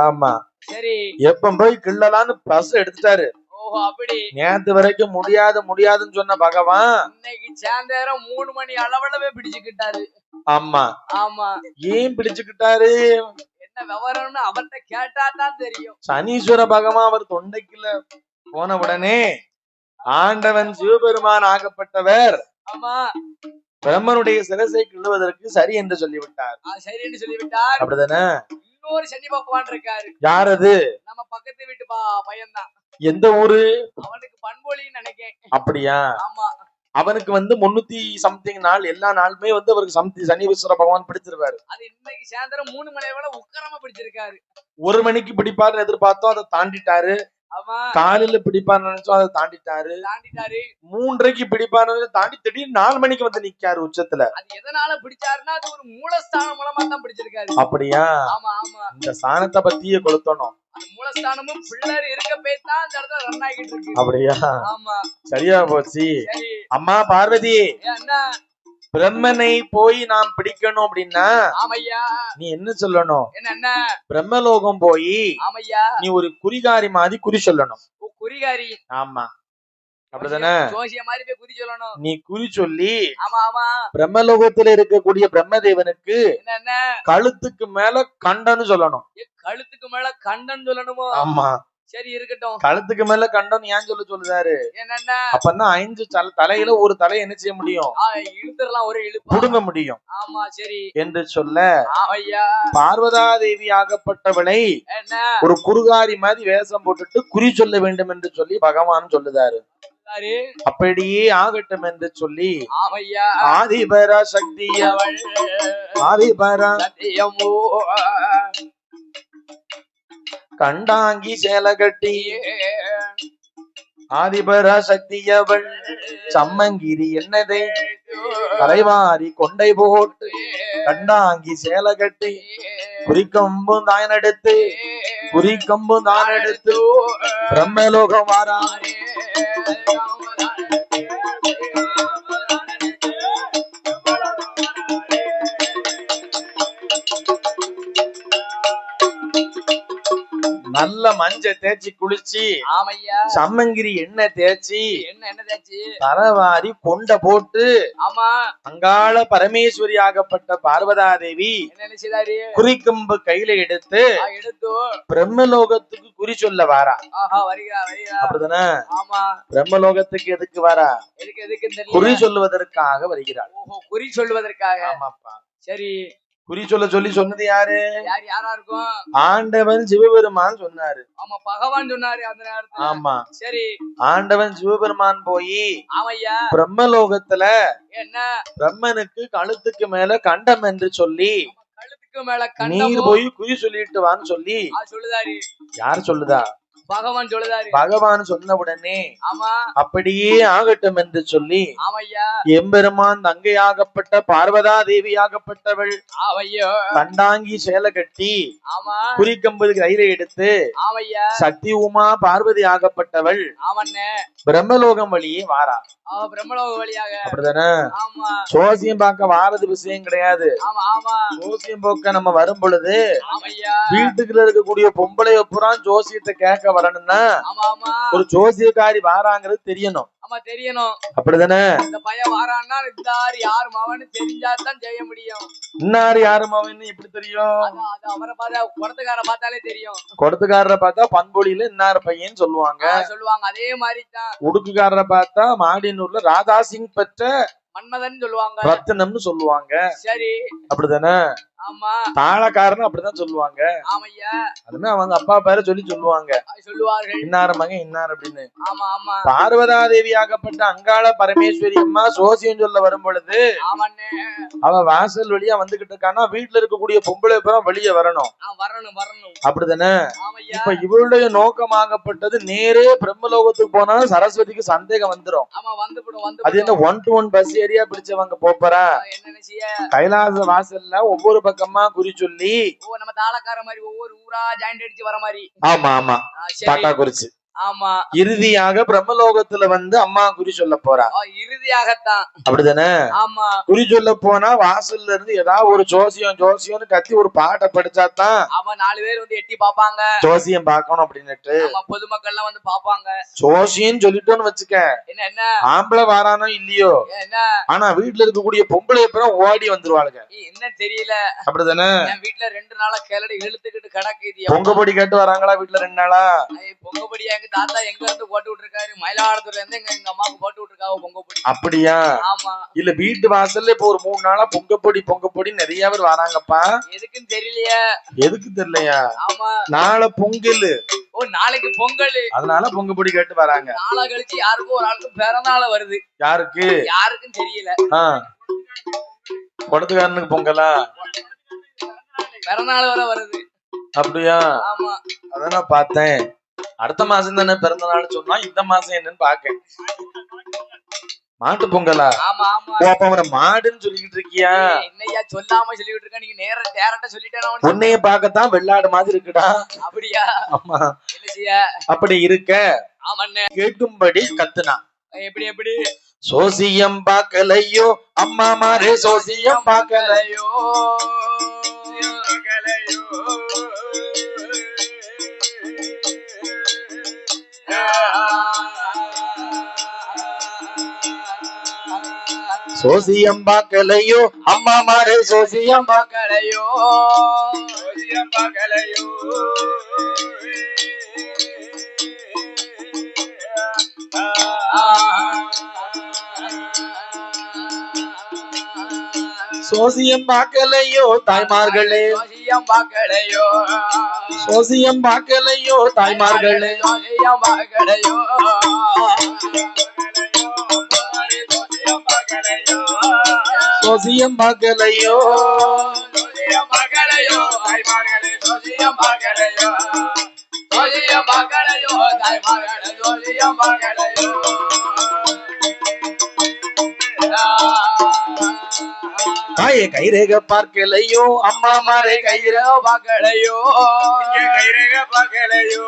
ஆமா சரி எப்ப போய் கிள்ளலான்னு பஸ் எடுத்துட்டாரு. அப்படி நேத்து வரைக்கும் முடியாதுன்னு சொன்ன பகவான் இன்னைக்கு சாயந்தரம் 3 மணி அளவுலவே பிடிச்சுக்கிட்டாரு. ஆமா ஆமா ஏன் பிடிச்சுக்கிட்டாரு? என்ன விவரம்னு அவர்கிட்ட கேட்டாதான் தெரியும். சனீஸ்வர பகவான் அவர் தொண்டைக்குள்ள போன உடனே ஆண்டவன் சிவபெருமான் ஆகப்பட்டவர் ஆமா பிரம்மனுடைய சிரசை கிள்ளுவதற்கு சரி என்று சொல்லிவிட்டார். சரி என்று சொல்லிவிட்டார். அப்படிதானே? இன்னொரு சனி பகவான் இருக்காரு. யார் அது? நம்ம பக்கத்து வீட்டு பையன்தான். எந்த ஊரு? அவனுக்கு பண்பொழின்னு நினைக்கிறேன். அப்படியா? ஆமா அவனுக்கு 300 சம்திங் நாள் எல்லா நாளுமே அவருக்கு சனீஸ்வர பகவான் பிடிச்சிருவாரு. அது இன்னைக்கு சாயந்தரம் 3 மணி வரை உக்கரமா பிடிச்சிருக்காரு. 1 மணிக்கு பிடிப்பாருன்னு எதிர்பார்த்தோம், அதை தாண்டிட்டாரு. காலையில பிடிப்பாரு நினைச்சோம், அதை தாண்டிட்டாரு. 3:30க்கு பிடிப்பாரு தாண்டி திடீர்னு 4 மணிக்கு வந்து நிக்காரு உச்சத்துல. அது எதனால பிடிச்சாருன்னா அது ஒரு மூலஸ்தானம் மூலமா தான் பிடிச்சிருக்காரு. அப்படியா? ஆமா ஆமா இந்த ஸ்தானத்தை பத்தியே கொளுத்தணும். மூலஸ்தானமும் பிள்ளர் இருக்க பேத்தான் அந்த இடத்துல ரன் ஆகிட்டு இருக்கு. அப்படியா? ஆமா சரியா போச்சு. அம்மா பார்வதி பிரம்மனை போய் நாம் பிடிக்கணும் அப்படின்னா நீ என்ன சொல்லணும்? என்ன பிரம்மலோகம் போய் நீ ஒரு குறிகாரி மாதிரி குறி சொல்லணும். குறிகாரி? ஆமா அப்படிதானே? ஜோசிய மாதிரி போய் குறி சொல்லணும். நீ குறி சொல்லி ஆமா ஆமா பிரம்மலோகத்துல இருக்கக்கூடிய பிரம்மதேவனுக்கு என்ன கழுத்துக்கு மேல கண்டன்னு சொல்லணும். கழுத்துக்கு மேல கண்டன் சொல்லணுமோ? ஆமா, சரி இருக்கட்டும். கழுத்துக்கு மேல கண்டன் ஏன் சொல்லுதாரு? என்னன்னா அப்பதான் 5 தலையில ஒரு தலை என்ன செய்ய முடியும்? இழுத்துறலாம், ஒரு இழுப்பு புடுங்க முடியும். ஆமா சரி என்று சொல்ல ஐயா பார்வதா தேவி ஆகப்பட்டவளை என்ன ஒரு குறுகாரி மாதிரி வேஷம் போட்டுட்டு குறி சொல்ல வேண்டும் என்று சொல்லி பகவான் சொல்லுதாரு. அப்படியே ஆகட்டும் என்று சொல்லி ஆமையா ஆதிபரா சக்தியவள் ஆதிபரா சத்தியமோ கண்டாங்கி சேல கட்டி ஆதிபரா சக்தியவள் சம்மங்கிரி என்னதை தலைவாரி கொண்டை போட்டு கண்டாங்கி சேல கட்டி குறிக்கம்பும் தான் எடுத்து குறிக்கம்பும் தான் எடுத்து பிரம்மலோகம் வாரா. நல்ல மஞ்ச தேய்ச்சி குளிச்சு ஆமையா சம்மங்கிரி எண்ணெய் தேய்ச்சி என்ன தேய்ச்சி தலவாரி கொண்ட போட்டு ஆமா அங்காள பரமேஸ்வரி ஆகப்பட்ட பார்வதா தேவி என்ன செய்தாரு? குறிக்கம்பு கையில எடுத்து பிரம்மலோகத்துக்கு குறி சொல்ல வாரா. அப்படிதானே? ஆமா பிரம்மலோகத்துக்கு எதுக்கு வாரா? எதுக்கு குறி சொல்லுவதற்காக வருகிறார். குறி சொல்லுவதற்காக. ஆமாப்பா. சரி குறி சொல்ல சொல்லி சொன்னது யாரு? யாரா இருக்கும்? ஆண்டவன் சிவபெருமான் சொன்னாரு. ஆமா பகவான் சொன்னாரு அந்த நேரத்துல. ஆமா சரி ஆண்டவன் சிவபெருமான் போய் ஆமையா பிரம்மலோகத்துல என்ன பிரம்மனுக்கு கழுத்துக்கு மேல கண்டம் என்று சொல்லி கழுத்துக்கு மேல நீர் போய் குறி சொல்லிட்டு வான்னு சொல்லி சொல்லுதாரு. யார் சொல்லுதா? பகவான் சொல்லுதாரு. பகவான் சொன்ன உடனே ஆமா அப்படியே ஆகட்டும் என்று சொல்லி ஆமையா எம்பெருமான் தங்கையாகப்பட்ட பார்வதா தேவியாகப்பட்டவள் ஆமையோ கண்டாங்கி சேலை கட்டி ஆமா குறிக்கம்பது கையில எடுத்து ஆமையா சக்தி உமா பார்வதி ஆகப்பட்டவள் ஆமண்ணே பிரம்மலோகம் வழியே வாரா. பிரம்மலோக வழியாக. அப்படிதானே? ஆமா சோசியம் பார்க்க வாரது விஷயம் கிடையாது. ஆமா ஆமா சோசியம் போக்க நம்ம வரும் பொழுது ஆமையா வீட்டுக்குள்ள இருக்கக்கூடிய பொம்பளைய புறா ஜோசியத்தை கேட்க வரணும்னா ஒரு ஜோசியக்காரி வாராங்கிறது தெரியணும். ஆமா தெரியணும். அப்படிதானே? இந்த பையன் வாரான்னா இந்தாரு யாரு மாவன்னு தெரிஞ்சாதான் செய்ய முடியும். இன்னாரு யாரு மாவன்னு எப்படி தெரியும்? அவரை பார்த்தா குடத்துக்கார பார்த்தாலே தெரியும். குடத்துக்காரரை பார்த்தா பண்பொழியில இன்னாரு பையன் சொல்லுவாங்க. அதே மாதிரி தான். உடுக்குக்காரரை பார்த்தா மாடினூர்ல ராதா சிங் பெற்ற மன்மதன் சொல்லுவாங்க, ரத்தினம்னு சொல்லுவாங்க. சரி அப்படிதானே? ஆமா தாளக்காரன்னு அப்படிதான் சொல்லுவாங்க. ஆமையா அதுமே அவங்க அப்பா பேரை சொல்லுவாங்க, சொல்லுவார்கள் இன்னார மகன் இன்னார் அப்படின்னு. ஆமா ஆமா பார்வதா தேவி ஆகப்பட்ட அங்காள பரமேஸ்வரி அம்மா சோசியம் சொல்ல வரும் பொழுது அவ வாசல் வழியா வந்துகிட்டு இருக்கான்னா வீட்டுல இருக்கக்கூடிய பொம்பளை பேரும் வெளியே வரணும். வரணும் வரணும். அப்படிதானே? இப்ப இவளுடைய நோக்கமாகப்பட்டது நேரே பிரம்மலோகத்துக்கு போனா சரஸ்வதிக்கு சந்தேகம் வந்துரும். அது என்ன 1 to 1 பஸ் ஏரியா பிடிச்சவங்க போறா கைலாச வாசல்ல ஒவ்வொரு பக்கமா குறி சொல்லி நம்ம தாளக்கார மாதிரி ஒவ்வொரு ஊரா ஜாயிண்ட் அடிச்சு வர மாதிரி. ஆமா ஆமா பாட்டா குறிச்சு. ஆமா இறுதியாக பிரம்மலோகத்துல வந்து அம்மா குறி சொல்ல போறா. இறுதியாகத்தான். அப்படிதானே? ஆமா குறி சொல்ல போனா வாசல்ல இருந்து ஏதாவது ஒரு ஜோசியம்னு கத்தி ஒரு பாட்டை படிச்சாதான் அவன் 4 பேர் வந்து எட்டி பாப்பாங்க. ஜோசியம் பாக்கணும் அப்படின்னுட்டு பொதுமக்கள் எல்லாம் வந்து பாப்பாங்க. ஜோசியம் சொல்லிட்டோன்னு வச்சுக்க, என்ன ஆம்பளை வாரானோ இல்லையோ, ஆனா வீட்டுல இருக்கக்கூடிய பொம்பளை பேரும் ஓடி வந்துருவாளுங்க. என்ன தெரியல. அப்படிதானே? வீட்டுல 2 நாளா கிளடி இழுத்துக்கிட்டு கிடக்குது. பொங்கப்படி கேட்டு வராங்களா வீட்டுல 2 நாளா? பொங்கப்படியா தாத்தா எங்க இருந்து போட்டு விட்டுருக்காரு, மயிலாடுதுறையில இருந்து எங்க அம்மாவுக்கு போட்டு விட்டுருக்காங்க பொங்கப்பொடி. அப்படியா? ஆமா. இல்ல வீட்டு வாசல்ல இப்ப ஒரு 3 நாளா பொங்கப்பொடி நிறைய பேர் வராங்கப்பா. எதுக்குன்னு தெரியலையா? எதுக்கு தெரியலையா? ஆமா நாளை பொங்கல். ஓ நாளைக்கு பொங்கல், அதனால பொங்கப்பொடி கேட்டு வராங்க. நாளா கழிச்சு யாருக்கும் ஒரு ஆளுக்கு பிறநாள் வருது. யாருக்கு? யாருக்கும் தெரியல. குடத்துக்காரனுக்கு பொங்கலா? பிறநாள் வர வருது. அப்படியா? ஆமா அதான் நான் பார்த்தேன். அடுத்த மாசம் தானே பிறந்த நாள் சொன்னா இந்த மாசம் என்னன்னு பாக்கேன். மாட்டு பொங்கலா? ஆமா ஆமா. அப்ப அவரை மாடுன்னு சொல்லிக்கிட்டு இருக்கியா? என்னையா சொல்லாம சொல்லிட்டு இருக்க? நீங்க நேரா டேரக்டா சொல்லிட்டேனா? உன்னைய பார்க்கத்தான் வெள்ளாடு மாதிரி இருக்குடா. அப்படியா? ஆமா. என்ன செய்ய? அப்படி இருக்க ஆமாண்ணே கேட்கும்படி கத்துனா. எப்படி எப்படி? சோசியம் பார்க்கலையோ அம்மா மாரே, சோசியம் பார்க்கலையோ சோசியம் பார்க்கலையோ அம்மா மாரே சோசியம் பார்க்கலையோ சோசியம் பார்க்கலையோ தாய்மார்களே சோசியம் பார்க்கலையோ சோசியம் பார்க்கலையோ தாய்மார்களே சோசியம் பார்க்கலையோ சோசியம் பார்க்கலையோ சோசியம் பார்க்கலையோ தாய்மார்களே சோசியம் பார்க்கலையோ சோசியம் பார்க்கலையோ தாய்மார்களே சோசியம் பார்க்கலையோ தாயே கைரேக பார்க்கலையோ அம்மா மாரே கைரேக பார்க்கலையோ கைரேக பார்க்கலையோ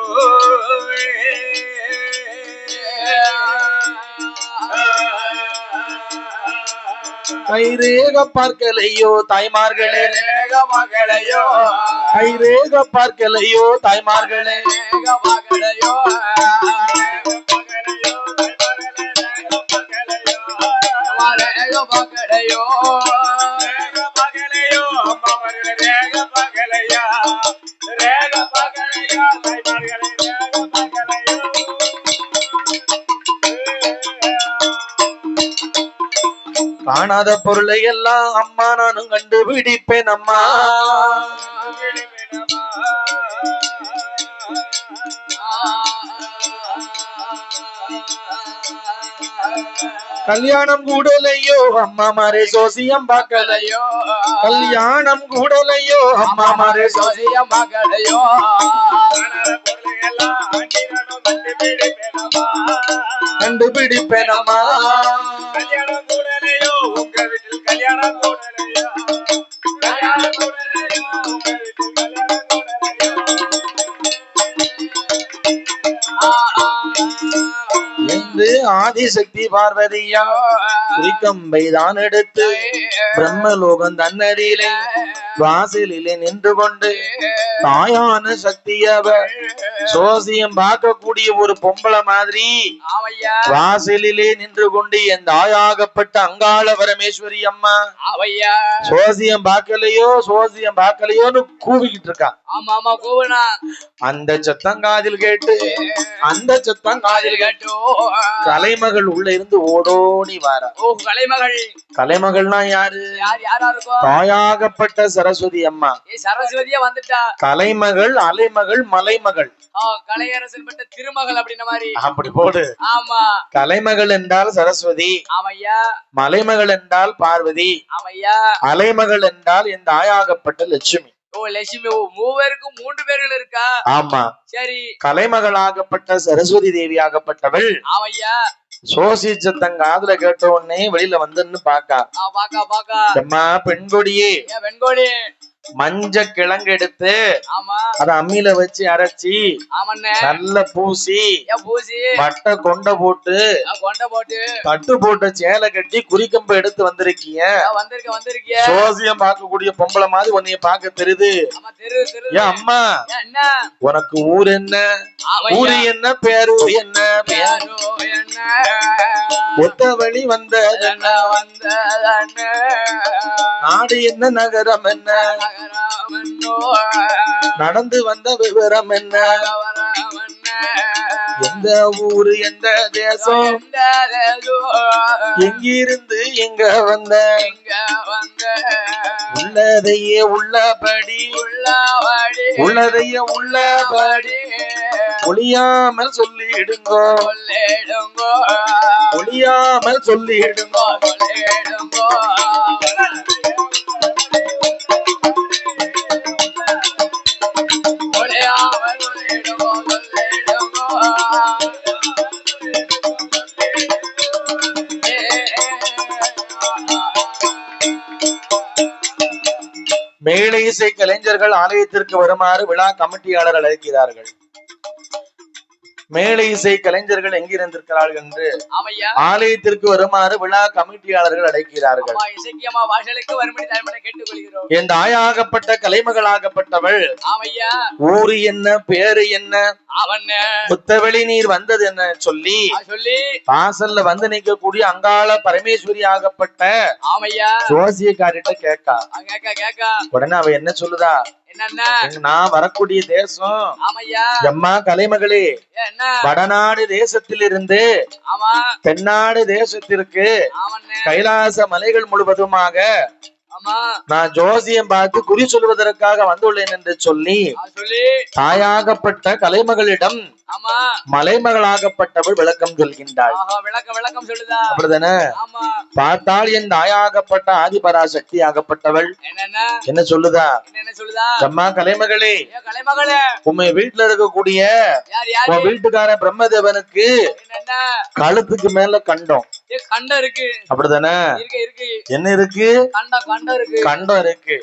கைரேக பார்க்கலையோ தாய்மார்களே பார்க்கலையோ கைரேக பார்க்கலையோ தாய்மார்களே பார்க்கலையோ பார்க்கலையோ காணாத பொருளை எல்லாம் அம்மா நானும் கண்டுபிடிப்பேன் அம்மா கல்யாணம் கூடலையோ அம்மா மாரே சோசியம் பார்க்கலையோ கல்யாணம் கூடலையோ அம்மா மாரே சோசியம் பார்க்கலையோ கண்டுபிடிப்பேன் அம்மா கல்யாணம் கூடலையோ உங்க வீட்டில் கல்யாணம் கூடலையோ கல்யாணம் கூடலையோ உங்க வீட்டில் கல்யாணம் கூடலையோ என்று ஆதிசக்தி பார்வதியா குறிக்கம்பை தான் எடுத்து பிரம்மலோகம் தன்னதியிலே வாசலிலே நின்று கொண்டு தாயான சக்தி அவர் சோசியம் பார்க்கக்கூடிய ஒரு பொம்பளை மாதிரி வாசலிலே நின்று கொண்டு என் தாயாகப்பட்ட அங்காள பரமேஸ்வரி அம்மா சோசியம் பார்க்கலையோன்னு கூவிக்கிட்டு இருக்கா. அந்த சத்தம் காதில் கேட்டு கலைமகள் உள்ள இருந்து ஓடோடி வாரா. கலைமகள்னா யாரு? தாயாகப்பட்ட சரஸ்வதி அம்மா. சரஸ்வதியா வந்துட்டா. கலைமகள், அலைமகள், மலைமகள். கலையரசன் பட்ட திருமகள் அப்படின்ன மாதிரி. அப்படி போடு. ஆமா. கலைமகள் என்றால் சரஸ்வதி. ஆமையா. மலைமகள் என்றால் பார்வதி. ஆமையா. அலைமகள் என்றால் என் தாயாகப்பட்ட லட்சுமி. லட்சுமி. மூவருக்கும் 3 பேர்கள் இருக்கா? ஆமா. சரி. கலைமகளாகப்பட்ட சரஸ்வதி தேவி ஆகப்பட்டவள். ஆமையா. சோசி சத்தம் காதுல கேட்ட உடனே வெளியில வந்துன்னு பாக்கா. அம்மா பெண்கொடியே, பெண்கொடி மஞ்ச கிழங்கு எடுத்து அத அம்மியில வச்சு அரைச்சி நல்ல பூசி வட்டை கொண்ட போட்டு தட்டு போட்டு சேலை கட்டி குறிக்கம்பு எடுத்து வந்திருக்கீங்க. சோசியம் பார்க்கக்கூடிய பொம்பளை மாதிரி உன்னைய பார்க்க தெரியுது. ஏன் அம்மா, உனக்கு ஊர் என்ன, ஊரு என்ன, பேரு என்ன, ஒத்த வழி வந்த நாடு என்ன, நகரம் என்ன, நடந்து வந்த விவரம் என்ன, எந்த ஊரு, எந்த தேசம், எங்கிருந்து எங்க வந்த, உள்ளதையே உள்ளபடி உள்ளதையே உள்ளபடி ஒளியாமல் சொல்லிடுங்கோ, ஒளியாமல் சொல்லிடுங்கோ. மேடை இசை கலைஞர்கள் ஆலயத்திற்கு வருமாறு விழா கமிட்டியாளர் அழைக்கிறார்கள். மேலை இசை கலைஞர்கள் எங்கிருந்திருக்கிறார்கள் என்று ஆமையா ஆலயத்திற்கு வருமாறு விழா கமிட்டியாளர்கள் அழைக்கிறார்கள். இசைக்கியம்மா வாசலுக்கு வரும்படி தாய்மனை கேட்டுக்கொள்கிறோம். என் தாயாகப்பட்ட கலைமகளாகப்பட்டவள் ஆமையா ஊரு என்ன பேரு என்ன அவன் புத்தவெளி நீர் வந்தது என்ன சொல்லி சொல்லி வாசல்ல வந்து நிற்கக்கூடிய அங்காள பரமேஸ்வரி ஆகப்பட்ட ஆமையா ஜோசியக்காரிட்ட கேட்கா. கேக்கா உடனே அவ என்ன சொல்லுதா, என்னன்னா நான் வரக்கூடிய தேசம் ஆமையா எம்மா கலைமகளே என்ன வடநாடு தேசத்திலிருந்து ஆமா தென்னாடு தேசத்திற்கு கைலாச மலைகள் முழுவதுமாக ஆமா நான் ஜோசியம் பார்த்து குறி சொல்வதற்காக வந்துள்ளேன் என்று சொல்லி தாயாகப்பட்ட கலைமகளிடம் ஆமா மலைமகளாகப்பட்டவள் விளக்கம் சொல்கின்றாள். விளக்கம் சொல்லுதா அப்படிதானே? பார்த்தால் என் தாயாகப்பட்ட ஆதிபராசக்தி ஆகப்பட்டவள் என்ன சொல்லுதா, அம்மா கலைமகளே உண்மை வீட்டுல இருக்கக்கூடிய உன் வீட்டுக்கார பிரம்மதேவனுக்கு கழுத்துக்கு மேல கண்டம் இருக்கு. அப்படிதானே? என்ன இருக்கு? கண்டம் இருக்கு.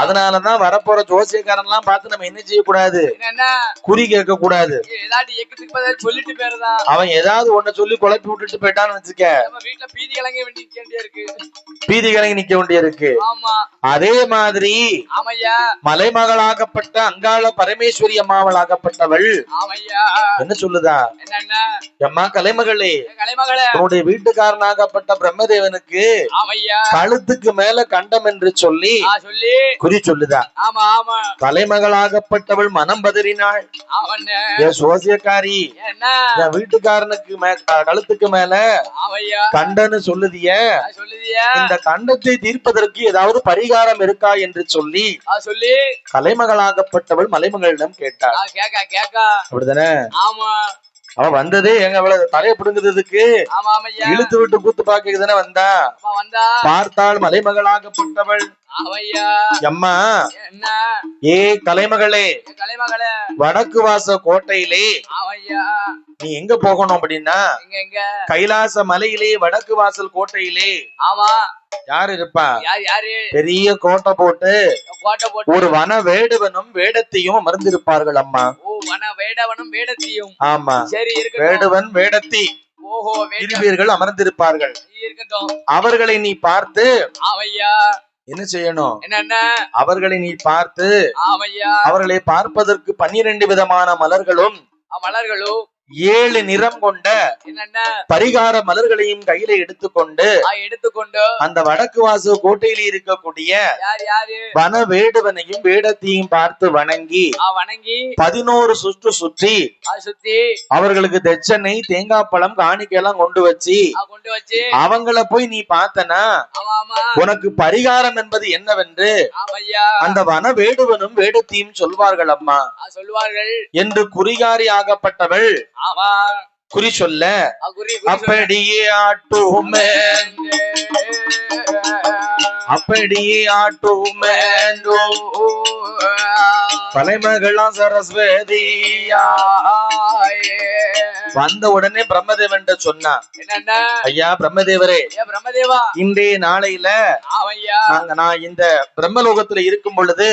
அதனாலதான் வரப்போற ஜோசியக்காரன் எல்லாம் பார்த்து நம்ம என்ன செய்யக்கூடாது, குறி கேட்க கூடாது. சொல்லிட்டு போயிருந்தான் அவன் ஏதாவது ஒண்ணு சொல்லி குழப்பி விட்டுட்டு போயிட்டான்னு வச்சுக்க, வீட்டுல பீதி கலங்க நிக்க வேண்டிய இருக்கு. அதே மாதிரி மலைமகளாகப்பட்ட அங்காள பரமேஸ்வரி அம்மாவளாகப்பட்டவள் என்ன சொல்லுதா, அம்மா கலைமகளே உன்னுடைய வீட்டுக்காரனாகப்பட்ட பிரம்மதேவனுக்கு கழுத்துக்கு மேல கண்டம் என்று சொல்லி குறி சொல்லுதா. தலைமகளாகப்பட்டவள் மனம் பதறினாள். ஜோசியக்காரி என் வீட்டுக்காரனுக்கு கழுத்துக்கு மேல கண்டன்னு சொல்லுதிய, இந்த கண்டத்தை தீர்ப்பதற்கு ஏதாவது பரிகாரம் இருக்கா என்று சொல்லி கலைமகளாகப்பட்டவள் மலைமகளிடம் கேட்டாள். அப்படிதானே? அவன் வந்ததே எங்க தலையை பிடுங்குறதுக்கு இழுத்து விட்டு கூத்து பாக்குதானே வந்தா. பார்த்தாள் மலைமகளாகப்பட்டவள் அம்மா ஏ கலைமகளே வடக்கு வாச கோட்டையிலே நீ எங்க போகணும் அப்படின்னா கைலாச மலையிலே வடக்கு வாசல் கோட்டையிலே யாரு இருப்பா, பெரிய கோட்டை போட்டு ஒரு வன வேடுவனும் வேடத்தையும் அமர்ந்திருப்பார்கள் அம்மா. வேடவனும் வேடத்தையும் ஆமா வேடுவன் வேடத்தி இருவீர்கள் அமர்ந்திருப்பார்கள். அவர்களை நீ பார்த்து என்ன செய்யணும், அவர்களை நீ பார்த்து அவர்களை பார்ப்பதற்கு 12 விதமான மலர்களும் 7 நிறம் கொண்ட பரிகார மலர்களையும் கையில எடுத்துக்கொண்டு அந்த வடக்கு வாசு கோட்டையில் இருக்கக்கூடிய வன வேடுவனையும் வேடத்தையும் பார்த்து வணங்கி 11 சுற்று சுற்றி அவர்களுக்கு தெச்சனை தேங்காய் பழம் காணிக்கையெல்லாம் கொண்டு வச்சு அவங்கள போய் நீ பார்த்தனா உனக்கு பரிகாரம் என்பது என்னவென்று அந்த வன வேடுவனும் வேடத்தையும் சொல்வார்கள் அம்மா என்று குறிகாரி ஆகப்பட்டவள் குறி சொல்ல அப்படியே ஆட்டுமே தலைமகளா சரஸ்வதியா வந்த உடனே பிரம்மதேவன் சொன்னா, ஐயா பிரம்மதேவரே இன்றைய நாளையில நான் இந்த பிரம்மலோகத்துல இருக்கும் பொழுது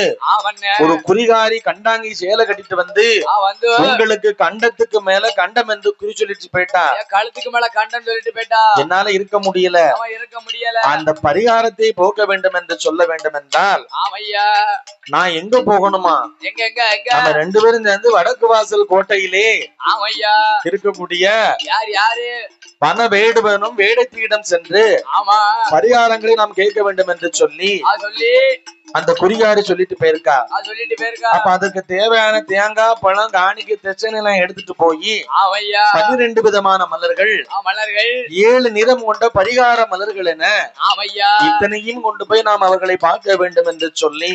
ஒரு குறிகாரி கண்டாங்கி சேலை கட்டிட்டு வந்து உங்களுக்கு கண்டத்துக்கு மேல கண்டம் என்று குறி சொல்லிட்டு போயிட்டா, கழுத்துக்கு மேல கண்டம் சொல்லிட்டு போயிட்டா, என்னால இருக்க முடியல. அந்த பரிகாரத்தை போக்க வேண்டும் என்று சொல்ல வேண்டும் என்றால் நான் எங்க போகணுமா, நம்ம 2 பேரும் சேர்ந்து வடக்கு வாசல் கோட்டையிலே இருக்கக்கூடிய வன வேடுவனும் வேடத்தியிடம் சென்று பரிகாரங்களை நாம் கேட்க வேண்டும் என்று சொல்லி அந்த குறிகாரி சொல்லிட்டு போயிருக்கா. அப்ப அதுக்கு தேவையான தேங்காய் பழம் காணிக்கை தெச்சனை எல்லாம் எடுத்துட்டு போய் 12 விதமான மலர்கள் 7 நிறம் கொண்ட பரிகார மலர்கள் என இத்தனையும் கொண்டு போய் நாம் அவர்களை பார்க்க வேண்டும் என்று சொல்லி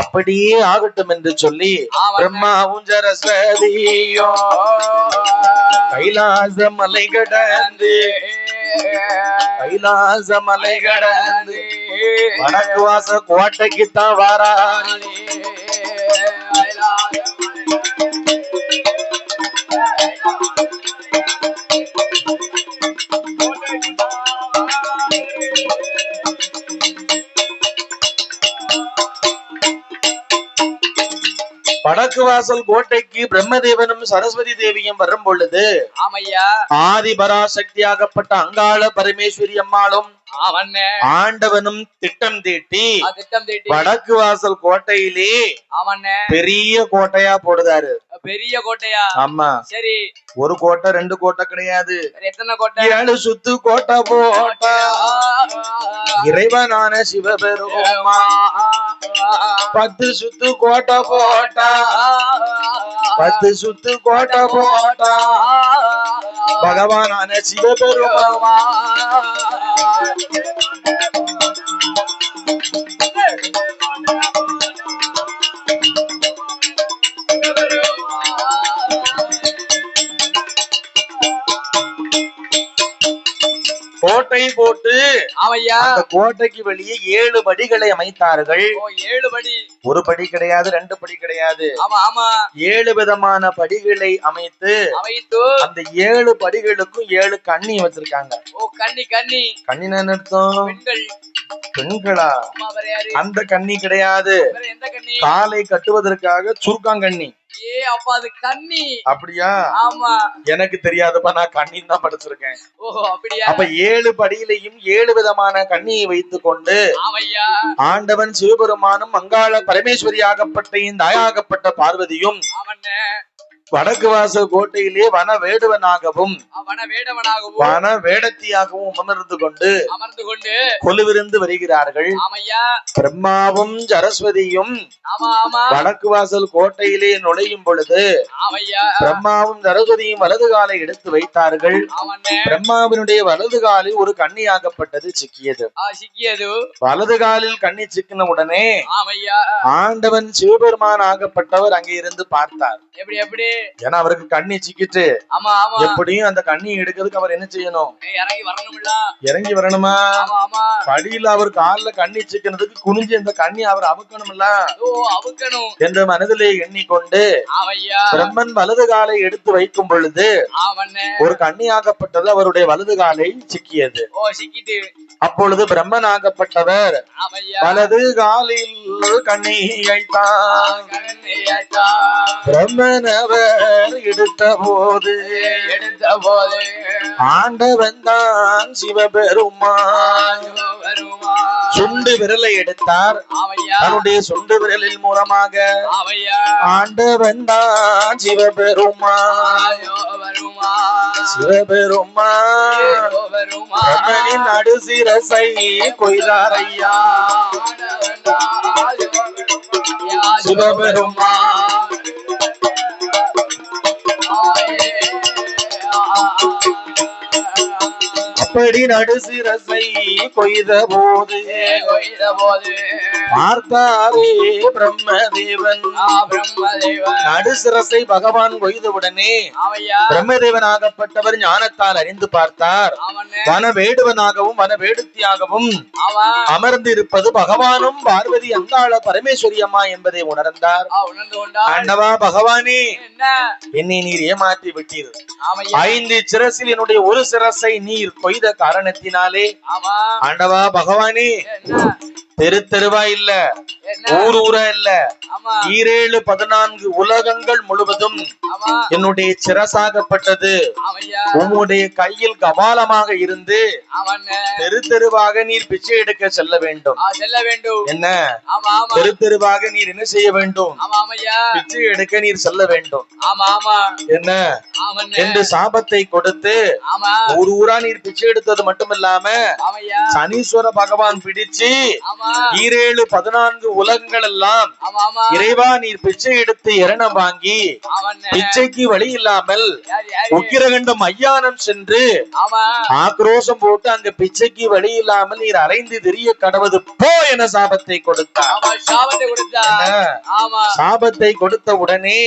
அப்படியே ஆகட்டும் என்று சொல்லி பிரம்மாவும் சரஸ்வதியோ கைலாச மலை கடந்து வடக்கு வாச கோட்டைக்கு தான் வாராணி. வடக்கு வாசல் கோட்டைக்கு பிரம்மதேவனும் சரஸ்வதி தேவியும் வரும் பொழுது ஆமையா ஆதி பராசக்தியாகப்பட்ட அங்காள பரமேஸ்வரி அம்மாளும் ஆண்டவனும் திட்டம் தீட்டி வடக்கு வாசல் கோட்டையிலே பெரிய கோட்டையா போடுதாரு. பெரிய கோட்டையா? ஆமா. சரி, ஒரு கோட்டை ரெண்டு கோட்டை கிடையாது, எத்தனை கோட்டை? 7 சுத்து கோட்டை போட்டா இறைவனான சிவபெருமா. 10 சுத்து கோட்டை போட்டா 10 சுத்து கோட்டை போட்டா பகவானான சிவபெருமா. கோட்டை போட்டு அந்த கோட்டைக்கு வெளியே 7 படிகளை அமைத்தார்கள். 7 படி? ஒரு படி கிடையாது, 2 படி கிடையாது, 7 விதமான படிகளை அமைத்து அந்த 7 படிகளுக்கும் 7 கண்ணி வச்சிருக்காங்க. கண்ணின்னு அர்த்தம் பெண்களா? அந்த கண்ணி கிடையாது, காலை கட்டுவதற்காக சுருக்காங்கண்ணி. அப்ப அது கண்ணி? அப்படியா? ஆமா. எனக்கு தெரியாதுப்பா, நான் கண்ணின்னு தான் படிச்சிருக்கேன். ஓஹோ, அப்படியா? அப்ப 7 படியிலையும் 7 விதமான கண்ணியை வைத்துக் கொண்டு ஆண்டவன் சிவபெருமானும் மங்காள பரமேஸ்வரி ஆகப்பட்ட இந்த தாயாகப்பட்ட பார்வதியும் வடக்கு வாசல் கோட்டையிலே வன வேடுவனாகவும் வன வேடத்தியாகவும் அமர்ந்து கொண்டு கொலுவிருந்து வருகிறார்கள். பிரம்மாவும் சரஸ்வதியும் வடக்கு வாசல் கோட்டையிலே நுழையும் பொழுது பிரம்மாவும் சரஸ்வதியும் வலது காலை எடுத்து வைத்தார்கள். பிரம்மாவினுடைய வலது காலில் ஒரு கண்ணியாகப்பட்டது சிக்கியது. வலது காலில் கண்ணி சிக்கின உடனே ஆண்டவன் சிவபெருமான் ஆகப்பட்டவர் அங்கே இருந்து பார்த்தார். எப்படி? ஏன்னா அவருக்கு கண்ணி சிக்கிட்டு எப்படியும் அந்த கண்ணி எடுக்கிறதுக்கு அவர் என்ன செய்யணும்? இறங்கி வரணுமா? படியில அவர் காலில் கண்ணி சிக்கினதுக்கு குனிஞ்சு இந்த கண்ணி அவர் அவுக்கணும்ல என்ற மனதிலே எண்ணிக்கொண்டு பிரம்மன் வலது காலை எடுத்து வைக்கும் பொழுது ஒரு கண்ணியாகப்பட்டது அவருடைய வலது காலை சிக்கியது. அப்பொழுது பிரம்மன் ஆகப்பட்டவர் வலது காலில் கண்ணியை தான் பிரம்மன் அவர் எடுத்த போது ஆண்டவன் தான் சிவபெருமான் சுண்டு விரலை எடுத்தார். தன்னுடைய சுண்டு விரலில் மூலமாக ஆண்டவன் தான் சிவபெருமான் பிரம்மனின் நடுசிரசை கொய்தாரையா சிவபெருமான். அப்படி நடுசிரசை கொய்த போது பார்த்தாரே பிரம்மதேவன். நடுசிரசை பகவான் கொய்தவுடனே பிரம்மதேவன் ஆகப்பட்டவர் ஞானத்தால் அறிந்து பார்த்தார். வன வேடுவனாகவும் வன வேடுத்தியாகவும் அமர்ந்து இருப்பது பகவானும் பார்வதி அங்காள பரமேஸ்வரி அம்மா என்பதை உணர்ந்தார். ஆண்டவா பகவானே, என்னை நீர் ஏமாற்றி விட்டீர். 5 சிரசில் என்னுடைய ஒரு சிரசை நீர் கொய்த காரணத்தினாலே ஆண்டவா பகவானே, தெரு தெருவா இல்ல, ஊர் ஊரா இல்ல, 7 14 உலகங்கள் முழுவதும் என்னுடைய சிரசாகப்பட்டது உம்முடைய கையில் கபாலமாக இருந்து தெரு தெருவாக நீர் பிச்சை எடுக்க செல்ல வேண்டும். என்ன தெரு தெருவாக நீர் என்ன செய்ய வேண்டும்? பிச்சை எடுக்க நீர் செல்ல வேண்டும். என்ன என்று சாபத்தை கொடுத்து ஒரு ஊரா நீர் பிச்சை எடுத்தது மட்டுமில்லாம சனீஸ்வர பகவான் பிடிச்சு 7 14 உலகங்கள் எல்லாம் இறைவா நீர் பிச்சை எடுத்து இரணம் வாங்கி பிச்சைக்கு வழி இல்லாமல் உக்கிரகண்டம் ஐயானம் சென்று ஆக்ரோஷம் போட்டு அங்க பிச்சைக்கு வழி இல்லாமல் நீர் அலைந்து திரிய கடவது போ என சாபத்தை கொடுத்தார். சாபத்தை கொடுத்த உடனே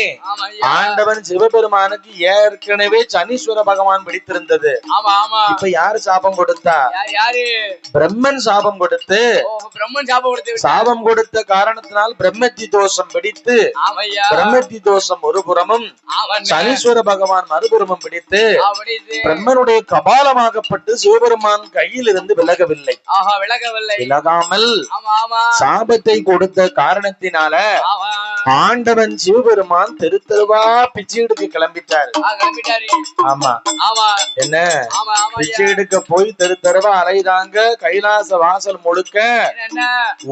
ஆண்டவன் சிவபெருமானுக்கு ஏற்கனவே சனீஸ்வர பகவான் பிடித்திருந்தது. இப்ப யாரு சாபம் கொடுத்தா? பிரம்மன் சாபம் கொடுத்து பிரம்மன் சாபம் கொடுத்து சாபம் கொடுத்த காரணத்தினால் பிரம்மத்தி தோஷம் பிடித்து பிரம்மத்தி தோஷம் ஒரு புறமும் சனீஸ்வர பகவான் மறுபுறமும் பிடித்து பிரம்மனுடைய கபாலமாகப்பட்டு சிவபெருமான் கையில் இருந்து விலகவில்லை. விலகாமல் சாபத்தை கொடுத்த காரணத்தினால ஆண்டவன் சிவபெருமான் தெரு தெருவா பிச்சை எடுக்க கிளம்பிட்டாரு. ஆமா, என்ன பிச்சை எடுக்க போய் தெரு தெருவா அலைதாங்க. கைலாச வாசல் முழுக்க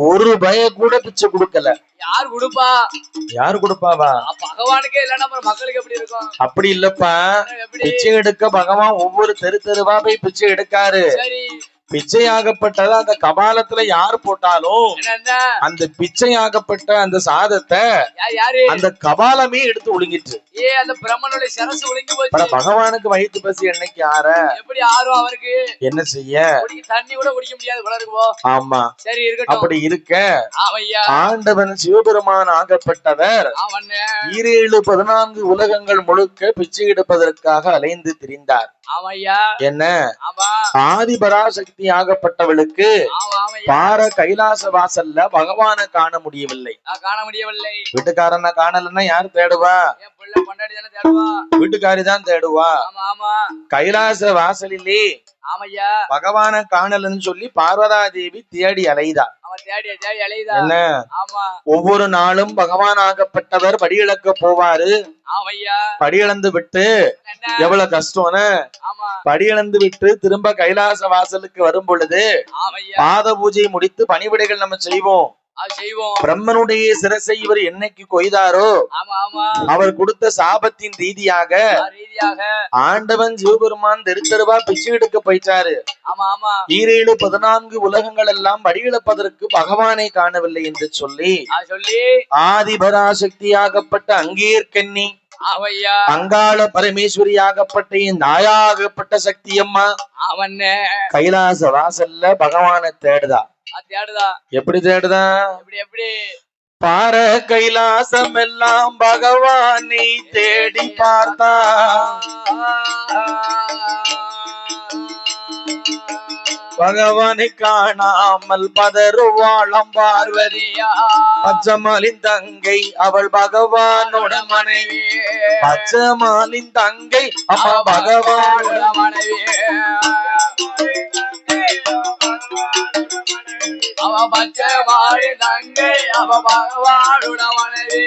ஒரு பய கூட பிச்சை கொடுக்கல. யாரு கொடுப்பா? யாரு கொடுப்பாவா? பகவானுக்கே இல்லன்னா மக்களுக்கு எப்படி இருக்கும்? அப்படி இல்லப்பா, பிச்சை எடுக்க பகவான் ஒவ்வொரு தெரு தெருவா போய் பிச்சை எடுக்காரு. பிச்சையாகப்பட்டது அந்த கபாலத்துல யாரு போட்டாலும் அந்த பிச்சையாகப்பட்ட அந்த சாதத்தை அந்த கபாலமே எடுத்து ஒழுங்கிட்டு அந்த பிரம்மனுடைய சரசு ஒழுங்கி போச்சு. பகவானுக்கு வயிற்று பசி என்னைக்கு ஆற எப்படி ஆறும்? அவருக்கு என்ன செய்ய? தண்ணி கூட குடிக்க முடியாது. ஆமா, சரி இருக்கட்டும். அப்படி இருக்க ஆண்டவன் சிவபெருமான் ஆகப்பட்டவர் 14 உலகங்கள் முழுக்க பிச்சை எடுப்பதற்காக அலைந்து திரிந்தார். என்ன ஆதிபராசக்தி ஆகப்பட்டவளுக்கு பார கைலாச வாசல்ல பகவான காண முடியவில்லை. வீட்டுக்காரன காணலன்னா யாரு தேடுவா? வீட்டுக்காரி தான் தேடுவா. கைலாச வாசலிலே பகவான காணலன்னு சொல்லி பார்வதா தேவி தேடி அலைதா. என்ன ஒவ்வொரு நாளும் பகவான் ஆகப்பட்டவர் படி இழக்க போவாரு. படி இழந்து விட்டு எவ்வளவு கஷ்டம்னு படி இழந்து விட்டு திரும்ப கைலாச வாசலுக்கு வரும் பொழுது பாத பூஜை முடித்து பணிவிடைகள் நம்ம செய்வோம். பிரம்மனுடைய சிரசை இவர் என்னைக்கு கொய்தாரோ அவர் கொடுத்த சாபத்தின் ரீதியாக ஆண்டவன் சிவபெருமான் தெரு தெருவா பிச்சை எடுக்க போயிட்டாரு. 14 உலகங்கள் எல்லாம் படியிழப்பதற்கு பகவானை காணவில்லை என்று சொல்லி ஆதிபராசக்தியாகப்பட்ட அங்கேற்கண்ணி அங்காள பரமேஸ்வரியாகப்பட்ட இந்த ஆயாகப்பட்ட சக்தி அம்மா கைலாச வாசல்ல பகவானை தேடுதா. எப்படி தேடுதா? பார கைலாசம் எல்லாம் பகவானை தேடி பார்த்தா பகவானை காணாமல் பதறுவாளம் பார்வதியா. பச்சமாலின் தங்கை அவள் பகவானோட மனைவி. பச்சமாலின் தங்கை அம்மா பகவானோட மனைவி. அவ பச்சமாலின் தங்கை அவ பகவானோட மனைவி.